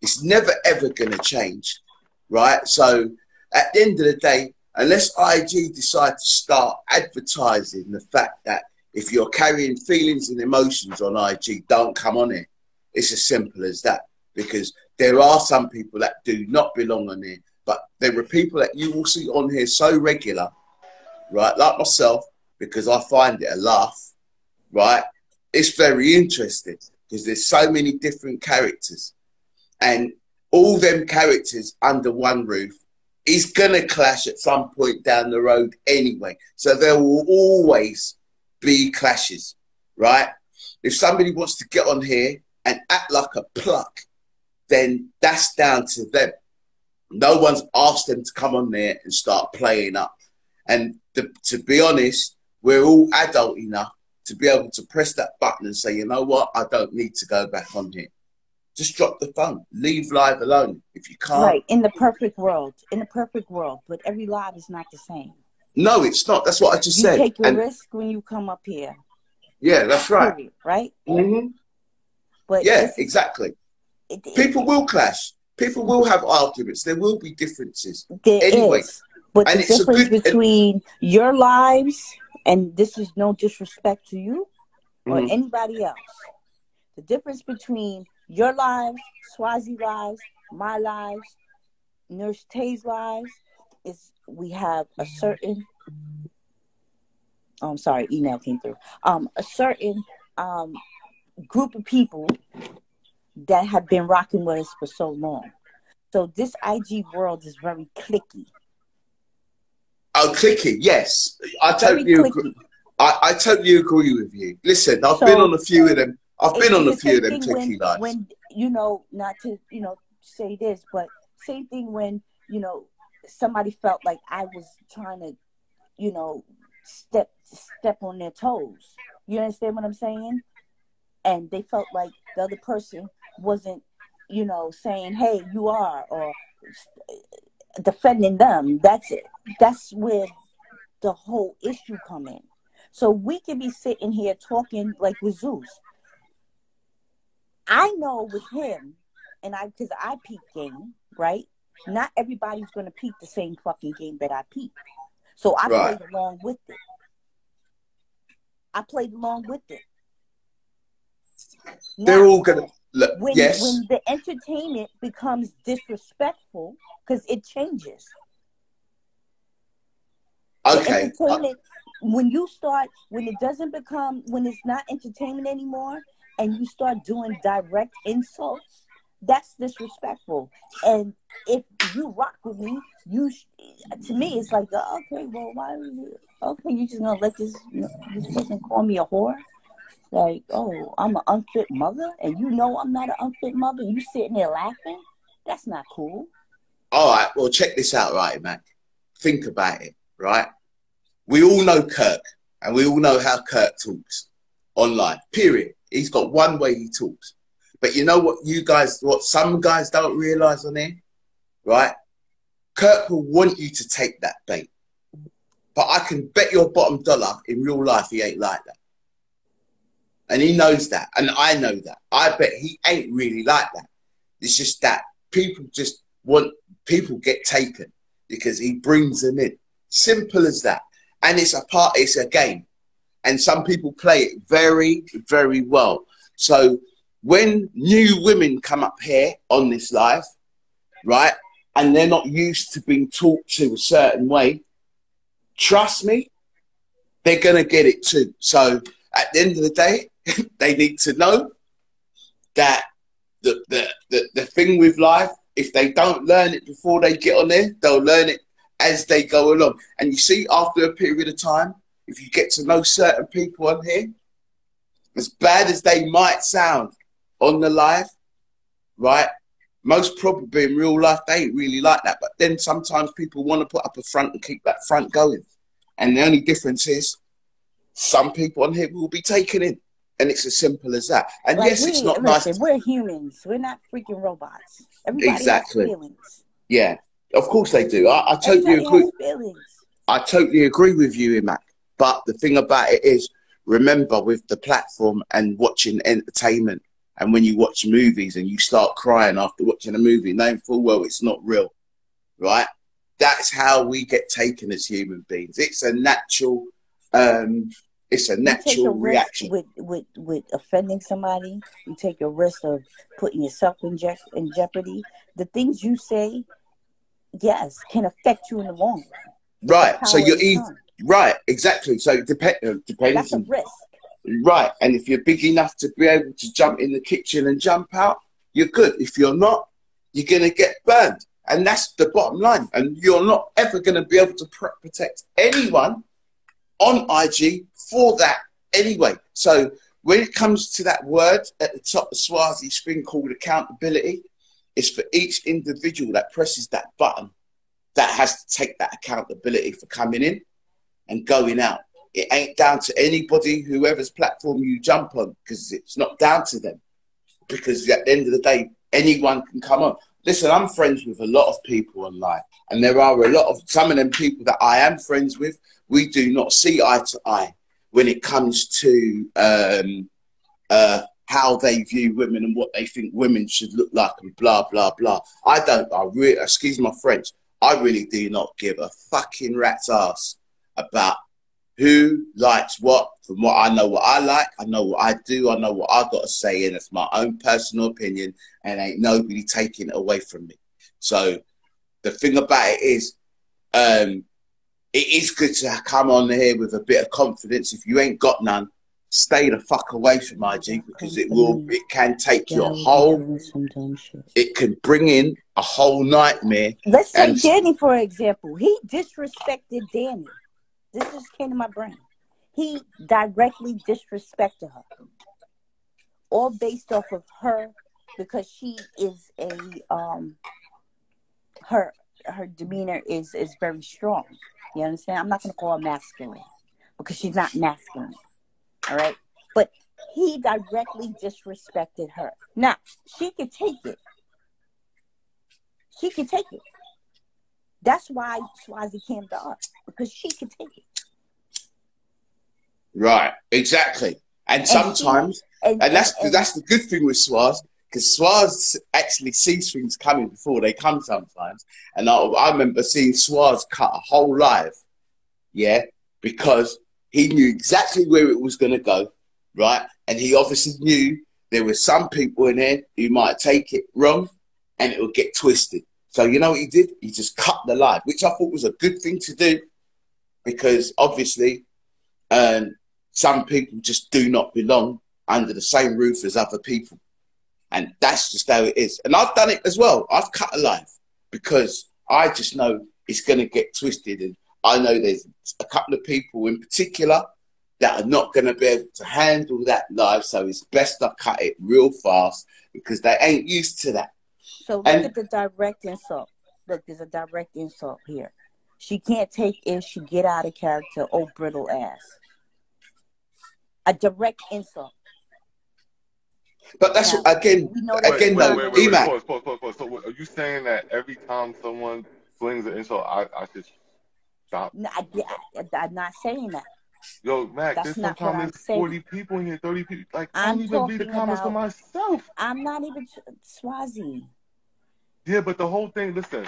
It's never, ever going to change, right? So at the end of the day, unless IG decide to start advertising the fact that if you're carrying feelings and emotions on IG, don't come on it. It's as simple as that. Because there are some people that do not belong on here, but there are people that you will see on here so regular, right? Like myself, because I find it a laugh, right? It's very interesting because there's so many different characters, and all them characters under one roof is going to clash at some point down the road anyway. So there will always be clashes, right? If somebody wants to get on here and act like a pluck, then that's down to them. No one's asked them to come on there and start playing up. And to be honest, we're all adult enough to be able to press that button and say, you know what, I don't need to go back on here. Just drop the phone. Leave live alone if you can't. Right, in the perfect world. In the perfect world. But every live is not the same. No, it's not. That's what I just said. You take your risk when you come up here. Yeah, that's right. Period, right? Mm-hmm. But yeah, exactly. People will clash. People will have arguments. There will be differences. There anyway, is. But the difference between your lives, and this is no disrespect to you or anybody else, the difference between your lives, Swazi lives, my lives, Nurse Tay's lives, is we have a certain, I'm sorry, email came through, a certain group of people that have been rocking with us for so long. So this IG world is very cliquey. Oh, cliquey, yes. I totally agree. I totally agree with you. Listen, I've been on a few of them. I've been on a few of them cliquey lives. When, you know, not to, you know, say this, but same thing when, you know, somebody felt like I was trying to, you know, step on their toes. You understand what I'm saying? And they felt like the other person wasn't, you know, saying, hey, you are, or defending them. That's it. That's where the whole issue come in. So we can be sitting here talking like with Zeus. I know with him, and because I peep game, right? Not everybody's going to peep the same fucking game that I peep. So I played along with it. Now, they're all going to look. When the entertainment becomes disrespectful, because it changes. Okay. Entertainment, when it doesn't become, when it's not entertainment anymore, and you start doing direct insults, that's disrespectful. And if you rock with me, to me, it's like, okay, well, why are you? Okay, you just gonna let this person call me a whore? Like, oh, I'm an unfit mother, and you know I'm not an unfit mother, and you sitting there laughing? That's not cool. All right, well, check this out, right, Mac? Think about it, right? We all know Kirk, and we all know how Kirk talks online, period. He's got one way he talks. But you know what some guys don't realise on here, right? Kirk will want you to take that bait. But I can bet your bottom dollar in real life he ain't like that. And he knows that. And I know that. I bet he ain't really like that. It's just that people get taken because he brings them in. Simple as that. And it's a game. And some people play it very, very well. So when new women come up here on this live, right, and they're not used to being taught to a certain way, trust me, they're going to get it too. So at the end of the day, they need to know that the thing with life, if they don't learn it before they get on there, they'll learn it as they go along. And you see, after a period of time, if you get to know certain people on here, as bad as they might sound on the live, right, most probably in real life, they ain't really like that. But then sometimes people want to put up a front and keep that front going. And the only difference is some people on here will be taken in. And it's as simple as that. And like, yes, it's not nice. We're humans. We're not freaking robots. Everybody has feelings. Yeah, of course they do. I totally agree. I totally agree with you, Mac. But the thing about it is, remember, with the platform and watching entertainment And when you watch movies and you start crying after watching a movie, knowing full well it's not real, right? That's how we get taken as human beings. It's a natural, reaction. With offending somebody. You take a risk of putting yourself in jeopardy. The things you say, yes, can affect you in the long run. Right. So you're right, exactly. So depends. That's a risk. Right. And if you're big enough to be able to jump in the kitchen and jump out, you're good. If you're not, you're gonna get burned. And that's the bottom line. And you're not ever going to be able to protect anyone on IG for that anyway. So when it comes to that word at the top of Swazi screen called accountability, it's for each individual that presses that button that has to take that accountability for coming in and going out. It ain't down to anybody, whoever's platform you jump on, because it's not down to them. Because at the end of the day, anyone can come on. Listen, I'm friends with a lot of people online, and there are a lot of some of them people that I am friends with. We do not see eye to eye when it comes to how they view women and what they think women should look like and blah blah blah. Excuse my French. I really do not give a fucking rat's ass about who likes what. From what I know, what I like, I know what I do, I know what I got to say, and it's my own personal opinion, and ain't nobody taking it away from me. So the thing about it is good to come on here with a bit of confidence. If you ain't got none, stay the fuck away from IG, because it can take your whole, it can bring in a whole nightmare. Let's take Danny for example. He disrespected Danny. This just came to my brain. He directly disrespected her, all based off of her, because she is a her demeanor is very strong. You understand? I'm not going to call her masculine because she's not masculine. All right, but he directly disrespected her. Now she could take it. She could take it. That's why Swazi came to us, because she could take it. Right, exactly. And sometimes, and that's the good thing with Swaz, because Swaz actually sees things coming before they come sometimes. And I remember seeing Swaz cut a whole live, yeah, because he knew exactly where it was going to go, right? And he obviously knew there were some people in there who might take it wrong and it would get twisted. So you know what he did? He just cut the live, which I thought was a good thing to do, because obviously some people just do not belong under the same roof as other people. And that's just how it is. And I've done it as well. I've cut a live because I just know it's going to get twisted. And I know there's a couple of people in particular that are not going to be able to handle that live. So it's best I cut it real fast because they ain't used to that. So look at the direct insult. Look, there's a direct insult here. She can't take if she get out of character, oh, brittle ass. A direct insult. But that's now, again, Pause. So are you saying that every time someone flings an insult, I should stop? No, I'm not saying that. Yo, Mac, that's there's sometimes 40 people in here, 30 people. Like, I don't even read the comments for myself. I'm not even Swazi. Yeah, but the whole thing, listen,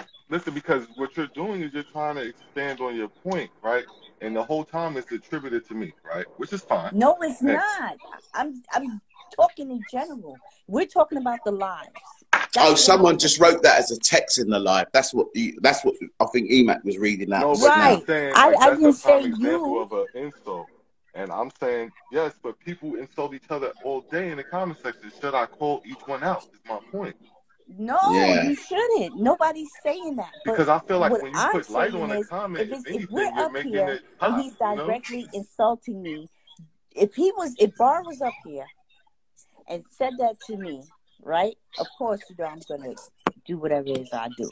because what you're doing is you're trying to expand on your point, right? And the whole time it's attributed to me, right? Which is fine. No, it's not. I'm talking in general. We're talking about the lives. Someone just wrote that as a text in the live. That's what I think Emac was reading that. No, but right. Saying, like, I didn't say you. Of an insult. And I'm saying, yes, but people insult each other all day in the comment section. Should I call each one out? Is my point. No, you shouldn't. Nobody's saying that. Because I feel like when you put light on a comment, if we're up here and he's directly insulting me, if Bar was up here and said that to me, right? Of course, I'm gonna do whatever it is I do.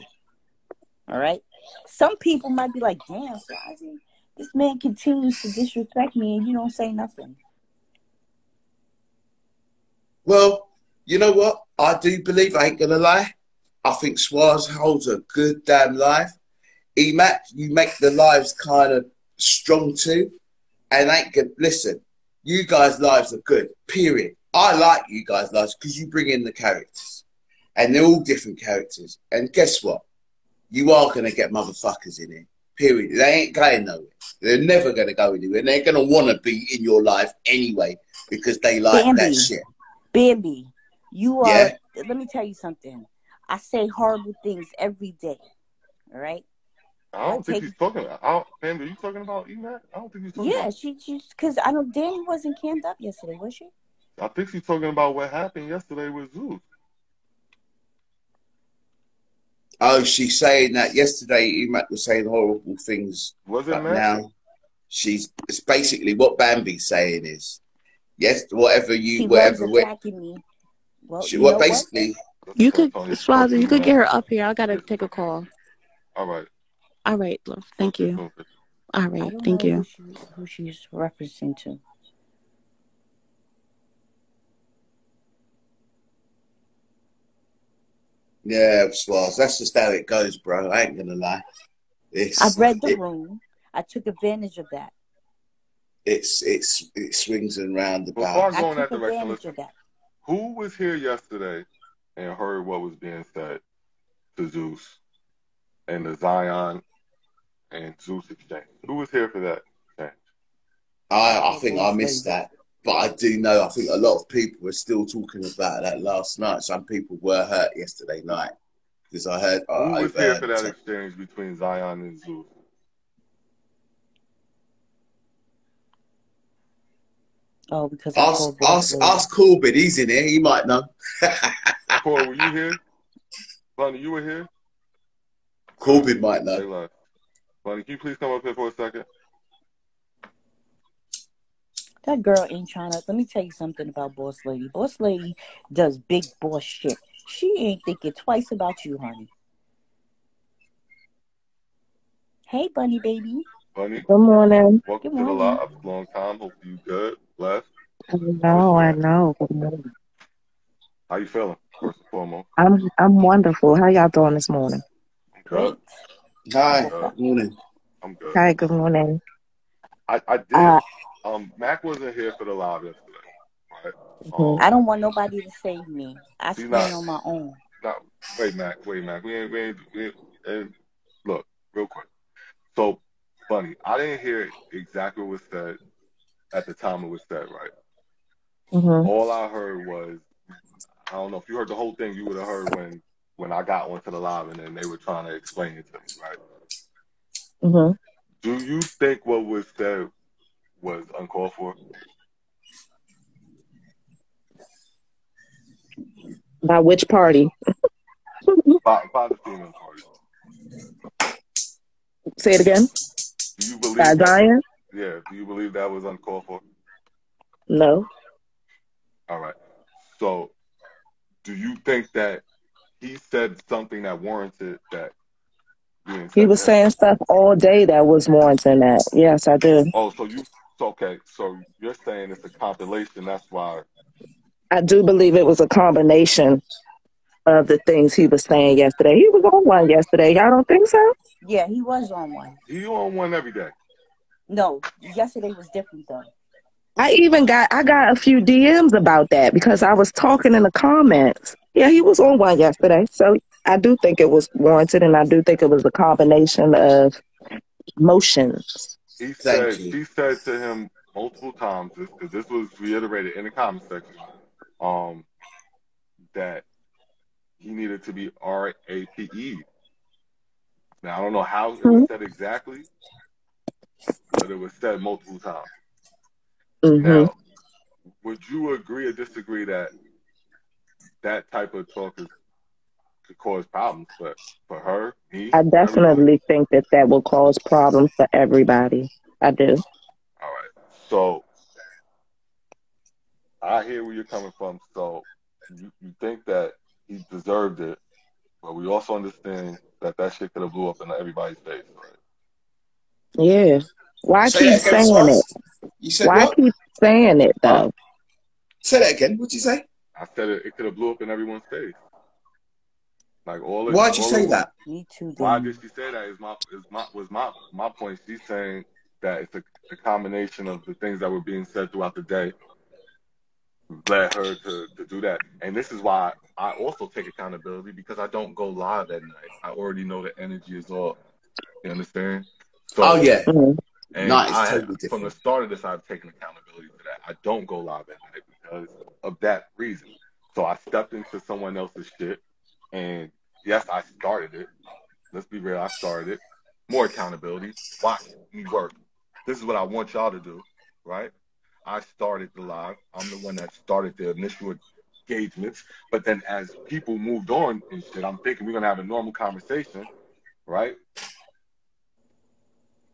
All right. Some people might be like, "Damn, Swazi, this man continues to disrespect me, and you don't say nothing." Well, you know what? I do believe, I ain't gonna lie, I think Swaz holds a good damn life. Emac, you make the lives kind of strong too. And ain't good. Listen, you guys' lives are good, period. I like you guys, lads, because you bring in the characters, and they're all different characters. And guess what? You are going to get motherfuckers in here. Period. They ain't going nowhere. They're never going to go anywhere. And they're going to want to be in your life anyway because they like that shit. Bambi, you are. Yeah? Let me tell you something. I say horrible things every day. All right. I don't think she's talking. Bambi, are you talking about E-Mac? I don't think she's talking. Yeah, about... she's because I know Danny wasn't cammed up yesterday, was she? I think she's talking about what happened yesterday with Zeus. Oh, she's saying that yesterday E-Mac was saying horrible things. Was it, but Mac? now it's basically what Bambi's saying is, yes, whatever you, whatever. Attacking me. Well, what basically. You could, Swaz, you could get her up here. I gotta take a call. All right. All right, love. Thank you. All right, thank you. Who she's representing? Yeah, Swaz. That's just how it goes, bro. I ain't gonna lie. I've read the room. I took advantage of that. It swings and roundabouts. Before I go in that direction, listen, who was here yesterday and heard what was being said to Zeus and the Zion and Zeus exchange? Who was here for that exchange? I think I missed that. But I do know, I think a lot of people are still talking about that last night. Some people were hurt yesterday night. Because I heard... Who was here for that exchange between Zion and Zeus? Oh, because ask Corbin. He's in here. He might know. Cor, were you here? Bunny, you were here? Corbin might know. Bunny, can you please come up here for a second? That girl ain't trying to... Let me tell you something about Boss Lady. Boss Lady does big boss shit. She ain't thinking twice about you, honey. Hey, Bunny baby. Bunny. Good morning. Welcome to the live. Long time. Hope you good. Blessed. I know. Good morning. How you feeling, first and foremost? I'm wonderful. How y'all doing this morning? Good. Hi. Good morning. I'm good. Hi. Good morning. I did. Mac wasn't here for the live yesterday, right? I don't want nobody to save me. I stand on my own. Wait, Mac. We ain't. Look, real quick. So, Bunny, I didn't hear exactly what was said at the time it was said, right? All I heard was, I don't know if you heard the whole thing. You would have heard when I got onto the live and then they were trying to explain it to me, right? Do you think what was said was uncalled for? By which party? By the female party. Say it again. Do you believe by Zion? Yeah. Do you believe that was uncalled for? No. All right. So, do you think that he said something that warranted that? He was saying stuff all day that was warranting that. Yes, I do. Oh, okay. So you're saying it's a compilation. That's why. I do believe it was a combination of the things he was saying yesterday. He was on one yesterday. Y'all don't think so? Yeah, he was on one. He on one every day. No, yesterday was different though. I got a few DMs about that because I was talking in the comments. Yeah, he was on one yesterday. So I do think it was warranted, and I do think it was a combination of emotions. She said to him multiple times, because this was reiterated in the comment section, that he needed to be RAPE. Now, I don't know how it was said exactly, but it was said multiple times. Now, would you agree or disagree that type of talk could cause problems for her, me? I definitely think that will cause problems for everybody. I do. All right. So, I hear where you're coming from. So, you think that he deserved it, but we also understand that shit could have blew up in everybody's face, right? Yeah. Why keep saying it? You said Why what? keep saying it though? Say that again. What'd you say? I said it could have blew up in everyone's face. Like Why'd you say that? Me too. Why did she say that? Was my point. She's saying that it's a combination of the things that were being said throughout the day led her to do that. And this is why I also take accountability, because I don't go live at night. I already know the energy is off. You understand? Oh So, yeah, Mhm. and night is totally from the different. start of this, I've taken accountability for that. I don't go live at night because of that reason. So I stepped into someone else's shit, and yes, I started it. Let's be real, I started it. More accountability. Watch me work. This is what I want y'all to do, right? I started the live. I'm the one that started the initial engagements. But then as people moved on and shit, I'm thinking we're gonna have a normal conversation, right?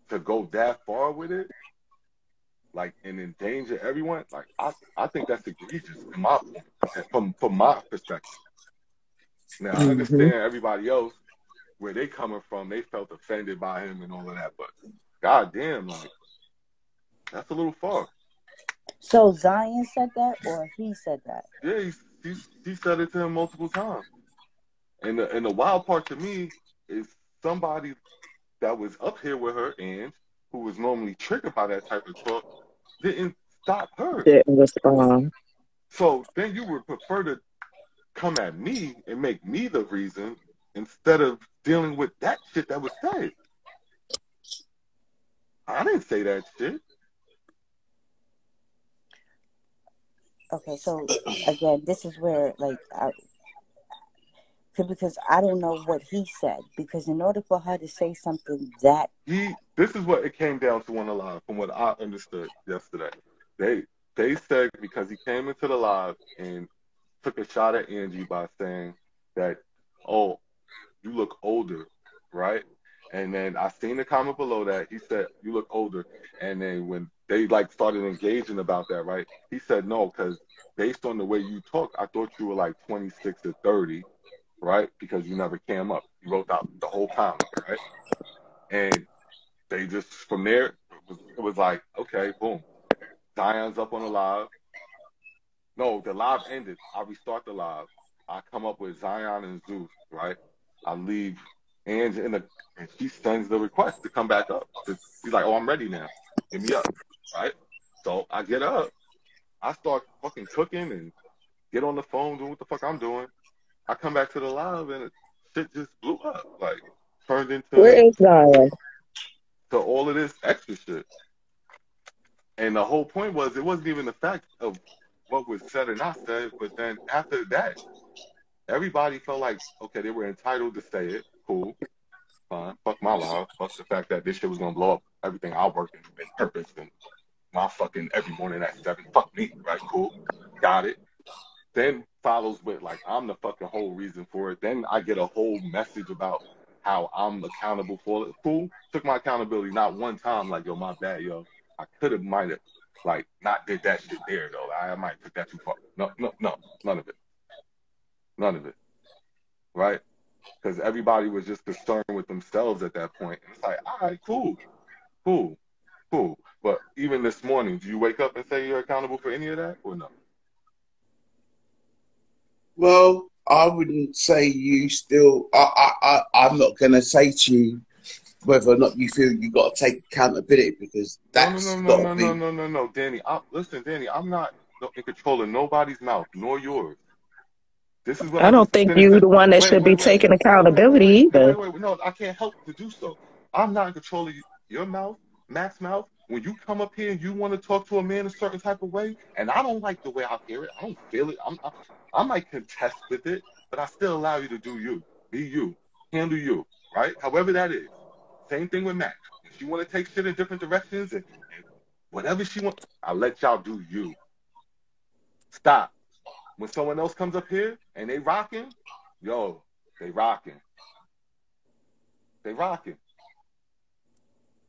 To go that far with it, like, and endanger everyone, like I think that's egregious in my point, from my perspective. Now I Mhm. understand everybody else where they coming from, they felt offended by him and all of that, but goddamn, like that's a little far. So Zion said that, or he said that? Yeah, he said it to him multiple times. And the wild part to me is somebody that was up here with her and who was normally triggered by that type of talk didn't stop her. Didn't respond. So then you would prefer to come at me and make me the reason instead of dealing with that shit that was said. I didn't say that shit. Okay, so again, this is where because I don't know what he said. Because in order for her to say something that This is what it came down to on the live, from what I understood yesterday. They they said because he came into the live and took a shot at Angie by saying that, oh, you look older, right? And then I seen the comment below that he said you look older, and then when they like started engaging about that, right? He said no, because based on the way you talk, I thought you were like 26 or 30, right? Because you never came up. You wrote out the whole comment, right? And they just from there it was like, okay, boom. Zion's up on the live. No, the live ended. I restart the live. I come up with Zion and Zeus, right? I leave Ange and she sends the request to come back up. She's like, oh, I'm ready now. Get me up, right? So I get up. I start fucking cooking and get on the phone, doing what the fuck I'm doing. I come back to the live and shit just blew up. Like, turned into Where is Zion? all of this extra shit. And the whole point was, it wasn't even the fact of what was said or not said, but then after that, everybody felt like, okay, they were entitled to say it. Cool, fine. Fuck my life. Fuck the fact that this shit was gonna blow up everything I worked in purpose and my fucking every morning at 7. Fuck me, right? Cool, got it. Then follows with like, I'm the fucking whole reason for it. Then I get a whole message about how I'm accountable for it. Cool, took my accountability not one time. Like, yo, my bad, yo. I could have, might have, like, not did that shit there though. I might have took that too far. No, no, no, none of it, none of it, right? Because everybody was just concerned with themselves at that point. And it's like, all right, cool, cool, cool. But even this morning, do you wake up and say you're accountable for any of that or no? Well, I wouldn't say you still. I'm not going to say to you whether or not you feel you got to take accountability, because No, no, that's no, no, got to no, no, be. no, no, no, Danny. Listen, Danny, I'm not in control of nobody's mouth, nor yours. This is what I I don't just think finished. you the one that Wait, should wait, be wait, taking wait, wait, wait, accountability wait, either. wait, wait. No, I can't help to do so. I'm not in control of your mouth, Matt's mouth. When you come up here and you want to talk to a man a certain type of way, and I don't like the way I hear it, I don't feel it. I might contest with it, but I still allow you to do you, be you, handle you, right? However that is. Same thing with Matt. If she want to take shit in different directions and whatever she wants, I'll let y'all do you. Stop. When someone else comes up here and they rocking, yo, they rocking. They rocking.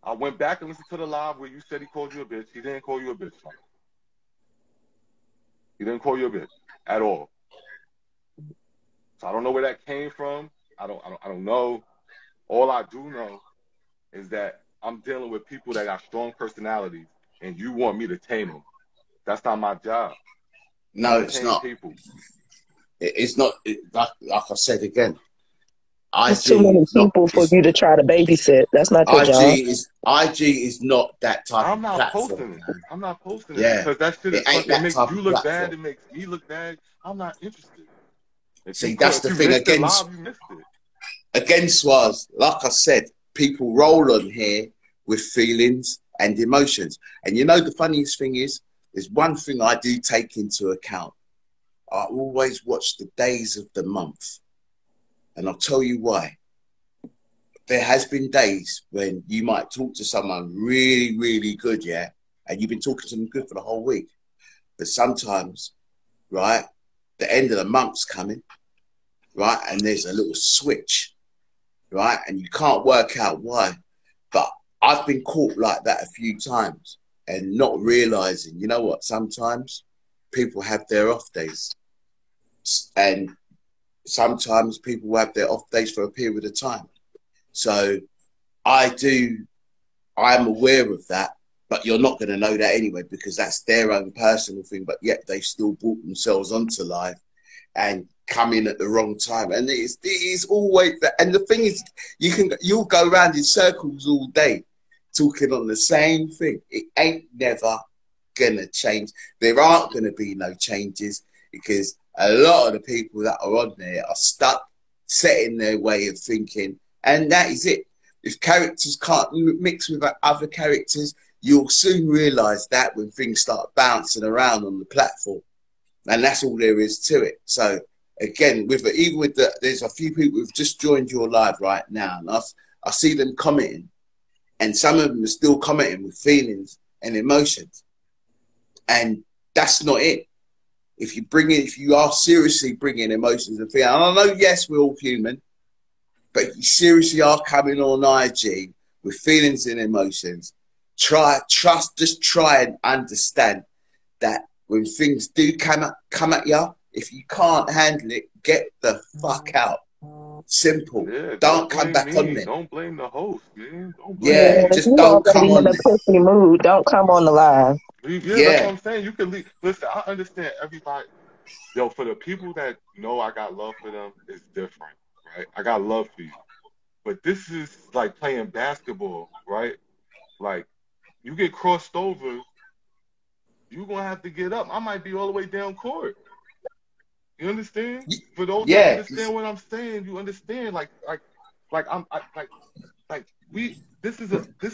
I went back and listened to the live where you said he called you a bitch. He didn't call you a bitch, son. He didn't call you a bitch at all. So I don't know where that came from. I don't know. All I do know is that I'm dealing with people that got strong personalities, and you want me to tame them. That's not my job. I No, don't it's tame not. people. It's not. Like I said again, There's too many people for you to try to babysit. That's not your job. IG is not that type I'm of not platform. posting it. I'm not posting it Yeah, because that shit is it ain't fucking that makes type you of look bad. platform. It makes me look bad. I'm not interested. See, that's If the you thing missed it again. live, you missed it. Again, Swaz, like I said, people roll on here with feelings and emotions. And you know, the funniest thing is, there's one thing I do take into account. I always watch the days of the month. And I'll tell you why. There has been days when you might talk to someone really, really good, yeah? And you've been talking to them good for the whole week. But sometimes, right, the end of the month's coming, right? And there's a little switch, right? And you can't work out why. But I've been caught like that a few times and not realizing, you know what, sometimes people have their off days. And sometimes people have their off days for a period of time. So I'm aware of that, but you're not going to know that anyway because that's their own personal thing, but yet they've still brought themselves onto live and come in at the wrong time. And it is always that. And the thing is, you'll go around in circles all day talking on the same thing. It ain't never going to change. There aren't going to be no changes because a lot of the people that are on there are stuck, set in their way of thinking, and that is it. If characters can't mix with other characters, you'll soon realise that when things start bouncing around on the platform. And that's all there is to it. So again, there's a few people who've just joined your live right now, and I see them commenting, and some of them are still commenting with feelings and emotions, and that's not it. If you are seriously bringing emotions and feelings, and I know, yes, we're all human, but you seriously are coming on IG with feelings and emotions, just try and understand that when things do come at you, if you can't handle it, get the fuck out. Simple. Yeah, Don't come back on me. there. Don't blame the host, man. Don't blame Yeah, Yeah, me. if just you don't already come in on a there. pissy mood, don't come on the line. Yeah, that's what Yeah, I'm saying. You can leave. Listen, I understand everybody. Yo, for the people that know I got love for them, it's different, right? I got love for you. But this is like playing basketball, right? Like, you get crossed over, you're going to have to get up. I might be all the way down court. You understand? For those that yeah, understand what I'm saying, you understand. Like this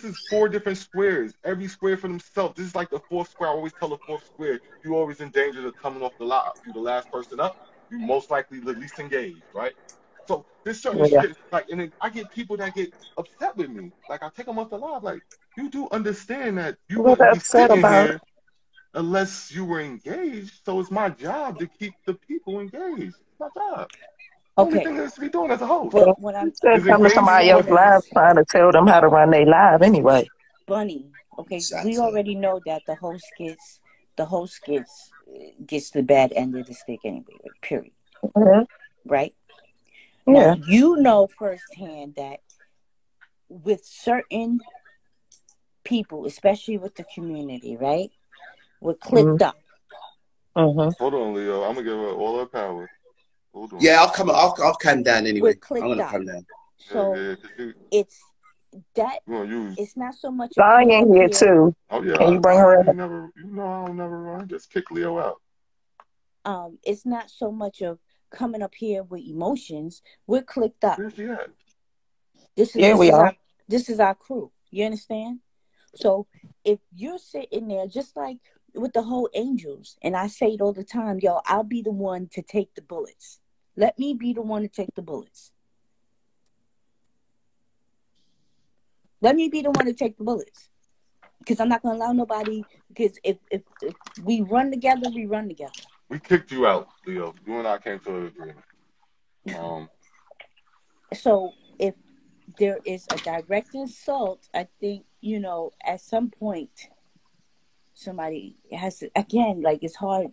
is four different squares. Every square for themselves. This is like the fourth square. I always tell the fourth square, you always in danger of coming off the lot. You the last person up. You most likely the least engaged, right? So there's certain Yeah. shit like, and then I get people that get upset with me. Like I take them off the lot. Like you do understand that you What wouldn't they be upset sitting about? here unless you were engaged. So it's my job to keep the people engaged. It's my job. The only Okay, thing that's to be doing as a host but You what said is come to I'm engaging somebody with else's saying you. live is, trying to tell them how to run their live anyway. Bunny. Okay, we exactly. already know that the host gets the bad end of the stick anyway. Like, period. Mhm. Right now, Yeah. you know firsthand that with certain people, especially with the community, right, we're clicked up. Mm-hmm. Hold on, Leo. I'm gonna give her all her power. Hold on. Yeah, I'll come down We're anyway. I'm clicked gonna up. come down. Yeah, So yeah. Cause it's that. you gonna use. It's not so much of coming up Zion here here. too. Oh yeah, Can you bring her in? you know I don't never run. Just kick Leo out. It's not so much of coming up here with emotions. We're clicked up. Where's she at? This is Yeah, this we is are. our this is our crew. You understand? So if you're sitting there, just like with the whole angels, and I say it all the time, yo, I'll be the one to take the bullets. Let me be the one to take the bullets. Let me be the one to take the bullets. Because I'm not going to allow nobody, because if we run together, we run together. We kicked you out, Leo. You and I came to an agreement. So if there is a direct insult, I think, at some point, somebody has to, again, like it's hard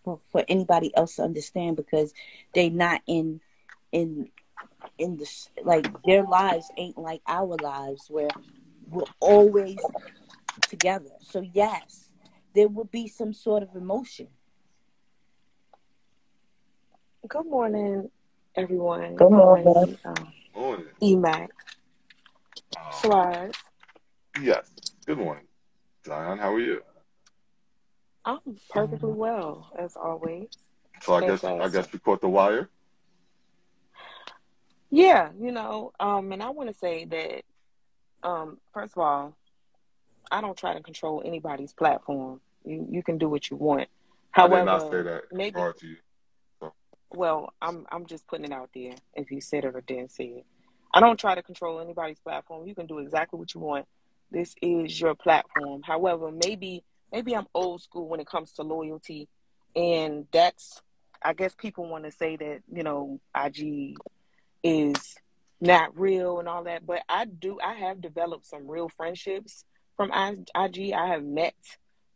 for anybody else to understand because they not in this, like their lives ain't like our lives where we're always together. So yes, there will be some sort of emotion. Good morning, everyone. Good Good morning. morning. on it. Emac. Um, Swaz. yes. Good morning, Zion. How are you? I'm perfectly well, as always. So I Thanks guess for I asking. guess we caught the wire. Yeah, and I want to say that, first of all, I don't try to control anybody's platform. You can do what you want. I did not say However, that in maybe, regard to you. So well, I'm just putting it out there if you said it or didn't say it. I don't try to control anybody's platform. You can do exactly what you want. This is your platform. However, maybe I'm old school when it comes to loyalty, and that's, I guess people want to say that, IG is not real and all that, but I have developed some real friendships from IG. I have met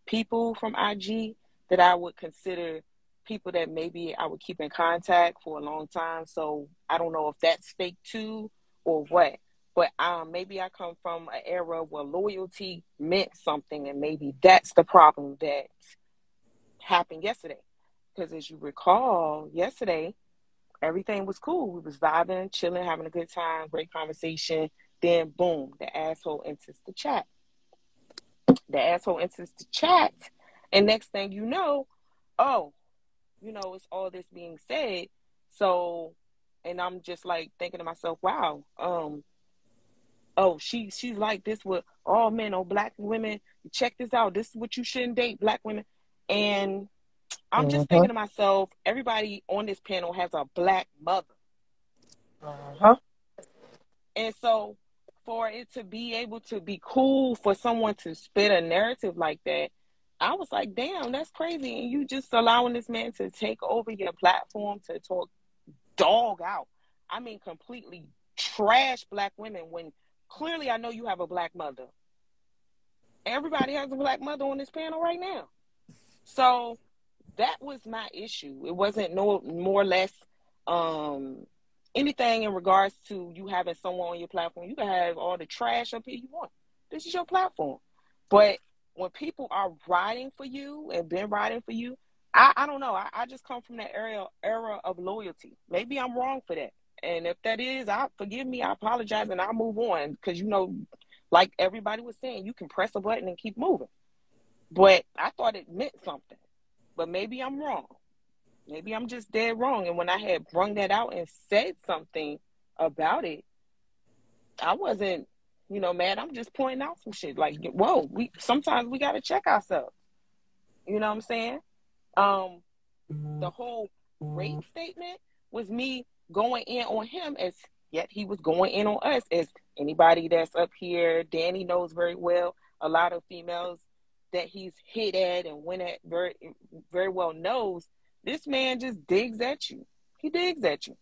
people from IG that I would consider people that maybe I would keep in contact for a long time. So I don't know if that's fake too or what. But maybe I come from an era where loyalty meant something, and maybe that's the problem that happened yesterday. Because as you recall, yesterday everything was cool. We was vibing, chilling, having a good time, great conversation. Then boom, the asshole enters the chat. The asshole enters the chat, and next thing you know, oh, it's all this being said. So, and I'm just like thinking to myself, wow, oh, she's like this with all men or black women. Check this out. This is what you shouldn't date, black women. And I'm just thinking to myself, everybody on this panel has a black mother. And so for it to be able to be cool for someone to spit a narrative like that, I was like, damn, that's crazy. And you just allowing this man to take over your platform to talk dog out. I mean, completely trash black women when clearly I know you have a black mother. Everybody has a black mother on this panel right now. So that was my issue. It wasn't no more or less anything in regards to you having someone on your platform. You can have all the trash up here you want. This is your platform. But when people are riding for you and been riding for you, I don't know. I just come from that era of loyalty. Maybe I'm wrong for that. And if that is, forgive me, I apologize, and I'll move on. Because, like everybody was saying, you can press a button and keep moving. But I thought it meant something. But maybe I'm wrong. Maybe I'm just dead wrong. And when I had brung that out and said something about it, I wasn't, mad. I'm just pointing out some shit. Like, whoa, sometimes we got to check ourselves. You know what I'm saying? The whole rape statement was me going in on him, as yet he was going in on us. As anybody that's up here, Danny knows very well, a lot of females that he's hit at and went at very, very well knows this man just digs at you. He digs at you.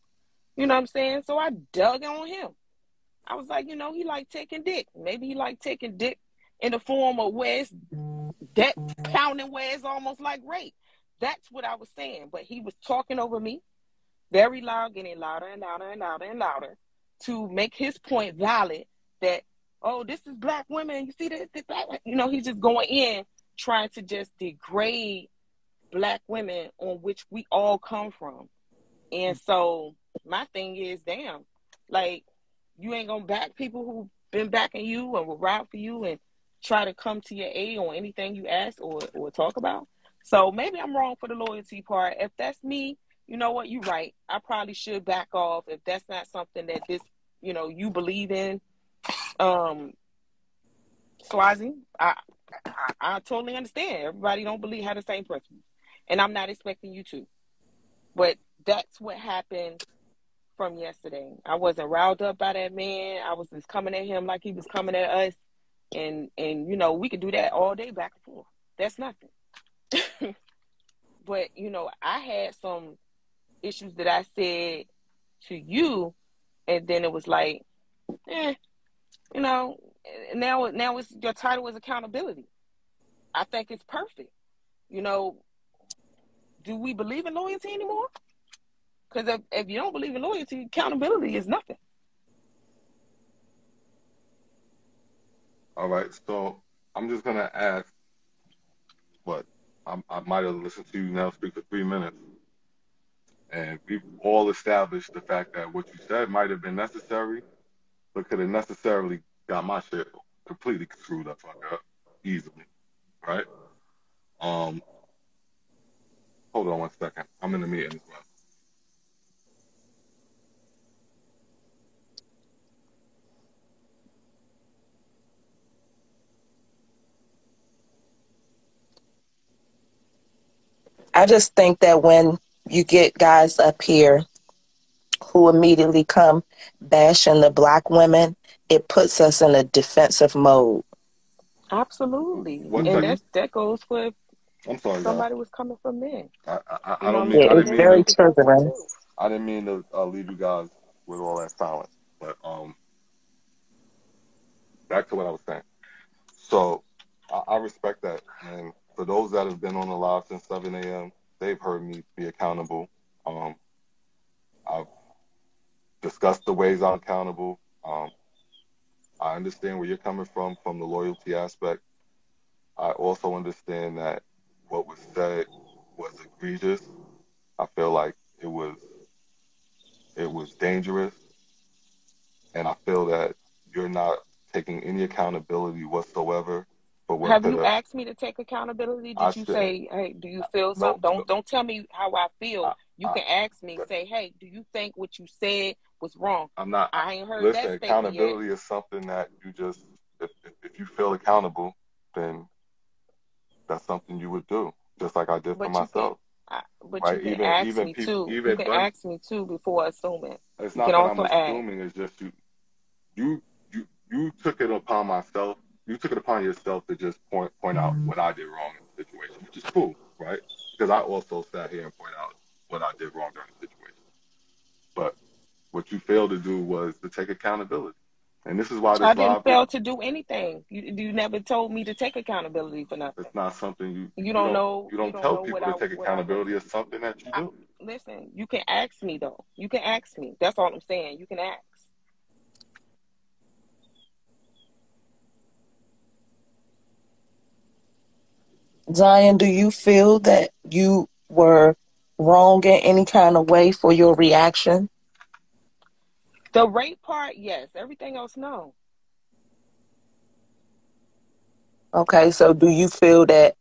You know what I'm saying? So I dug on him. I was like, he like taking dick. Maybe he like taking dick in the form of where it's that pounding, where it's almost like rape. That's what I was saying. But he was talking over me very loud, getting louder and louder and louder and louder to make his point valid that, oh, this is black women. You see this black, he's just going in trying to just degrade black women on which we all come from. And so my thing is, damn, like, you ain't gonna back people who've been backing you and will ride for you and try to come to your aid on anything you ask or talk about. So maybe I'm wrong for the loyalty part. If that's me, you know what, you're right. I probably should back off if that's not something that you believe in. Swazi, I totally understand. Everybody don't have the same principles. And I'm not expecting you to. But that's what happened from yesterday. I wasn't riled up by that man. I was just coming at him like he was coming at us. And we could do that all day back and forth. That's nothing. But, I had some issues that I said to you, and then it was like, now it's your title is accountability. I think it's perfect. Do we believe in loyalty anymore? Because if you don't believe in loyalty, accountability is nothing. all right. So I'm just gonna ask. What I might have listened to you now speak for 3 minutes, And we've all established the fact that what you said might have been necessary, but could have necessarily got my shit completely screwed up, fuck up, easily, right? Um, Hold on 1 second. I'm in the meeting as well. I just think that when you get guys up here who immediately come bashing the black women, it puts us in a defensive mode. Absolutely. One And second. that goes for I'm sorry, y'all. somebody was coming from men. I don't mean Yeah, I it's didn't mean very to triggering. I didn't mean to leave you guys with all that silence, but back to what I was saying. So I respect that, and for those that have been on the live since 7 a.m., they've heard me be accountable. I've discussed the ways I'm accountable. I understand where you're coming from the loyalty aspect. I also understand that what was said was egregious. I feel like it was dangerous, and I feel that you're not taking any accountability whatsoever for what Have could you have. asked me to take accountability? I Did you shouldn't. say, hey, do you feel No, something? no. Don't tell me how I I, feel. You I, can ask me, say, hey, do you think what you said was wrong? I'm not. I ain't heard Listen, that statement yet. accountability is something that you just, if you feel accountable, then that's something you would do, just like I did for But you can myself. but you Right? can Even ask even me people, too. You even can but ask me too before assuming. it's You can not that I'm also ask. assuming. It's just you you took it upon myself. You took it upon yourself to just point out what I did wrong in the situation, which is cool, right? Because I also sat here and point out what I did wrong during the situation. But what you failed to do was to take accountability, and this is why I this didn't live is. fail to do anything. You never told me to take accountability for nothing. It's not something You you don't don't know you you don't don't tell know people to take what I went accountability. through. It's something that you do. Listen, you can ask me though. You can ask me. That's all I'm saying. You can ask. Zion, do you feel that you were wrong in any kind of way for your reaction? The rape part, yes. Everything else, no. Okay, so do you feel that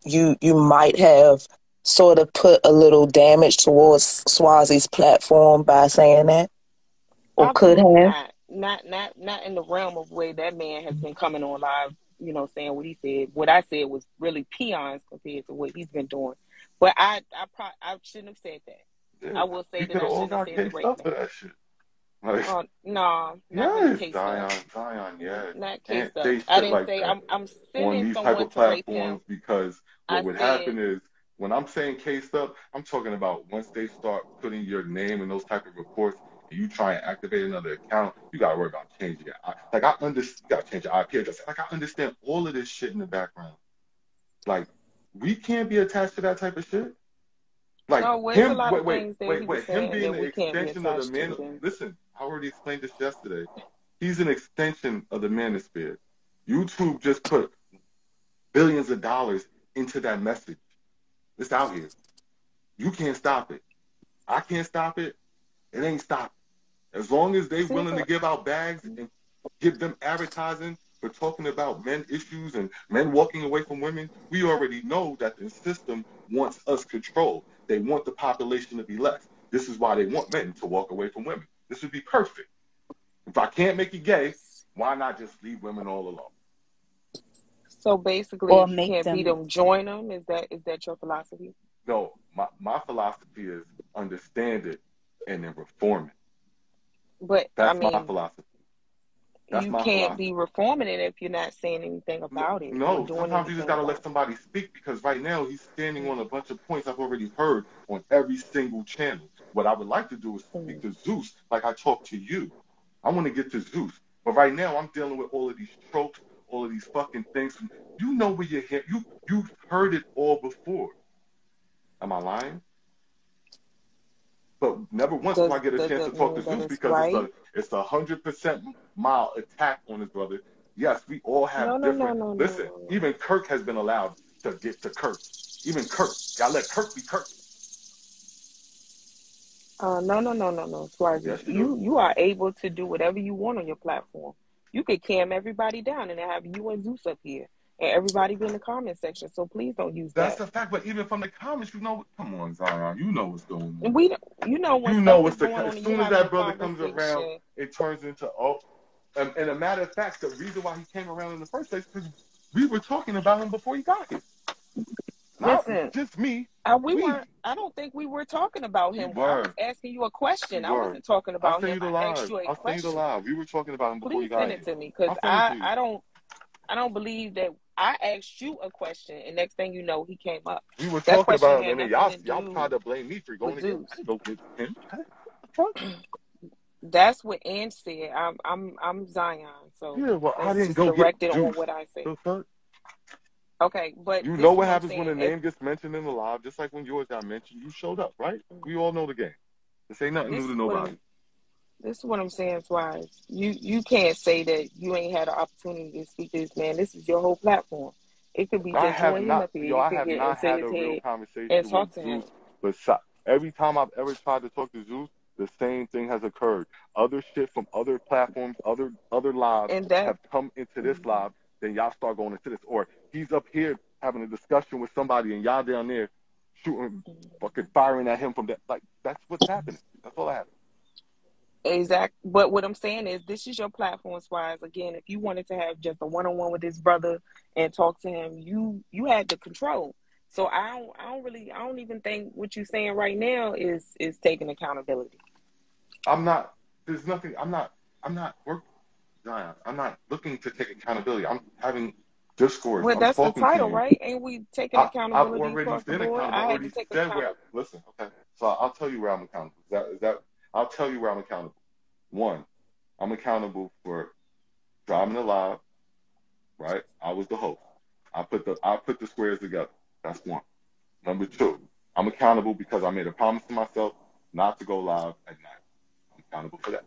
you might have sort of put a little damage towards Swazi's platform by saying that? Or could Absolutely have? not. Not in the realm of where that man has been coming on live, saying what he said. What I said was really peons compared to what he's been doing. But I shouldn't have said that. Yeah, I will say we that could I have all shouldn't have got said the cased rape up thing. for that shit. Like, No, not really yes, case stuff. Zion, yeah. Not case Can't stuff. say I shit didn't like say that I'm on sending these type someone of to rape him. platforms because what I would said happen is when I'm saying cased up, I'm talking about once they start putting your name in those type of reports and you try and activate another account, you gotta worry about changing it. Like I understand, you gotta change your IP address. Like I understand all of this shit in the background. Like we can't be attached to that type of shit. Like no, well, it's a him, lot of things that he was him saying being that the we can't be extension of the attached man. to. Then Listen, I already explained this yesterday. He's an extension of the manosphere. YouTube just put billions of dollars into that message. It's out here. You can't stop it. I can't stop it. It ain't stopping. As long as they see, willing to give out bags and give them advertising for talking about men issues and men walking away from women, we already know that the system wants us controlled. They want the population to be less. This is why they want men to walk away from women. This would be perfect. If I can't make you gay, why not just leave women all alone? so basically, Or if you make can't beat them. them, join them. Is that your philosophy? No, my philosophy is understand it and then reform it. But I That's my mean, philosophy. That's you my can't philosophy. be reforming it if you're not saying anything about it or No, doing sometimes you just anything gotta let about somebody speak because right now he's standing on a bunch of points I've already heard on every single channel. What I would like to do is speak it. to Zeus like I talked to you. I want to get to Zeus, but right now I'm dealing with all of these tropes, all of these fucking things. You know where you're here. You've heard it all before. Am I lying? But never once do I get a Does chance to that talk to mean that Zeus it's because right? it's 100% mild attack on his brother. Yes, we all No, have no, no, different. no, no, Listen, no, no. even Kirk has been allowed to get to Kirk. Even Kirk, y'all let Kirk be Kirk. No. Swaz, Yes, you do. you are able to do whatever you want on your platform. You could cam everybody down and have you and Zeus up here, and everybody be in the comment section. So please don't use That's that. a fact. But even from the comments, come on, Zion, you know what's going And on. we, you know, when You know stuff what's is going as on and you're soon as having a that brother comes around, conversation. it turns into and a matter of fact, the reason why he came around in the first place because we were talking about him before he got here. Not Listen, just me. we weren't. I don't think we were talking about We him. I was were. asking you a We question. I were. wasn't talking I'll about send him. you the I asked live. you a I'll send you the question. live. We were talking about him before you Please got send it here. to me because I'll send it to you. I don't believe that I asked you a question and next thing you know he came up. We were That talking question about him, had and then nothing to y'all tried do to blame me for going with against. Zeus. I didn't go against him. What the fuck? That's what Ange said. I'm Zion, so Yeah, well, I that's didn't just go get directed on Zeus. what I say. The fuck? Okay, but You this know is what what I'm happens when saying. a name gets mentioned in the live, just like when yours got mentioned, you showed up, right? We all know the game. This ain't nothing new This to is what nobody. I'm this is what I'm saying, Swaz. You can't say that you ain't had an opportunity to speak to this man. This is your whole platform. It could be I just you have and him not, up here. yo, You I could have get not into had his a real head and conversation with talk to him. Zeus. But every time I've ever tried to talk to Zeus, the same thing has occurred. Other shit from other platforms, other lives And that have come into this live. Then y'all start going into this, or he's up here having a discussion with somebody, and y'all down there shooting, fucking firing at him from that. Like that's what's happening. That's all that happens. exact. But what I'm saying is, this is your platform, Swaz. Again, if you wanted to have just a one-on-one with his brother and talk to him, you had the control. So I don't even think what you're saying right now is taking accountability. I'm not. There's nothing. I'm not working, Zion. I'm not looking to take accountability. I'm having discourse. Well, I'm that's the talking to title, you. right? Ain't we taking I've accountability already across the been board? accountable. I I had to already take said where. accountability. Listen, okay. So I'll tell you where I'm accountable. Is that? I'll tell you where I'm accountable. One, I'm accountable for driving the live. Right. I was the host. I put the squares together. That's one. Number two, I'm accountable because I made a promise to myself not to go live at night. I'm accountable for that.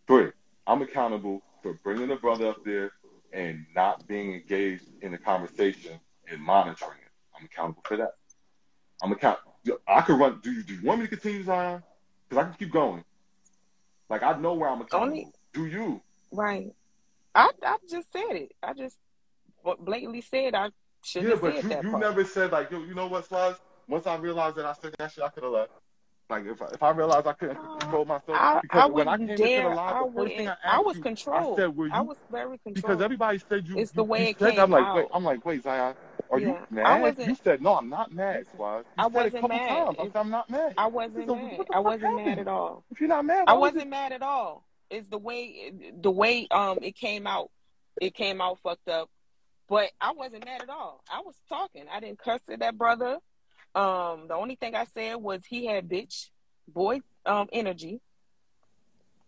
Three, I'm accountable for bringing the brother up there and not being engaged in the conversation and monitoring it. I'm accountable for that. I'm account. I could run. Do you want me to continue, Zion? Because I can keep going. Like I know where I'm Only accountable. Do you? right. I just said it. I just blatantly said I shouldn't Yeah, have but said you that you part. never said like, yo, you know what, Swaz? Once I realized that I said that shit, I could have left. Like if I realized I couldn't control myself, because I when I wouldn't came into the dare. live, I the first thing wouldn't. I I asked was you, I controlled. said, were I you? was very Because controlled. everybody said It's the you way it said that. came out. I'm like, wait, Zion, are you Yeah, I mad? You wasn't. said no, I'm not mad, Listen, Swaz. You I said it a wasn't couple mad. times. I said I'm not mad. I I wasn't said, mad. what the I fuck wasn't mad happened? at all. If you're not mad, I why would you? wasn't mad at all. It's the way it came out. It came out fucked up. But I wasn't mad at all. I was talking. I didn't cuss at that brother. The only thing I said was he had bitch boy energy.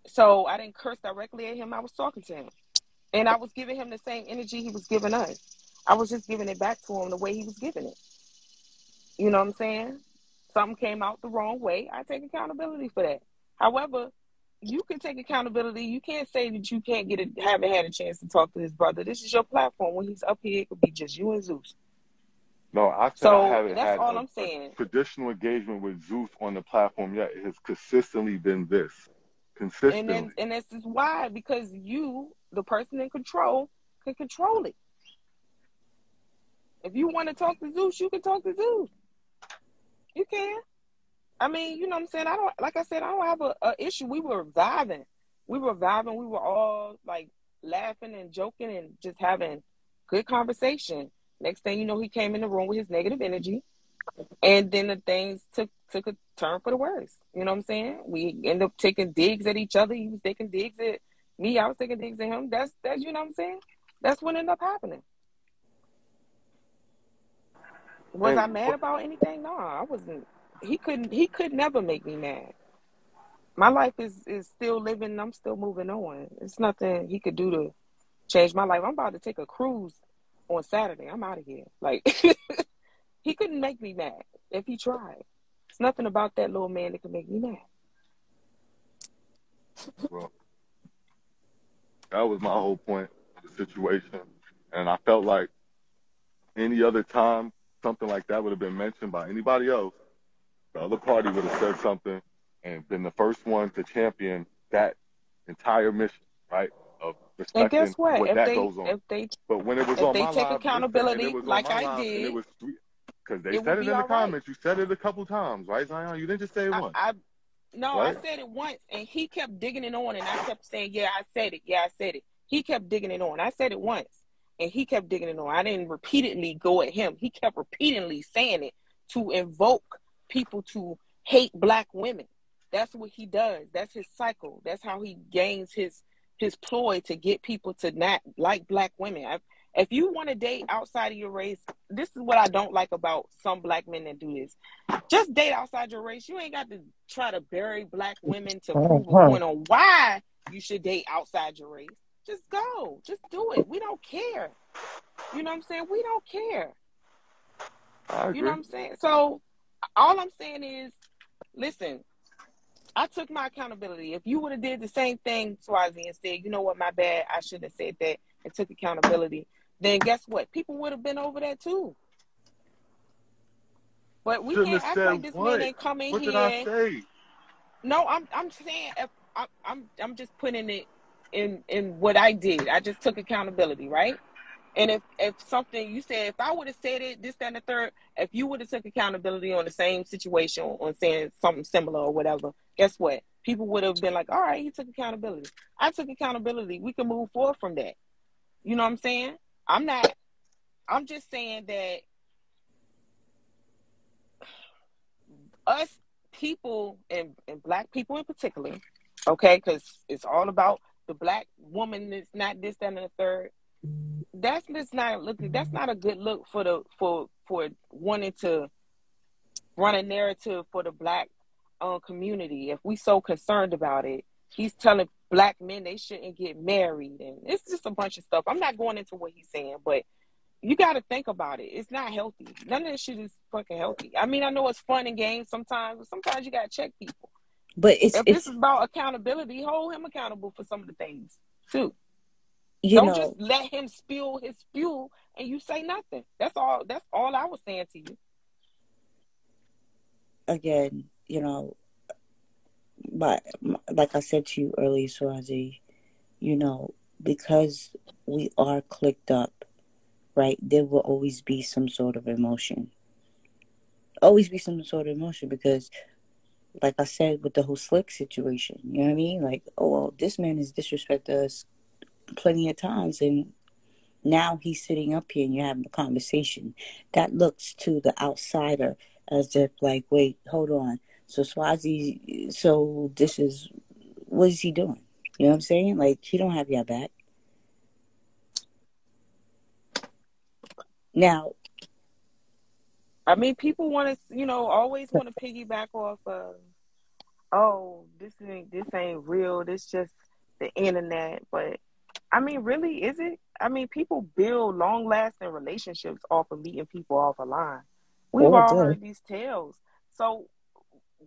So I didn't curse directly at him. I was talking to him. And I was giving him the same energy he was giving us. I was just giving it back to him the way he was giving it. You know what I'm saying? Something came out the wrong way. I take accountability for that. However, you can take accountability. You can't say that you can't haven't had a chance to talk to his brother. This is your platform. When he's up here, it could be just you and Zeus. No, I said I So haven't that's had all a I'm saying. traditional engagement with Zeus on the platform yet. It has consistently been this. Consistently. And this is why, because you, the person in control, can control it. If you want to talk to Zeus, you can talk to Zeus. You can. I mean, you know what I'm saying? Like I said, I don't have a issue. We were vibing. We were vibing. We were all like laughing and joking and just having good conversation. Next thing you know, he came in the room with his negative energy. And then the things took a turn for the worse. You know what I'm saying? We ended up taking digs at each other. He was taking digs at me. I was taking digs at him. That's you know what I'm saying? That's what ended up happening. Was I And mad about anything? No, I wasn't. He could never make me mad. My life is still living. I'm still moving on. It's nothing he could do to change my life. I'm about to take a cruise on Saturday. I'm out of here. Like he couldn't make me mad if he tried. It's nothing about that little man that could make me mad. well, that was my whole point of the situation. And I felt like any other time something like that would have been mentioned by anybody else, the other party would have said something, and been the first one to champion that entire mission, right? Of And guess respecting what? what that goes on. But when it was if on they my take live, listen, and it accountability was on like my I live, and it did, was three, because they it will said it be in the all right. comments. You said it a couple times, right, Zion? You didn't just say it once, No, I right? said it once, and he kept digging it on, and I kept saying, "Yeah, I said it. Yeah, I said it." He kept digging it on. I said it once, and he kept digging it on. I didn't repeatedly go at him. He kept repeatedly saying it to invoke people to hate black women. That's what he does. That's his cycle. That's how he gains his ploy to get people to not like black women. If you want to date outside of your race, this is what I don't like about some black men that do this. Just date outside your race. You ain't got to try to bury black women to prove a point on why you should date outside your race. Just go. Just do it. We don't care. You know what I'm saying? We don't care. I agree. You know what I'm saying? So all I'm saying is, listen, I took my accountability. If you would have did the same thing, Swazi, and said, you know what, my bad, I shouldn't have said that, and took accountability, then guess what? People would have been over that too. But we Shouldn't can't have act said like this what? man ain't come in What did I here. say? No, I'm saying I'm just putting it in what I did. I just took accountability, right? And if something you said, if I would have said it, this, that, and the third, if you would have took accountability on the same situation, on saying something similar or whatever, guess what? People would have been like, all right, he took accountability. I took accountability. We can move forward from that. You know what I'm saying? I'm just saying that us people, and black people in particular, okay, because it's all about the black woman that's not this, that, and the third. That's not a good look for wanting to run a narrative for the black community. If we so concerned about it, he's telling black men they shouldn't get married, and it's just a bunch of stuff. I'm not going into what he's saying, but you got to think about it. It's not healthy. None of this shit is fucking healthy. I mean, I know it's fun and games sometimes, but sometimes you got to check people. But if this is about accountability, hold him accountable for some of the things too. Don't just let him spill his spew and you say nothing. That's all I was saying to you. Again, but like I said to you earlier, Swazi, because we are clicked up, right? There will always be some sort of emotion. Always be some sort of emotion because, like I said, with the whole Slick situation, you know what I mean? Like, oh, well, this man has disrespected us plenty of times, and now he's sitting up here and you're having a conversation. That looks to the outsider as if, like, wait, hold on. So Swazi, so this is, what is he doing? You know what I'm saying? Like, he don't have your back. Now, I mean, people want to, always want to piggyback off of, oh, this ain't real. This just the internet. But I mean, really, is it? I mean, people build long-lasting relationships off of meeting people off a line. We've all heard these tales. So,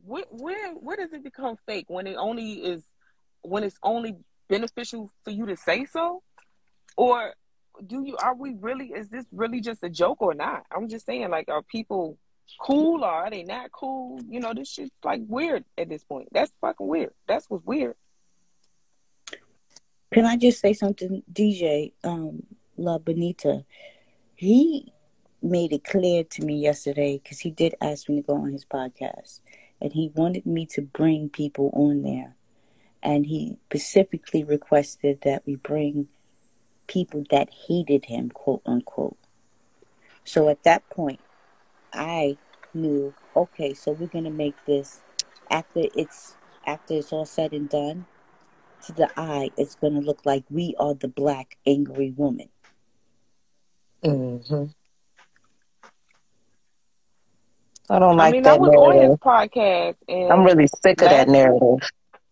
where does it become fake? When it's only beneficial for you to say so, or is this really just a joke or not? I'm just saying, like, are people cool or are they not cool? This shit's like weird at this point. That's fucking weird. That's what's weird. Can I just say something? DJ La Bonita, he made it clear to me yesterday, because he did ask me to go on his podcast, and he wanted me to bring people on there, and he specifically requested that we bring people that hated him, quote unquote. So at that point, I knew, okay, so we're gonna make this, after it's all said and done, to the eye, it's gonna look like we are the black angry woman. Mm-hmm. I don't like that I was narrative. on his podcast, and I'm really sick of that narrative.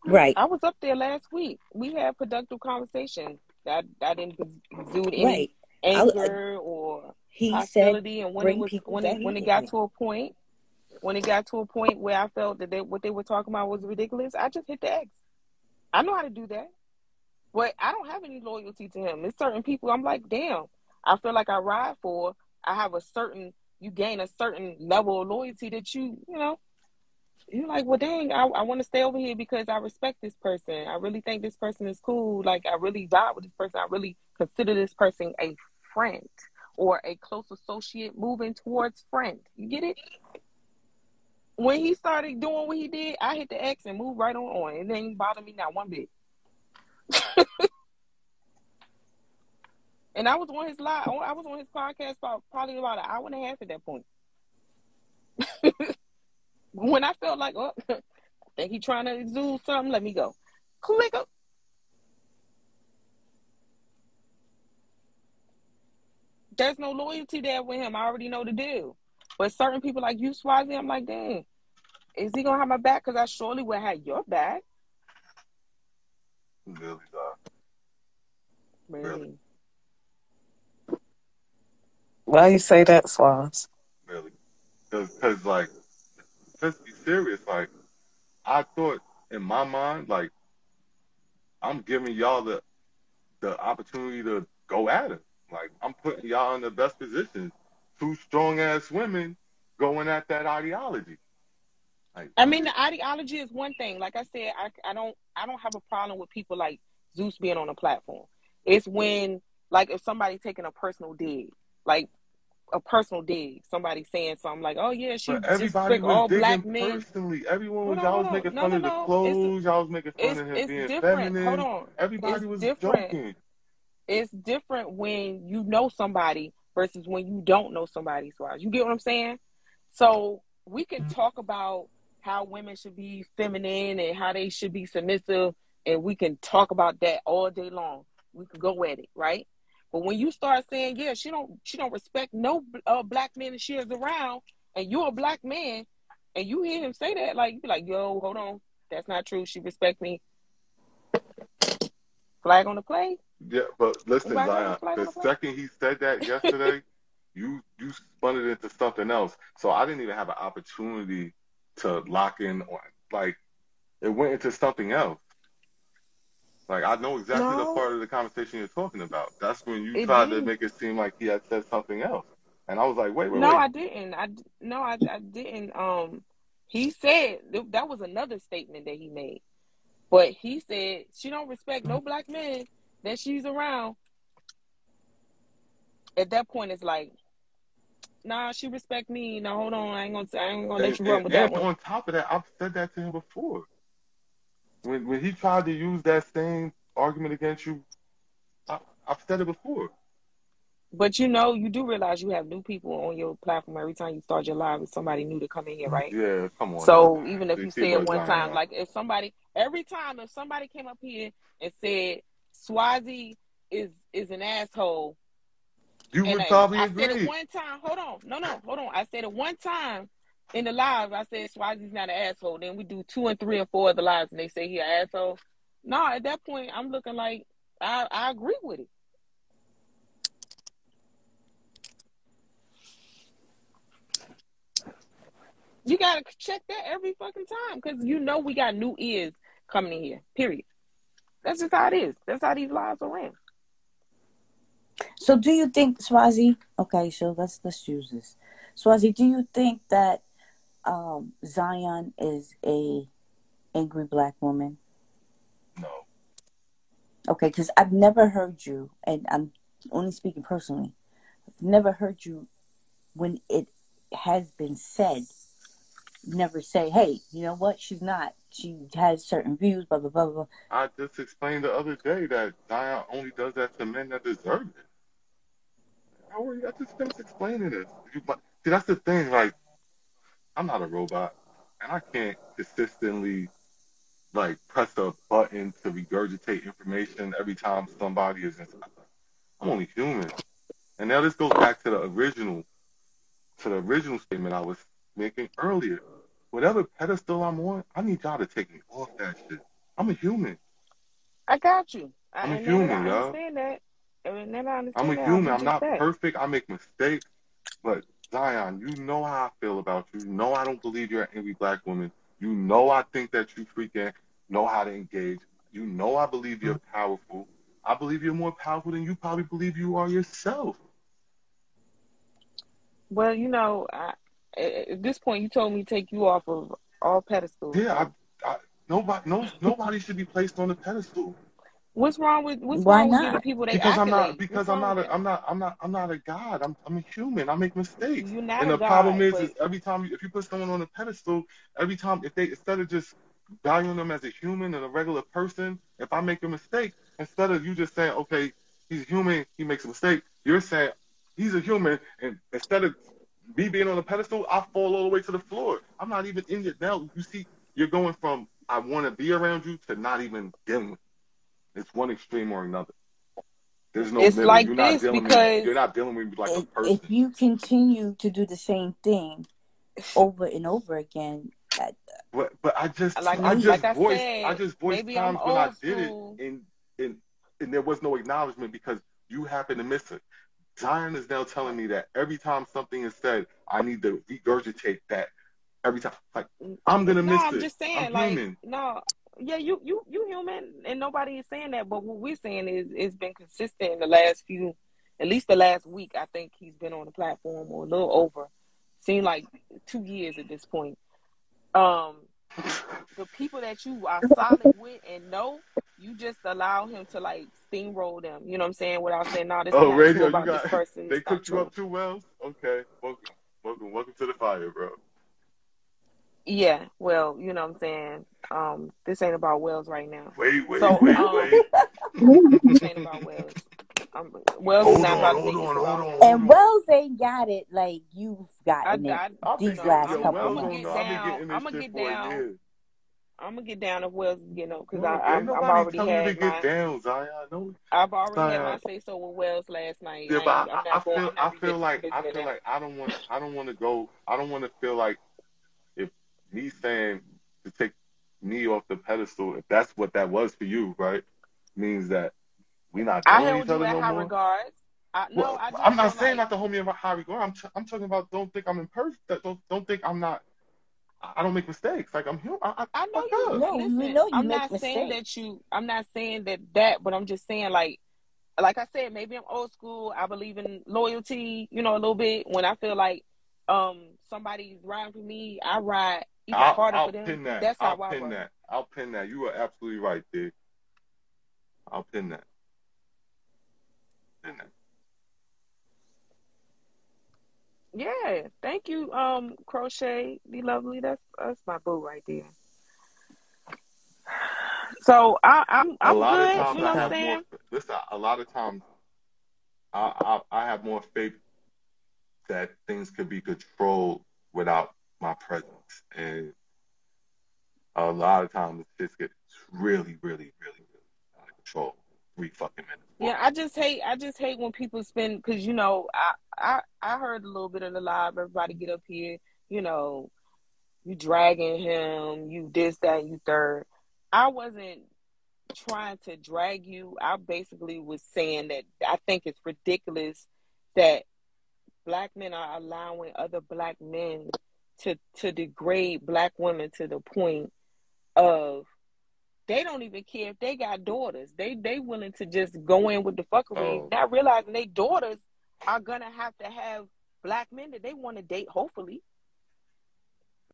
Right. I was up there last week. We had productive conversation. I didn't exude any anger or hostility. And when it got to a point where I felt that what they were talking about was ridiculous, I just hit the X. I know how to do that, but I don't have any loyalty to him. There's certain people I'm like, damn, I feel like I ride for. You gain a certain level of loyalty that you know. You're like, well, dang, I want to stay over here because I respect this person. I really think this person is cool. Like, I really vibe with this person. I really consider this person a friend or a close associate moving towards friend. You get it? When he started doing what he did, I hit the X and moved right on. It didn't bother me not one bit. And I was on his live. I was on his podcast probably about an hour and a half at that point. When I felt like, oh, I think he trying to exude something, let me go. Click up. There's no loyalty there with him. I already know the deal. But certain people like you, Swazi, I'm like, dang, is he gonna have my back? Because I surely would have your back. Really, dog. Really. Why you say that, Swaz? Really. Because, like, let's be serious. Like, I thought in my mind, like, I'm giving y'all the opportunity to go at it. Like, I'm putting y'all in the best position. Two strong-ass women going at that ideology. Like, I mean, the ideology is one thing. Like I said, I don't have a problem with people like Zeus being on a platform. It's when, like, if somebody taking a personal dig, like a personal dig, somebody saying something like, "Oh yeah, she but everybody disrespect was all digging black men." personally. Everyone was, Hold y'all on, was hold making on. No, fun no, of the no. clothes. Y'all was making fun of him It's being different. Hold feminine. on. Everybody It's was different. joking. It's different when you know somebody versus when you don't know somebody. So you get what I'm saying? So we can talk about how women should be feminine and how they should be submissive, and we can talk about that all day long. We can go at it, right? But when you start saying, yeah, she don't respect no black men that she is around, and you're a black man, and you hear him say that, like, you be like, yo, hold on, that's not true. She respect me. Flag on the play. Yeah, but listen, Anybody got a Zion, flag on the the play? second he said that yesterday, you spun it into something else. So I didn't even have an opportunity to lock in on, like, it went into something else. Like, I know exactly the No, part of the conversation you're talking about. That's when you it tried to didn't. make it seem like he had said something else. And I was like, wait, wait, No, wait. I didn't. I didn't. He said that was another statement that he made. But he said she don't respect no black men that she's around. At that point, it's like, nah, she respect me. No, hold on, I ain't gonna let you run with that And one. on top of that, I've said that to him before. When he tried to use that same argument against you, I've said it before. But you do realize you have new people on your platform every time you start your live with somebody new to come in here, right? Yeah, come on now, So man. even if See, you keep say it us one time, Zion. like if somebody came up here and said Swazi is an asshole, You and would probably I said it agree. one time. Hold on. I said it one time in the live. I said Swazi's not an asshole. Then we do 2 and 3 and 4 of the lives, and they say he an asshole. No, at that point, I'm looking like I agree with it. You gotta check that every fucking time because we got new ears coming in here. Period. That's just how it is. That's how these lives are ran. So do you think, Swazi? Okay, so let's use this. Swazi, do you think that Zion is a angry black woman? No. Okay, because I've never heard you, and I'm only speaking personally. I've never heard you when it has been said. Never say, "Hey, you know what? She's not. She has certain views." Blah blah blah blah. I just explained the other day that Zion only does that to men that deserve it. I just finished explaining this. See, that's the thing. Like, I'm not a robot, and I can't consistently like press a button to regurgitate information every time somebody is inside. I'm only human. And now this goes back to the original statement I was making earlier. Whatever pedestal I'm on, I need y'all to take me off that shit. I'm a human. I got you. I'm a And now that human, I y'all. understand that, and now that I I'm a understand that, I'll human. do I'm just not that. perfect. I make mistakes. But Zion, you know how I feel about you. You know I don't believe you're an angry black woman. You know I think that you freaking know how to engage. You know I believe you're powerful. I believe you're more powerful than you probably believe you are yourself. Well, at this point, you told me to take you off of All pedestals. Yeah, nobody should be placed on a pedestal. What's wrong with Why giving not? people their Because accolades? What's wrong with that? I'm not a god. I'm a human. I make mistakes. You're not And a the problem god, is but every time if you put someone on a pedestal, every time if they instead of just valuing them as a human and a regular person, if I make a mistake, instead of you just saying, okay, he's human, he makes a mistake, you're saying he's a human, and instead of me being on a pedestal, I fall all the way to the floor. I'm not even in it now. You see, you're going from I want to be around you to not even dealing with you. It's one extreme or another. There's no it's middle. like this You're because not dealing with me like a If person. you continue to do the same thing over and over again, But I just like I voiced maybe I'm times when I old did it school. and and there was no acknowledgement because you happen to miss it. Zion is now telling me that every time something is said, I need to regurgitate that every time. Like I'm gonna No, miss I'm it. just I'm saying, like, human. no, yeah, you human, and nobody is saying that. But what we're saying is, it's been consistent in the last few, at least the last week. I think he's been on the platform or a little over. Seemed like 2 years at this point. Um, the people that you are solid with and know, you just allow him to like steamroll them. You know what I'm saying? Without saying, no, this is Oh, not true radio, you about this got person. they It's not cooked you true. up too well. Okay, welcome to the fire, bro. Yeah, well, you know what I'm saying? This ain't about Wells right now. Wait, So, wait. this ain't about Wells. Wells is not about to make this about him. and Wells ain't got it like you've gotten it I've been these getting last yo couple Wells I'm gonna don't months. know. get I've been down. getting this I'm gonna shit get for a down. year. I'm gonna get down if Wells is getting up because Look, ain't I've nobody already telling you to had get my down, Zion. No, my Zion. say so with Wells last night. Yeah, but I'm not going. I'm I not feel like revisiting that. I don't want to go. I don't want to feel like if me saying to take me off the pedestal, if that's what that was for you, right? Means that we not I dealing with each held you other in no high more. regards. No, Well, I just I'm not feel saying like not to hold me in high regard. I'm talking about don't think I'm imperfect. Don't think I'm not. I don't make mistakes. Like I'm human. I I know fuck you. up. No, we Listen, know you I'm make not saying mistakes. that you. I'm not saying but I'm just saying like I said, maybe I'm old school. I believe in loyalty, a little bit. When I feel like somebody's riding for me, I ride even harder for I'll them. pin that. That's how I roll. I'll pin that. You are absolutely right, dude. I'll pin that. Pin that. Yeah, thank you, Crochet, be lovely. That's my boo right there. So A I'm lot of good. times You know I what I'm have more. saying? Listen, a lot of times I have more faith that things could be controlled without my presence, and a lot of times it just gets really out of control. 3 fucking minutes, 4 Yeah, minutes. I just hate when people spend because I heard a little bit of the live. Everybody get up here, you know, you dragging him, you this, that, you third. I wasn't trying to drag you. I basically was saying that I think it's ridiculous that black men are allowing other black men to degrade black women to the point of they don't even care if they got daughters. They willing to just go in with the fuckery, Oh, not realizing they daughters are gonna have to have black men that they want to date, hopefully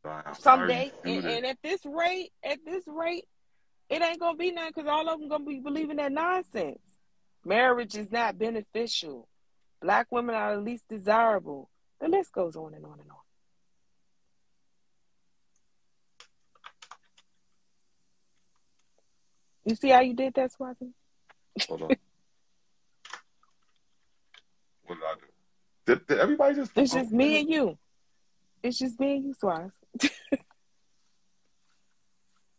why are you someday. shooting? And at this rate, it ain't gonna be nothing because all of them gonna be believing that nonsense. Marriage is not beneficial. Black women are the least desirable. The list goes on and on and on. You see how you did that, Swazzy? Hold on. What did I do? Did everybody just? It's just me and you. It's just me and you, Swaz.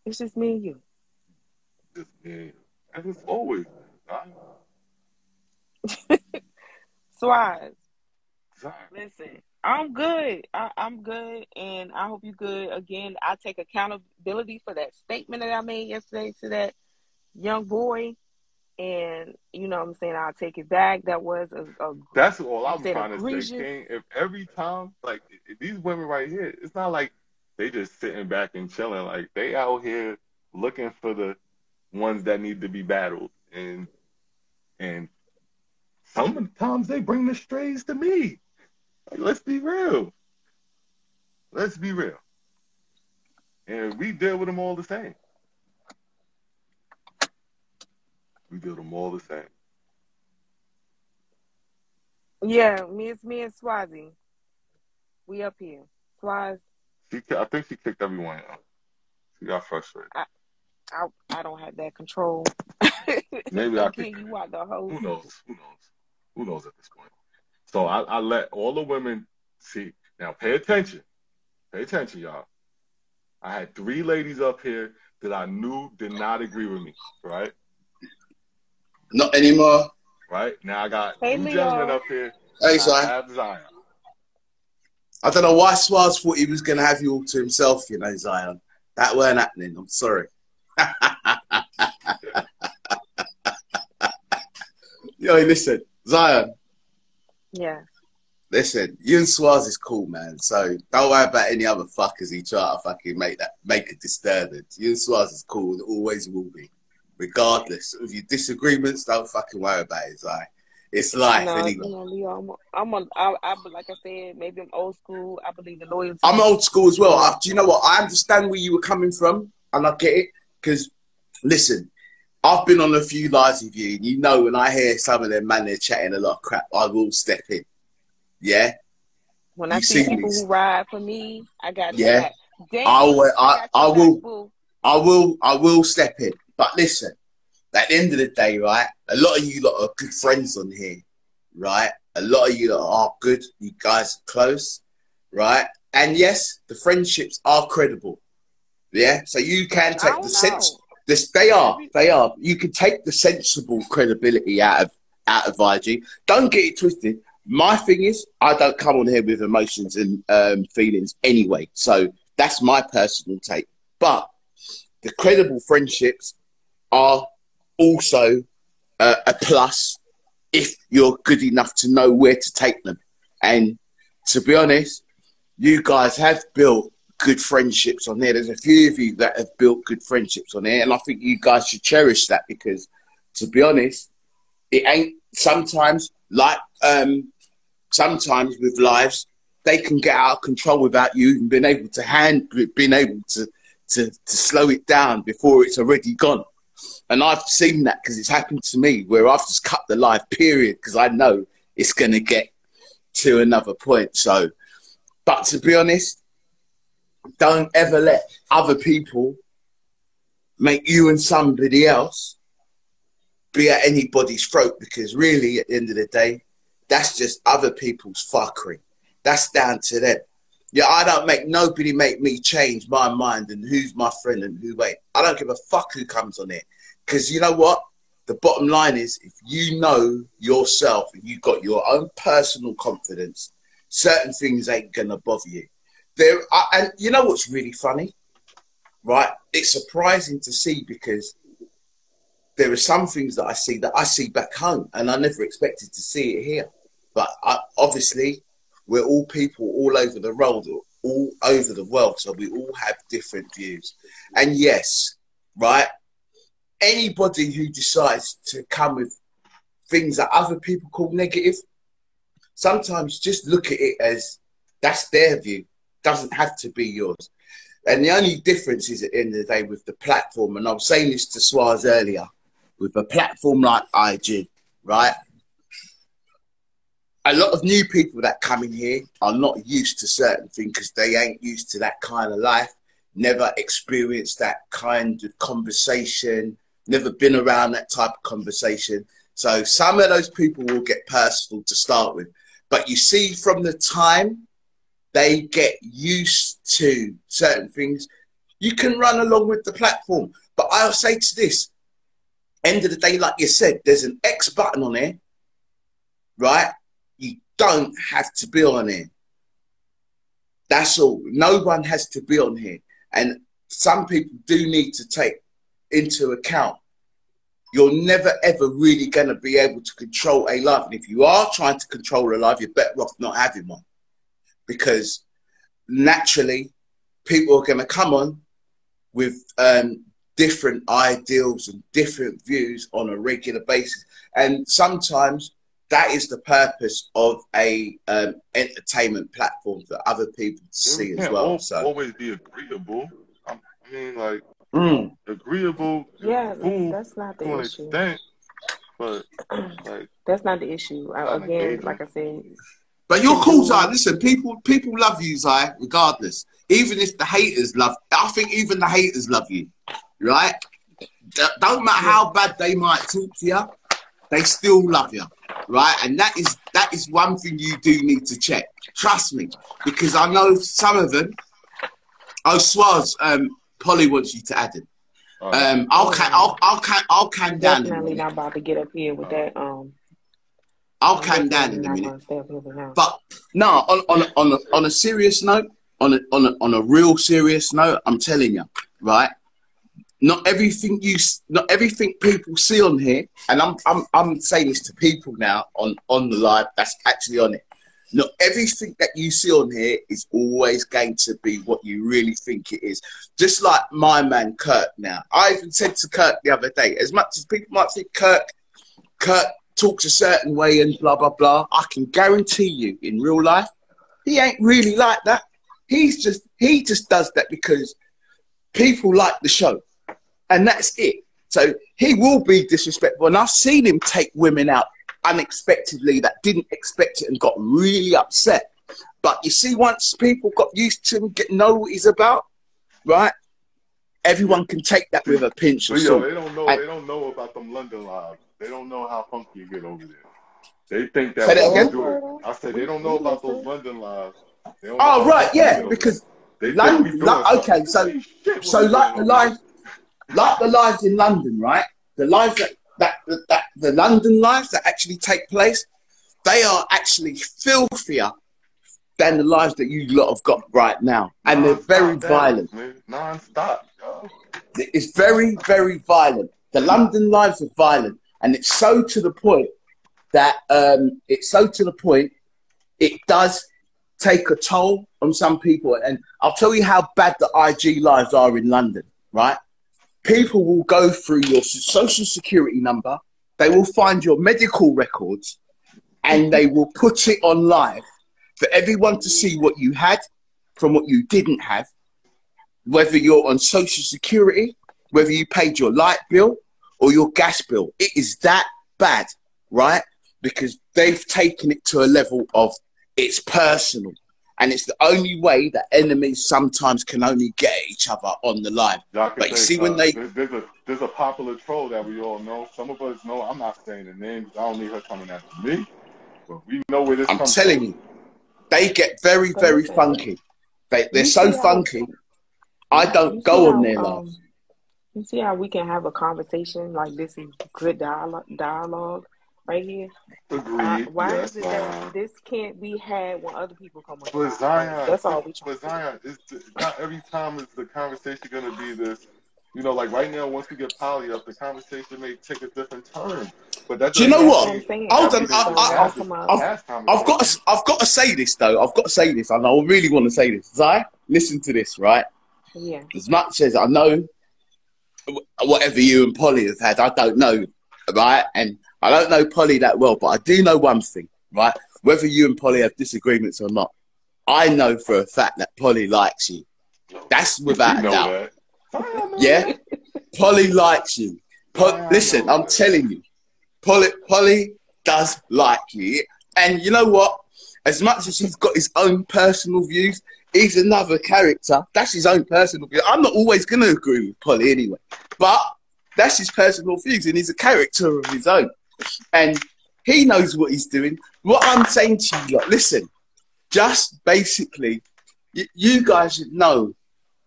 It's just me and you. Just me. And it's always. Swaz, Sorry. listen, I'm good. I'm good, and I hope you good. Again, I take accountability for that statement that I made yesterday to that young boy, and you know what I'm saying, I'll take it back. That was That's all you I'm said trying to say, egregious. King. If every time, like these women right here, it's not like they just sitting back and chilling. Like they out here looking for the ones that need to be battled, and sometimes they bring the strays to me. Like, let's be real. Let's be real. And we deal with them all the same. We deal with them all the same. Yeah, me and Swazi. We up here. Swaz. I think she kicked everyone out. She got frustrated. I don't have that control. Maybe I Get kicked you out the house. Who knows? Who knows? Who knows at this point? So I let all the women see. Now pay attention. Pay attention, y'all. I had 3 ladies up here that I knew did not agree with me, right? Not anymore. Right? Now I got Hey, 2 Leo. gentlemen up here. Hey, I have Zion. I don't know why Swaz thought he was going to have you all to himself, you know, Zion. That weren't happening. I'm sorry. Yo, listen, Zion. Yeah. Listen, you and Swaz is cool, man. So don't worry about any other fuckers he try to fucking make a disturbance. You and Swaz is cool and always will be. Regardless of your disagreements, don't fucking worry about it, Zion. It's life, anyway. No, Leo, I like I said, maybe I'm old school. I believe in loyalty. I'm old school as well. Do you know what? I understand where you were coming from, and I get it. Because, listen, I've been on a few lives with you, and you know when I hear some of them man, they're chatting a lot of crap, I will step in. Yeah? When I see people who ride for me, I got yeah. Damn, I will step in. But listen, at the end of the day, right, a lot of you lot are good friends on here, right? A lot of you lot are good. You guys are close, right? And yes, the friendships are credible. Yeah? So you can take the sense. They are. You can take the sensible credibility out of IG. Don't get it twisted. My thing is, I don't come on here with emotions and feelings anyway. So that's my personal take. But the credible friendships are also a plus if you're good enough to know where to take them. And to be honest, you guys have built good friendships on there. There's a few of you that have built good friendships on there, and I think you guys should cherish that because, to be honest, it ain't sometimes like sometimes with lives they can get out of control without you even being able to slow it down before it's already gone. And I've seen that because it's happened to me where I've just cut the life period because I know it's going to get to another point. So, but to be honest, don't ever let other people make you and somebody else be at anybody's throat because really, at the end of the day, that's just other people's fuckery. That's down to them. Yeah, I don't make nobody make me change my mind and who's my friend and who ain't. I don't give a fuck who comes on there. Because you know what? The bottom line is if you know yourself and you've got your own personal confidence, certain things ain't going to bother you. And you know what's really funny? Right? It's surprising to see because there are some things that I see back home and I never expected to see it here. But obviously, we're all people all over the world, so we all have different views. And yes, right, anybody who decides to come with things that other people call negative, sometimes just look at it as that's their view. Doesn't have to be yours. And the only difference is at the end of the day with the platform, and I was saying this to Swaz earlier, with a platform like IG, right? A lot of new people that come in here are not used to certain things because they ain't used to that kind of life, never experienced that kind of conversation, never been around that type of conversation. So some of those people will get personal to start with. But you see from the time they get used to certain things, you can run along with the platform. But I'll say to this, end of the day, like you said, there's an X button on there, right? You don't have to be on here. That's all. No one has to be on here. And some people do need to take into account you're never ever really going to be able to control a life. And if you are trying to control a life, you're better off not having one. Because naturally, people are going to come on with different ideals and different views on a regular basis. And sometimes that is the purpose of a entertainment platform for other people to see as well. So always be agreeable. I mean, like, Mm. agreeable, Yeah, cool that's not to the an issue. extent, but like, That's not the issue. not Again, engaging. like I said, But you you're can cool, Zai. do. Listen, people love you, Zai, regardless. Even if the haters love, I think even the haters love you, right? Don't matter Yeah. how bad they might talk to you, they still love you, right? And that is one thing you do need to check. Trust me, because I know some of them. Oh, Swaz, Polly wants you to add it. I'll calm down in a Definitely minute. not about to get up here with that. I'll I'm calm down definitely in a not minute. gonna stay up here now. But no, on a serious note, on a real serious note, I'm telling you, right? Not everything people see on here, and I'm saying this to people now on the live that's actually on it. Not everything that you see on here is always going to be what you really think it is. Just like my man Kirk now. I even said to Kirk the other day, as much as people might think Kirk talks a certain way and blah, blah, blah, I can guarantee you in real life, he ain't really like that. He just does that because people like the show. And that's it. So he will be disrespectful. And I've seen him take women out unexpectedly that didn't expect it and got really upset. But you see, once people got used to him, know what he's about, right? Everyone can take that with a pinch of salt. They don't know. They don't know about them London lives. They don't know how funky you get over there. They think that when you do it, I said they don't know about those London lives. Oh right, yeah, because London. Okay, so like the lives in London, right? The lives that the London lives that actually take place, they are actually filthier than the lives that you lot have got right now, and they're very violent. Non-stop. It's very, very violent. The London lives are violent, and it's so to the point that it does take a toll on some people. And I'll tell you how bad the IG lives are in London, right? People will go through your social security number, they will find your medical records, and they will put it on live for everyone to see what you had from what you didn't have, whether you're on social security, whether you paid your light bill or your gas bill. It is that bad, right? Because they've taken it to a level of it's personal. And it's the only way that enemies sometimes can only get at each other on the live. But you see, when they... There's a popular troll that we all know. Some of us know. I'm not saying the name because I don't need her coming after me. But we know where this comes from. I'm telling you, they get very, very funky. They're so funky. I don't go on their live. You see how we can have a conversation like this is good dialogue right here? Agreed. Why is it that this can't be had when other people come on? But Zion, that's all we trying. But Zion, not every time is the conversation going to be this. You know, like right now, once we get Polly up, the conversation may take a different turn. But that. Do you know what? Hold on, I've got to say this though. I've got to say this, and I really want to say this. Zai, listen to this, right? Yeah. As much as I know, whatever you and Polly have had, I don't know, right? And I don't know Polly that well, but I do know one thing, right? Whether you and Polly have disagreements or not, I know for a fact that Polly likes you. That's without a doubt. Yeah? Polly likes you. Listen, I'm telling you, Polly does like you. And you know what? As much as he's got his own personal views, he's another character. That's his own personal view. I'm not always going to agree with Polly anyway. But that's his personal views, and he's a character of his own. And he knows what he's doing. What I'm saying to you, look, listen, just basically, you guys should know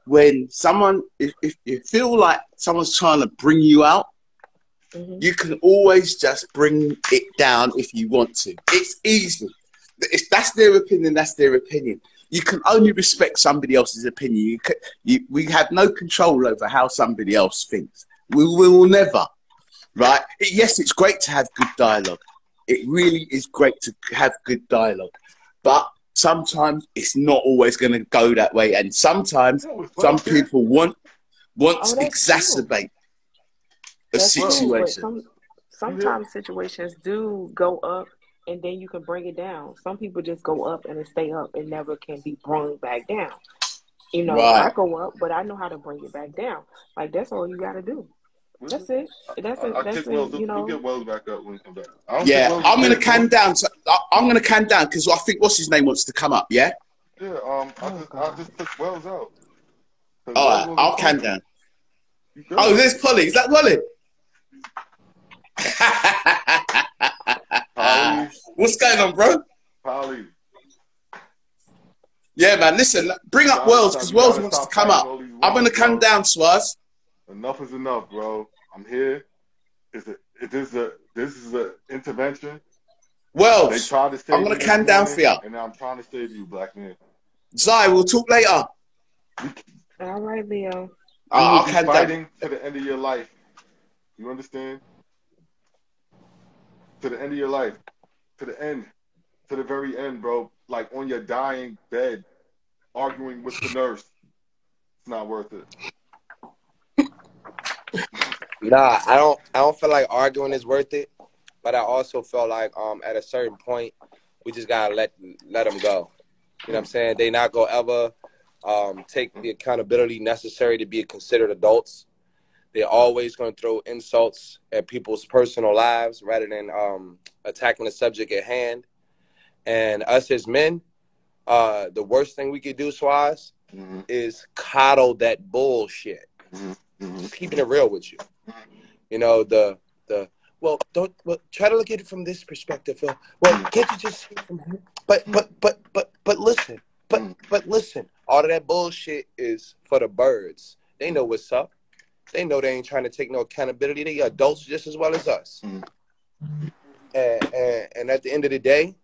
when someone, if you feel like someone's trying to bring you out, you can always just bring it down if you want to. It's easy. If that's their opinion, that's their opinion. You can only respect somebody else's opinion. We have no control over how somebody else thinks. We will never, right? Yes, it's great to have good dialogue. It really is great to have good dialogue. But sometimes it's not always going to go that way. And sometimes some people want to exacerbate a situation. Sometimes situations do go up and then you can bring it down. Some people just go up and it stay up and never can be brought back down. You know, I Right. go up, but I know how to bring it back down. Like that's all you got to do. That's it. That's it. I That's kick it. Wells. You We'll get know. Wells back up when he comes back. I don't think Yeah, Wells is I'm gonna here, can bro. down. I'm gonna can down because I think what's his name wants to come up. Yeah. Yeah. Oh I God. just took Wells out because All Wells right, wasn't I'll can talking. down. You Oh, good? there's Polly. Is that Polly? Polly. What's going on, bro? Polly. Yeah, man. Listen, bring You up gotta Wells stop. because You Wells gotta wants to stop come fighting up. all these I'm gonna wars, come bro. down, Swaz. Enough is enough, bro. I'm here. This is a intervention. They Wells, tried to I'm save gonna you this can down for morning, you. and now I'm trying to save you, black man. Zai, we'll talk later. All right, Leo. You will I'll be can down. fighting to the end of your life. You understand? To the end of your life. To the end. To the very end, bro. Like on your dying bed, arguing with the nurse. It's not worth it. Nah, I don't feel like arguing is worth it, but I also feel like at a certain point we just gotta let them go. You know what I'm saying? They not gonna ever take the accountability necessary to be considered adults. They're always gonna throw insults at people's personal lives rather than attacking the subject at hand. And us as men, the worst thing we could do, Swaz, is coddle that bullshit. Just keeping it real with you. You know, well, try to look at it from this perspective. Well, can't you just see it from here? But listen, but listen, all of that bullshit is for the birds. They know what's up. They know they ain't trying to take no accountability. They adults just as well as us. And at the end of the day,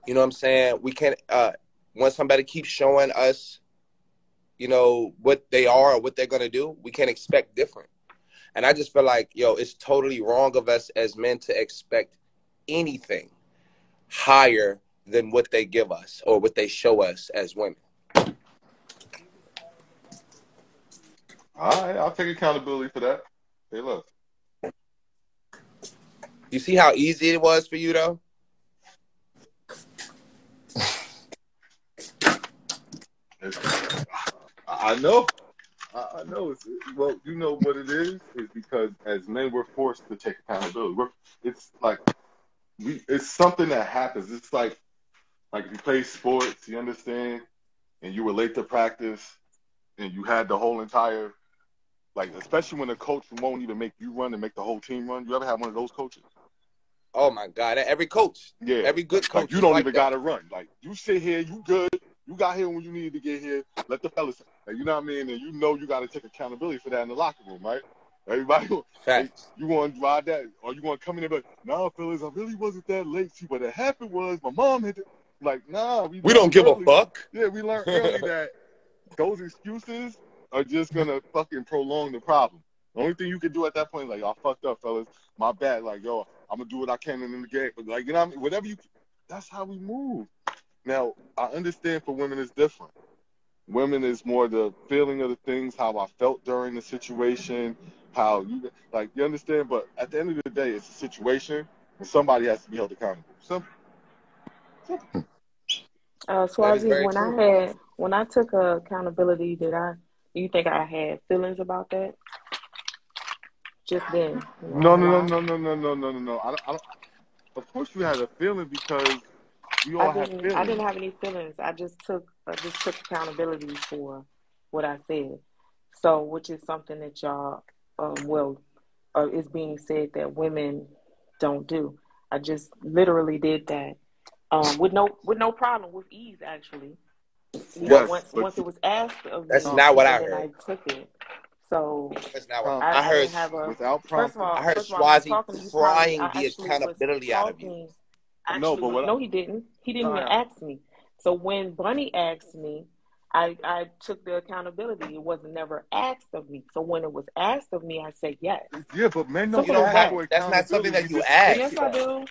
you know what I'm saying? We can't, when somebody keeps showing us, you know, what they are or what they're going to do, we can't expect different. And I just feel like, it's totally wrong of us as men to expect anything higher than what they give us or what they show us as women. All right, I'll take accountability for that. Hey, look. You see how easy it was for you, though? I know. I know. Well, you know what it is because as men, we're forced to take accountability. It's like it's something that happens. It's like if you play sports, you understand, and you were late to practice, and you had the whole entire, especially when a coach won't even make you run and make the whole team run. You ever have one of those coaches? Oh my God! Every coach, every good coach, you don't even gotta run. Like you sit here, you good. You got here when you needed to get here. Let the fellas, you know what I mean? And you got to take accountability for that in the locker room, right? Everybody, you want to ride that, or you want to come in there and be like, nah, fellas, I really wasn't that late. See, what had happened was my mom had to, nah, we don't give early. a fuck. Yeah, we learned early that those excuses are just going to fucking prolong the problem. The only thing you can do at that point is I fucked up, fellas. My bad. I'm going to do what I can in the game. But, you know what I mean? Whatever that's how we move. Now, I understand for women it's different. Women is more the feeling of the things, how I felt during the situation, how you understand. But at the end of the day, it's a situation, and somebody has to be held accountable. Simple. That is Swazi, very true. when I took accountability, do you think I had feelings about that? Just then? No. I don't. Of course, you had a feeling because we all have feelings. I didn't have any feelings. I just took accountability for what I said. So, which is something that y'all, is being said that women don't do. I just literally did that, with no problem, with ease actually. Once it was asked of me, that's not what I and then heard. I took it. So that's not what I heard. didn't have a. Without prompting. I heard First of all, I'm not Swazi talking to you, prying I the actually was accountability out of you. talking. No, but he didn't. He didn't even ask me. So when Bunny asked me, I took the accountability. It wasn't never asked of me. So when it was asked of me, I said yes. Yeah, but men don't have. That's not something that you ask. Yes, I do.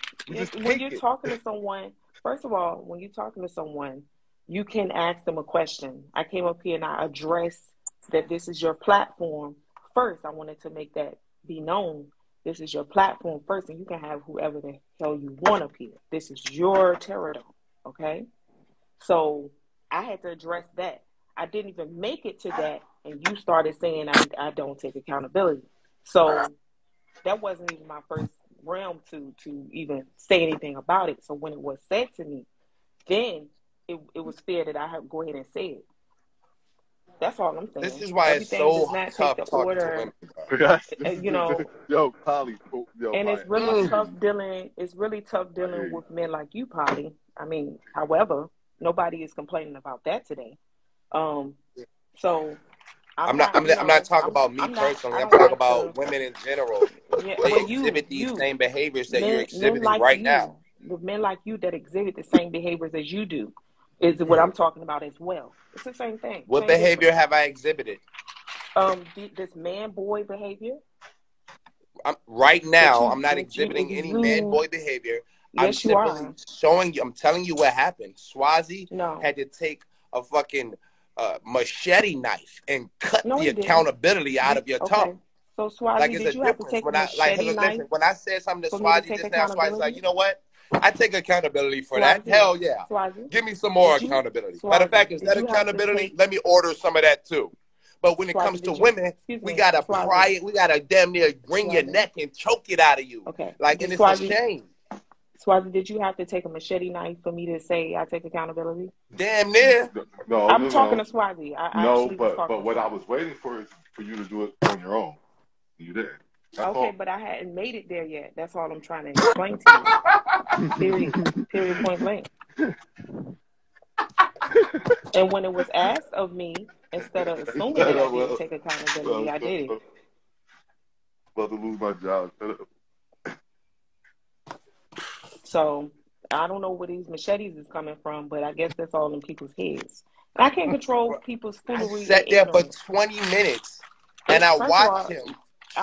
When you're talking to someone, first of all, when you're talking to someone, you can ask them a question. I came up here and I addressed that this is your platform. First, I wanted to make that be known. This is your platform first, and you can have whoever the hell you want up here. This is your territory, okay? So I had to address that. I didn't even make it to that, and you started saying I don't take accountability. So that wasn't even my first realm to even say anything about it. So when it was said to me, then it was fair that I have to go ahead and say it. That's all I'm saying. This is why Everything it's so does not take tough the talking to order. women. You know, yo, Polly, and it's really tough dealing. It's really tough dealing with men like you, Polly. I mean, however, nobody is complaining about that today. So I'm not talking about me personally. I'm talking about women in general. Yeah, They well, exhibit these same behaviors that you're men exhibiting like right you, now. the men like you that exhibit the same behaviors as you do, is what I'm talking about as well. It's the same thing. What behavior have I exhibited? This man boy behavior. Right now, I'm not exhibiting any man boy behavior. I'm simply showing you. I'm telling you what happened. Swazi had to take a fucking machete knife and cut the accountability out of your tongue. So Swazi, like, did you have to take a machete knife? Listen, when I said something to Swazi just now, Swazi's like, you know what? I take accountability for that. Hell yeah. Give me some more accountability. Matter of fact, instead of accountability, let me order some of that too. But when it comes to women, we gotta pry it. We gotta damn near wring your neck and choke it out of you. Okay. Like, and it's a shame. Swazi, did you have to take a machete knife for me to say I take accountability? Damn near. I'm talking to Swazi. But what I was waiting for is for you to do it on your own. You did. Okay, but I hadn't made it there yet. That's all I'm trying to explain to you. Period, point blank. And when it was asked of me, instead of assuming that I didn't take accountability, I did it. About to lose my job. So I don't know where these machetes is coming from, but I guess that's all in people's heads. I can't control people's foolery. I sat there for 20 minutes and I watched him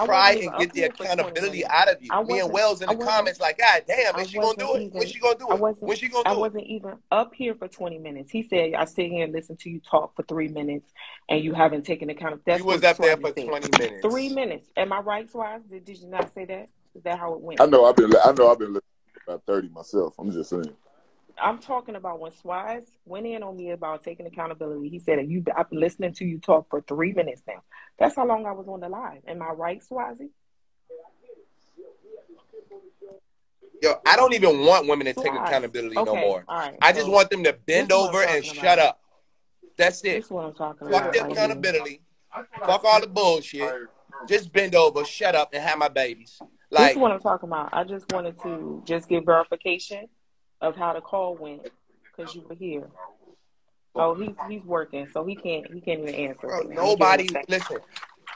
try and get the accountability out of you. Me and Wells in the comments like, God damn, is she gonna do it? When she gonna do it? When she gonna do it? I wasn't even up here for 20 minutes. He said, I sit here and listen to you talk for 3 minutes and you haven't taken accountability. You was up there for 20 minutes. 3 minutes. Am I right, Swaz? Did you not say that? Is that how it went? I know I've been listening about 30 myself. I'm just saying. I'm talking about when Swaz went in on me about taking accountability. He said, I've been listening to you talk for 3 minutes now. That's how long I was on the live. Am I right, Swazi? Yo, I don't even want women to take accountability no more. Right, I just want them to bend over and shut up. That's it. That's what I'm talking about. Fuck the accountability. Fuck all the bullshit. Just bend over, shut up, and have my babies. This is what I'm talking about. I just wanted to just give verification of how the call went because you were here. Oh, he's working, so he can't even answer. Bro, nobody listen.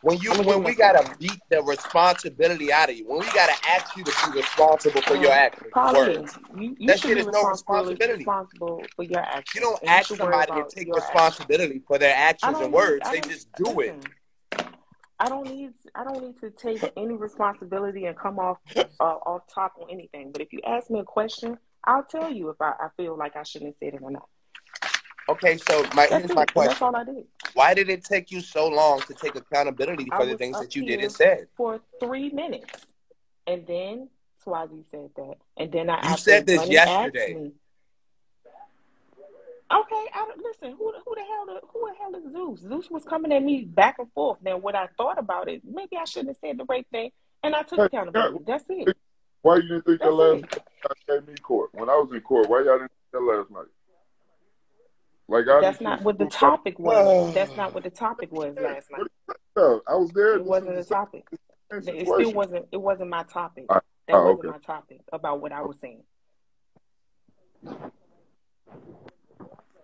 When we gotta beat the responsibility out of you, when we gotta ask you to be responsible for your actions, words, that shit is no responsibility. Responsible for your actions. You don't ask somebody to take responsibility for their actions and words. They just do it. I don't need to take any responsibility and come off top on anything. But if you ask me a question, I'll tell you if I feel like I shouldn't have said it or not. Okay, so here's my question. That's all I did. Why did it take you so long to take accountability for the things that you did and said? For 3 minutes. And then Swazi said that. And then you said this yesterday. Okay, listen, who the hell is Zeus? Zeus was coming at me back and forth. Now, what I thought about it, maybe I shouldn't have said the right thing, and I took accountability. That's it. Why you didn't think that last night gave me court? When I was in court, why y'all didn't think that last night? Like, that's not what the topic was. That's not what the topic was last night. I was there. It wasn't a topic. It still wasn't. It wasn't my topic. That wasn't my topic about what I was saying.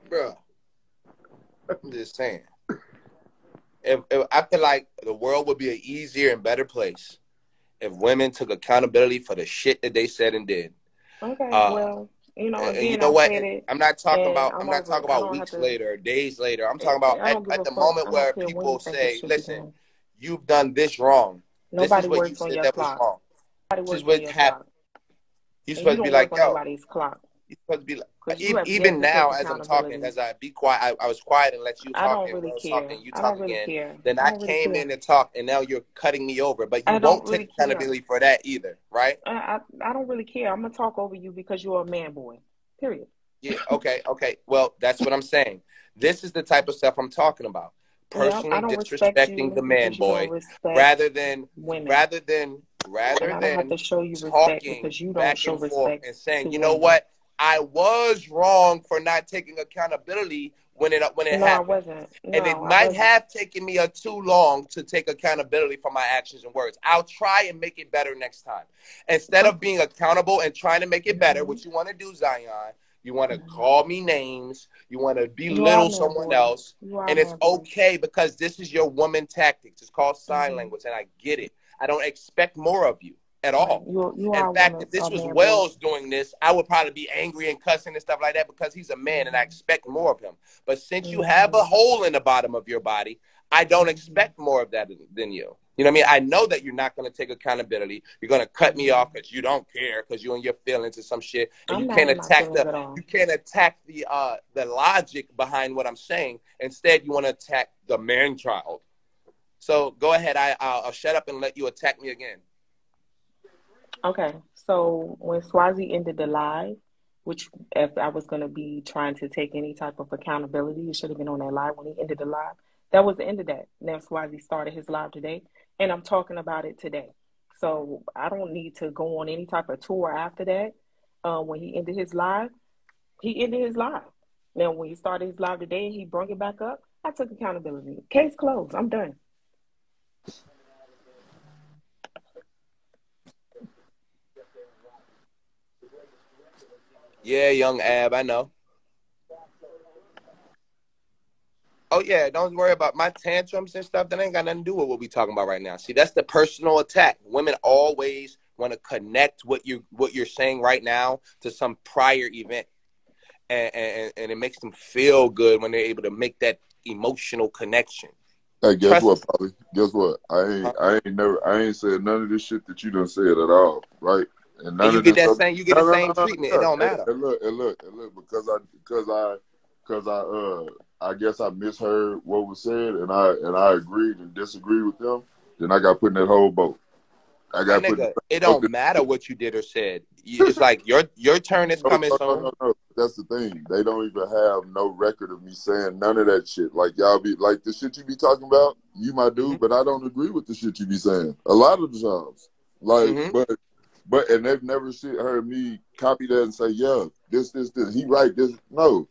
Bro, I'm just saying. If I feel like the world would be an easier and better place if women took accountability for the shit that they said and did. Okay, well. You know, again, you know what? I'm not talking about weeks later, or days later. I'm talking about at the moment where people say, "Listen, you've done this wrong. Nobody this is what works you on said your that clock. was wrong. This is what happened." You're supposed to be like, "Yo." Nobody's clock. You're supposed to be like, even now as I'm talking, as I be quiet, I was quiet and let you talk and talking, you talk again. Then I came in and talked, and now you're cutting me over. But you won't take accountability for that either, right? I don't really care. I'm gonna talk over you because you're a man boy. Period. Yeah, okay. Well, that's what I'm saying. This is the type of stuff I'm talking about. Yeah, I Personally don't respect disrespecting the you man because you don't boy respect rather than women. rather than And rather I don't have than to show you respect talking because you don't back show and forth respect and saying, to you know women. what, I was wrong for not taking accountability when it No, I happened. wasn't. And it No, I might wasn't. have taken me too long to take accountability for my actions and words. I'll try and make it better next time. Instead of being accountable and trying to make it better, what you want to do, Zion, you want to call me names. You want to You are a belittle man someone boy. else. You are a And it's man boy. okay because this is your woman tactics. It's called sign language, and I get it. I don't expect more of you at Right. all. You In are fact, if a this was man boy. Wells doing this, I would probably be angry and cussing and stuff like that because he's a man and I expect more of him. But since you have a hole in the bottom of your body, I don't expect more of that than you. You know what I mean? I know that you're not going to take accountability. You're going to cut me off because you don't care, because you're in your feelings or some shit, and I'm not in my feelings at all. you can't attack the logic behind what I'm saying. Instead, you want to attack the man child. So go ahead. I'll shut up and let you attack me again. Okay. So when Swazi ended the live, which if I was going to be trying to take any type of accountability, it should have been on that live when he ended the live. That was the end of that. Now Swazi started his live today, and I'm talking about it today. So I don't need to go on any type of tour after that. When he ended his live, he ended his live. Now when he started his live today and he brought it back up, I took accountability. Case closed. I'm done. Yeah, young Ab, I know. Oh, yeah, don't worry about my tantrums and stuff. That ain't got nothing to do with what we talking about right now. See, that's the personal attack. Women always want to connect what you're saying right now to some prior event. And it makes them feel good when they're able to make that emotional connection. Hey, guess what, Polly? Guess what? I ain't said none of this shit that you done said at all, right? And none you of get this that other, same, you get no, the no, same no, no, treatment. It no. don't matter. And look, because I guess I misheard what was said, and I agreed and disagreed with them. Then I got put in that whole boat. I My got put in nigga, that it boat. don't matter what you did or said. It's like your turn is coming soon. No. That's the thing. They don't even have no record of me saying none of that shit. Like y'all be like the shit you be talking about. You my dude, but I don't agree with the shit you be saying a lot of the times. Like, but and they've never heard me copy that and say, yeah, this. He right. This no.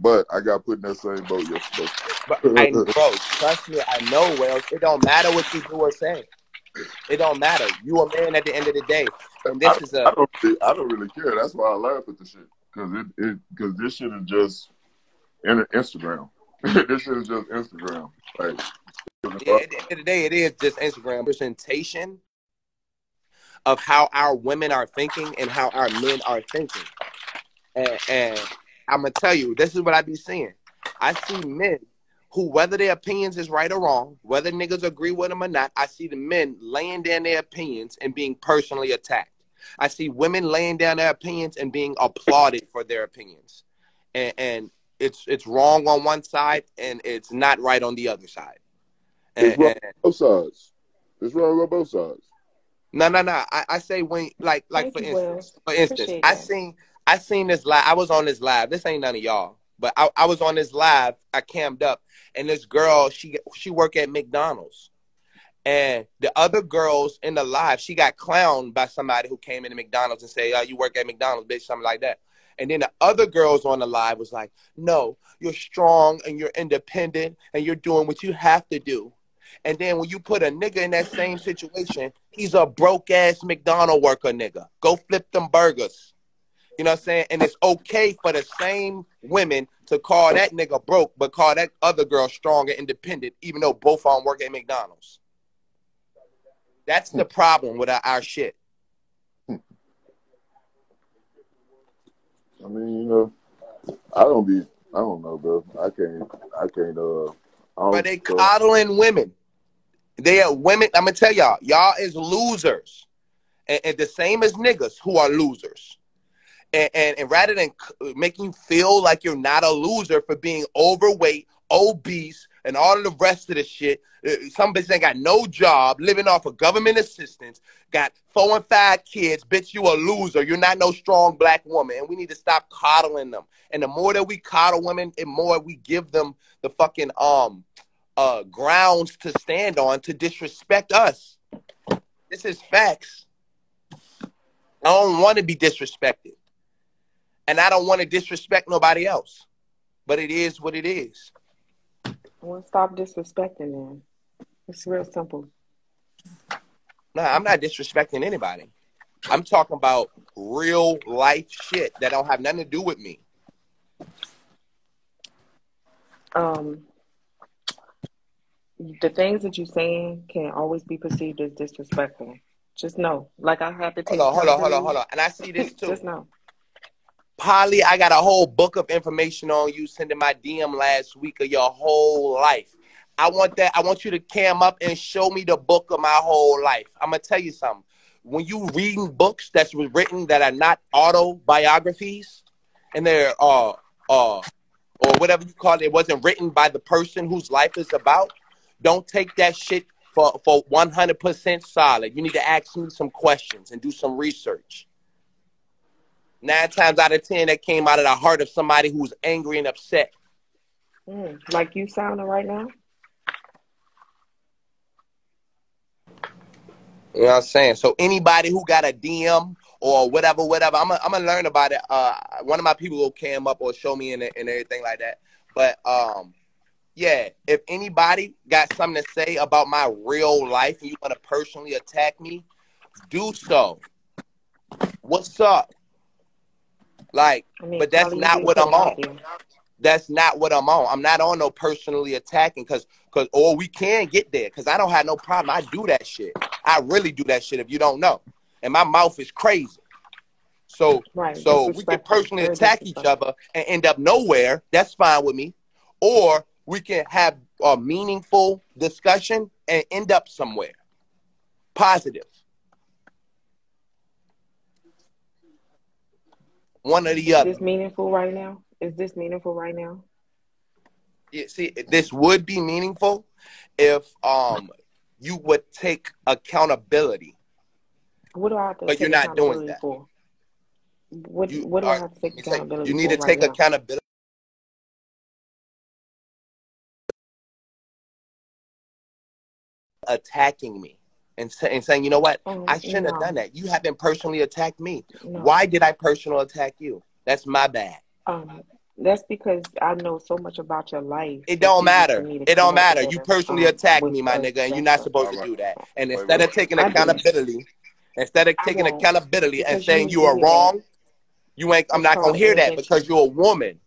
But I got put in that same boat yesterday. But bro, trust me, I know, Wells. It don't matter what you do or say. It don't matter. You a man at the end of the day, and I this is a. I don't really care. That's why I laugh at the shit because this shit is just Instagram. This shit is just Instagram. Like, Yeah, at the end of the day, it is just Instagram presentation of how our women are thinking and how our men are thinking. And I'm gonna tell you, this is what I be seeing. I see men who, whether their opinions is right or wrong, whether niggas agree with them or not, I see the men laying down their opinions and being personally attacked. I see women laying down their opinions and being applauded for their opinions. And it's wrong on one side and it's not right on the other side. It's wrong on both sides. It's wrong on both sides. No. I say when like Thank for you, instance, Will. Appreciate I that. seen this live. I was on this live. This ain't none of y'all, but I was on this live. I cammed up, and this girl she work at McDonald's, and the other girls in the live she got clowned by somebody who came into McDonald's and say, "Oh, you work at McDonald's, bitch," something like that. And then the other girls on the live was like, "No, you're strong and you're independent and you're doing what you have to do." And then when you put a nigga in that same situation, he's a broke ass McDonald worker nigga. Go flip them burgers. You know what I'm saying? And it's okay for the same women to call that nigga broke, but call that other girl strong and independent, even though both of them work at McDonald's. That's the problem with our shit. I mean, you know, I don't know, bro. I can't, But they coddling women. They are women. I'm going to tell y'all is losers. And the same as niggas who are losers. And rather than making you feel like you're not a loser for being overweight, obese, and all of the rest of the shit. Some bitch ain't got no job, living off of government assistance, got 4 and 5 kids. Bitch, you a loser. You're not no strong black woman. And we need to stop coddling them. And the more that we coddle women, the more we give them the fucking grounds to stand on to disrespect us. This is facts. I don't want to be disrespected. And I don't want to disrespect nobody else. But it is what it is. Well, stop disrespecting them. It's real simple. No, I'm not disrespecting anybody. I'm talking about real life shit that don't have nothing to do with me. The things that you're saying can always be perceived as disrespectful. Just know, like I have to take Hold on. And I see this too. Just know. Polly, I got a whole book of information on you sending my DM last week of your whole life. I want you to cam up and show me the book of my whole life. I'm going to tell you something. When you reading books that's written that are not autobiographies, and they're, or whatever you call it wasn't written by the person whose life is about, don't take that shit for 100% solid. You need to ask me some questions and do some research. 9 times out of 10, that came out of the heart of somebody who's angry and upset. Like you sounding right now? You know what I'm saying? So anybody who got a DM or whatever, I'm gonna learn about it. One of my people will cam up or show me and everything like that. But yeah, if anybody got something to say about my real life and you want to personally attack me, do so. What's up? Like, but that's not what I'm on. That's not what I'm on. I'm not on no personally attacking or we can get there because I don't have no problem. I do that shit. I really do that shit if you don't know. And my mouth is crazy. So we can personally attack each other and end up nowhere. That's fine with me. Or we can have a meaningful discussion and end up somewhere positive. One or the other. Is this meaningful right now? Yeah, see, this would be meaningful if you would take accountability. What do I have to but take you're not doing that. for? What do I have to take accountability You need for to take right accountability. Attacking me and saying, you know what? I shouldn't have done that. You haven't personally attacked me. No. Why did I personally attack you? That's my bad. That's because I know so much about your life. It don't matter. It don't matter. You personally attacked me, my nigga, and you're not supposed to do that. And instead of taking accountability, and saying you are wrong, you ain't. I'm not gonna hear that because you're a woman.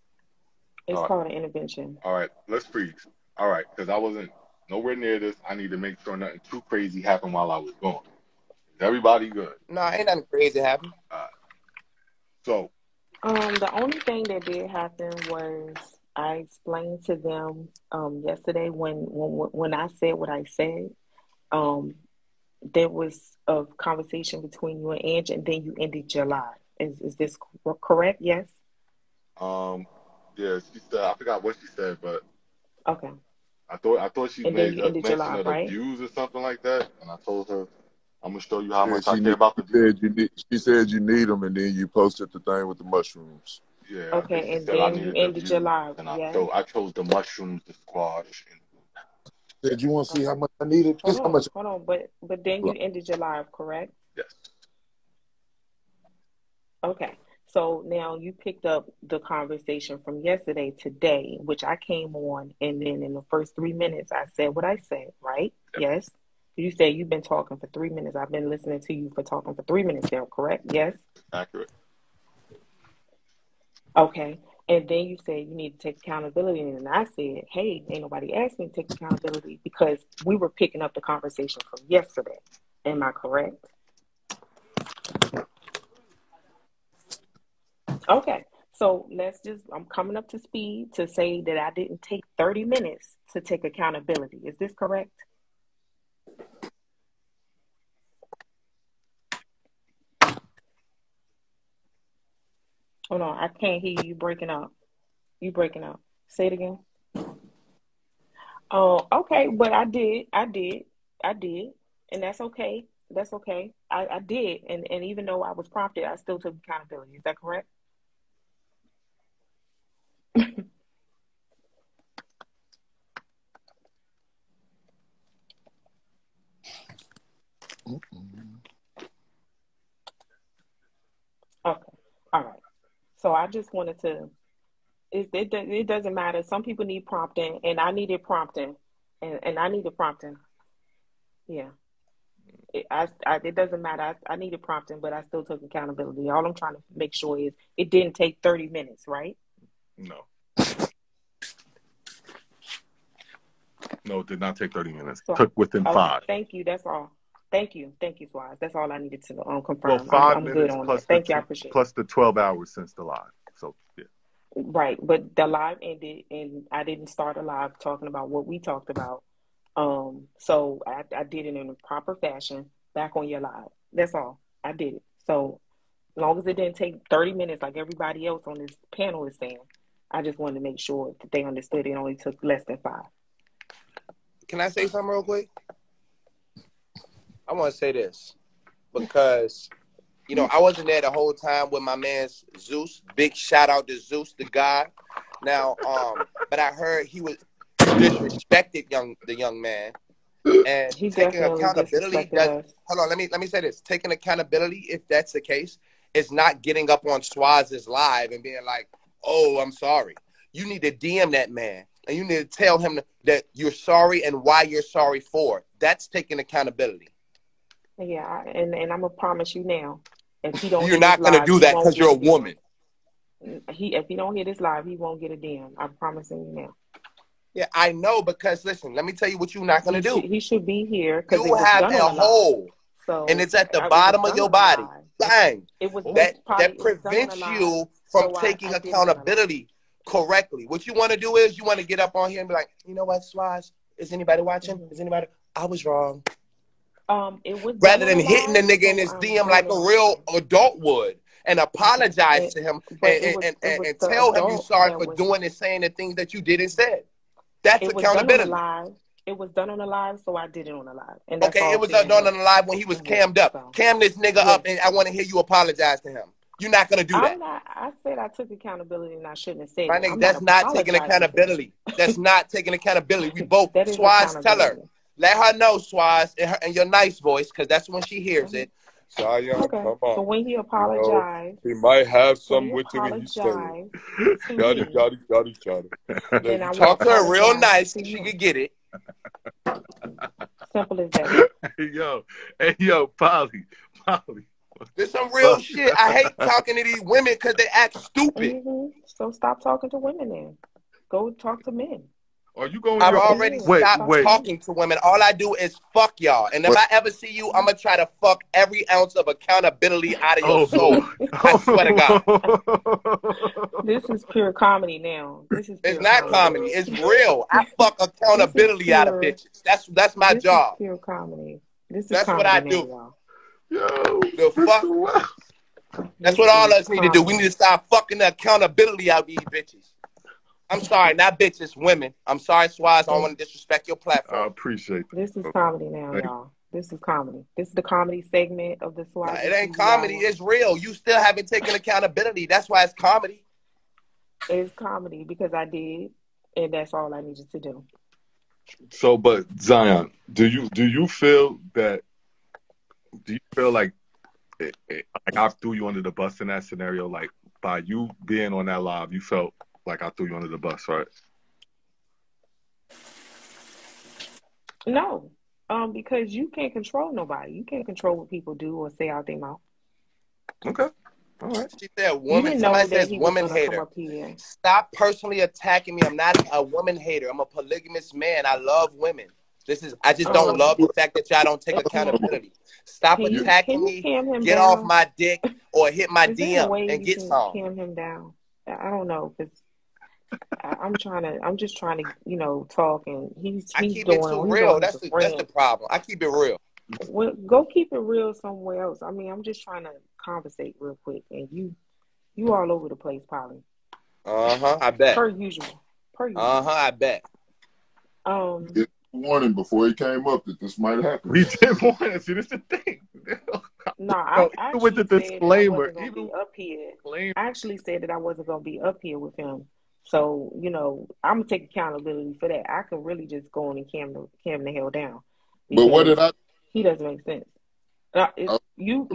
It's called an intervention. All right, let's freeze. All right, because I wasn't nowhere near this. I need to make sure nothing too crazy happened while I was gone. Is everybody good? No, ain't nothing crazy happened. So. The only thing that did happen was I explained to them yesterday when I said what I said. There was a conversation between you and Angie, and then you ended your live. Is this correct? Yes. Yeah, she said I forgot what she said, but okay. I thought she made a mention of the views or something like that, and I told her I'm gonna show you how much I care about the views. She said you need them, and then you posted the thing with the mushrooms. Yeah. Okay, and then you ended your live. And I chose the mushrooms, the squash. Said you want to see how much I needed? Hold on, but then you ended your live, correct? Yes. Okay. So now you picked up the conversation from yesterday today, which I came on, and then in the first 3 minutes I said what I said, right? Yep. Yes. You said you've been talking for 3 minutes. I've been listening to you for talking for 3 minutes now, correct? Yes. Accurate. Okay. And then you said you need to take accountability. And I said, hey, ain't nobody asked me to take accountability because we were picking up the conversation from yesterday. Am I correct? Okay. So I'm coming up to speed to say that I didn't take 30 minutes to take accountability. Is this correct? Hold on. I can't hear you. You breaking up. Say it again. Oh, okay, but I did, and that's okay. That's okay. I did, and even though I was prompted, I still took accountability. Is that correct? Okay, all right. So I just wanted to. It doesn't matter. Some people need prompting, and I needed prompting, and I needed prompting. Yeah, it doesn't matter. I needed prompting, but I still took accountability. All I'm trying to make sure is it didn't take 30 minutes, right? No. No, it did not take 30 minutes. It So, took within okay, 5. thank you. That's all. Thank you, Swaz. That's all I needed to Well, confirm. 5 I'm good minutes on plus that. the Thank you. I appreciate it. plus the 12 hours since the live. So yeah. Right, but the live ended, and I didn't start a live talking about what we talked about. So I did it in a proper fashion back on your live. That's all. I did it. So as long as it didn't take 30 minutes like everybody else on this panel is saying, I just wanted to make sure that they understood it only took less than 5. Can I say something real quick? I want to say this because, you know, I wasn't there the whole time with my man Zeus. Big shout out to Zeus, the guy. Now, but I heard he disrespected the young man, and He taking definitely accountability. disrespected us. Hold on, let me say this. Taking accountability, if that's the case, is not getting up on Swaz's live and being like, "Oh, I'm sorry." You need to DM that man, and you need to tell him that you're sorry and why you're sorry for it. That's taking accountability. Yeah, and I'm gonna promise you now, if he don't You're hear this not gonna live, do he that won't because get you're a a DM. woman. If he don't hear this live, he won't get a DM. I'm promising you now. Yeah, I know because listen, let me tell you what you're not gonna do. He should be here because You it was have done on a a live. hole, and So it's at the it was bottom of done your on a body. live. Bang. That It was done on a prevents live. you from So taking I did it on a live. accountability correctly. What you want to do is you want to get up on here and be like, you know what, Swaz? Is anybody watching? Is anybody? I was wrong. It was done Rather on a than hitting the live, nigga in so his I'm DM doing like it a on a real live. adult would and Okay. apologize to him But it was and the tell him you adult sorry that for was. doing and saying the things that you did and said. That's It was done on a accountability. live. It was done on a live, so I did it on a live, and that's Okay, all it was fair and done on just. the live when he was Yeah. cammed up. So Cam this nigga yes, up, and I want to hear you apologize to him. You're not gonna do I'm that, not. I said I took accountability, and I shouldn't have said my it. nigga. I'm not That's not taking apologizing to accountability. That's not taking accountability. We both that is Swaz, tell her, accountability. let her know, Swaz, in your nice voice, because that's when she hears Mhm. it. Zion, Okay. come So on. when he You know, apologized, he might have when he something with it when he's saying, apologized to yada, me, yada, yada, yada. Now, then you I will talk to her real apologize nice to so she him. could get it. Simple as that. Hey yo, Polly. There's some real shit. I hate talking to these women because they act stupid. So stop talking to women then. Go talk to men. Are you going I've your own? already Yeah, Wait, stopped talk to wait. men. talking to women. All I do is fuck y'all. And if I ever see you, I'm going to try to fuck every ounce of accountability out of your Oh, soul. I swear to God. This is pure comedy now. This is It's pure not comedy. comedy. It's real. I fuck This is accountability out of pure. bitches. That's my This is job. pure comedy. This is That's what I comedy now, do. y'all. Yo, The fuck? Mr. West. That's This what all is us need to do. We need comedy. to start fucking the accountability out of these bitches. I'm sorry, not bitches, women. I'm sorry, Swaz. I don't want to disrespect your I platform. appreciate This is that. comedy now, y'all. This is comedy. This is the comedy segment of the Nah, Swazi it ain't TV comedy. hour. It's real. You still haven't taken accountability. That's why it's comedy. It's comedy because I did, and that's all I needed to do. So, but Zion, do you feel that? Do you feel like like I threw you under the bus in that scenario? Like by you being on that live, you felt like I threw you under the bus, right? No, because you can't control nobody. You can't control what people do or say out their mouth. Okay, all right. She said You woman. didn't Somebody know that says he was woman gonna come hater. up here. Stop personally attacking me. I'm not a woman hater. I'm a polygamous man. I love women. I just don't love the fact that y'all don't take accountability. Stop Can attacking you me. calm him Get off down? my dick or hit my Is there a DM way and you get can some. calm him down? I don't know because I'm just trying to talk and I he's keep it too he's on real. his That's the rant. problem. I keep it real. Well, go keep it real somewhere else. I mean, I'm just trying to conversate real quick, and you all over the place, Polly. I bet. Per usual. Per usual. I bet. Get a warning before he came up that this might happen. We did warn us. See, this is the thing. No, I Even with the actually said that I disclaimer, wasn't gonna even be up here. disclaimer. I actually said that I wasn't gonna be up here with him. So, you know, I'm gonna take accountability for that. I could really just go on and cam the hell down But what because did I? he doesn't make sense. You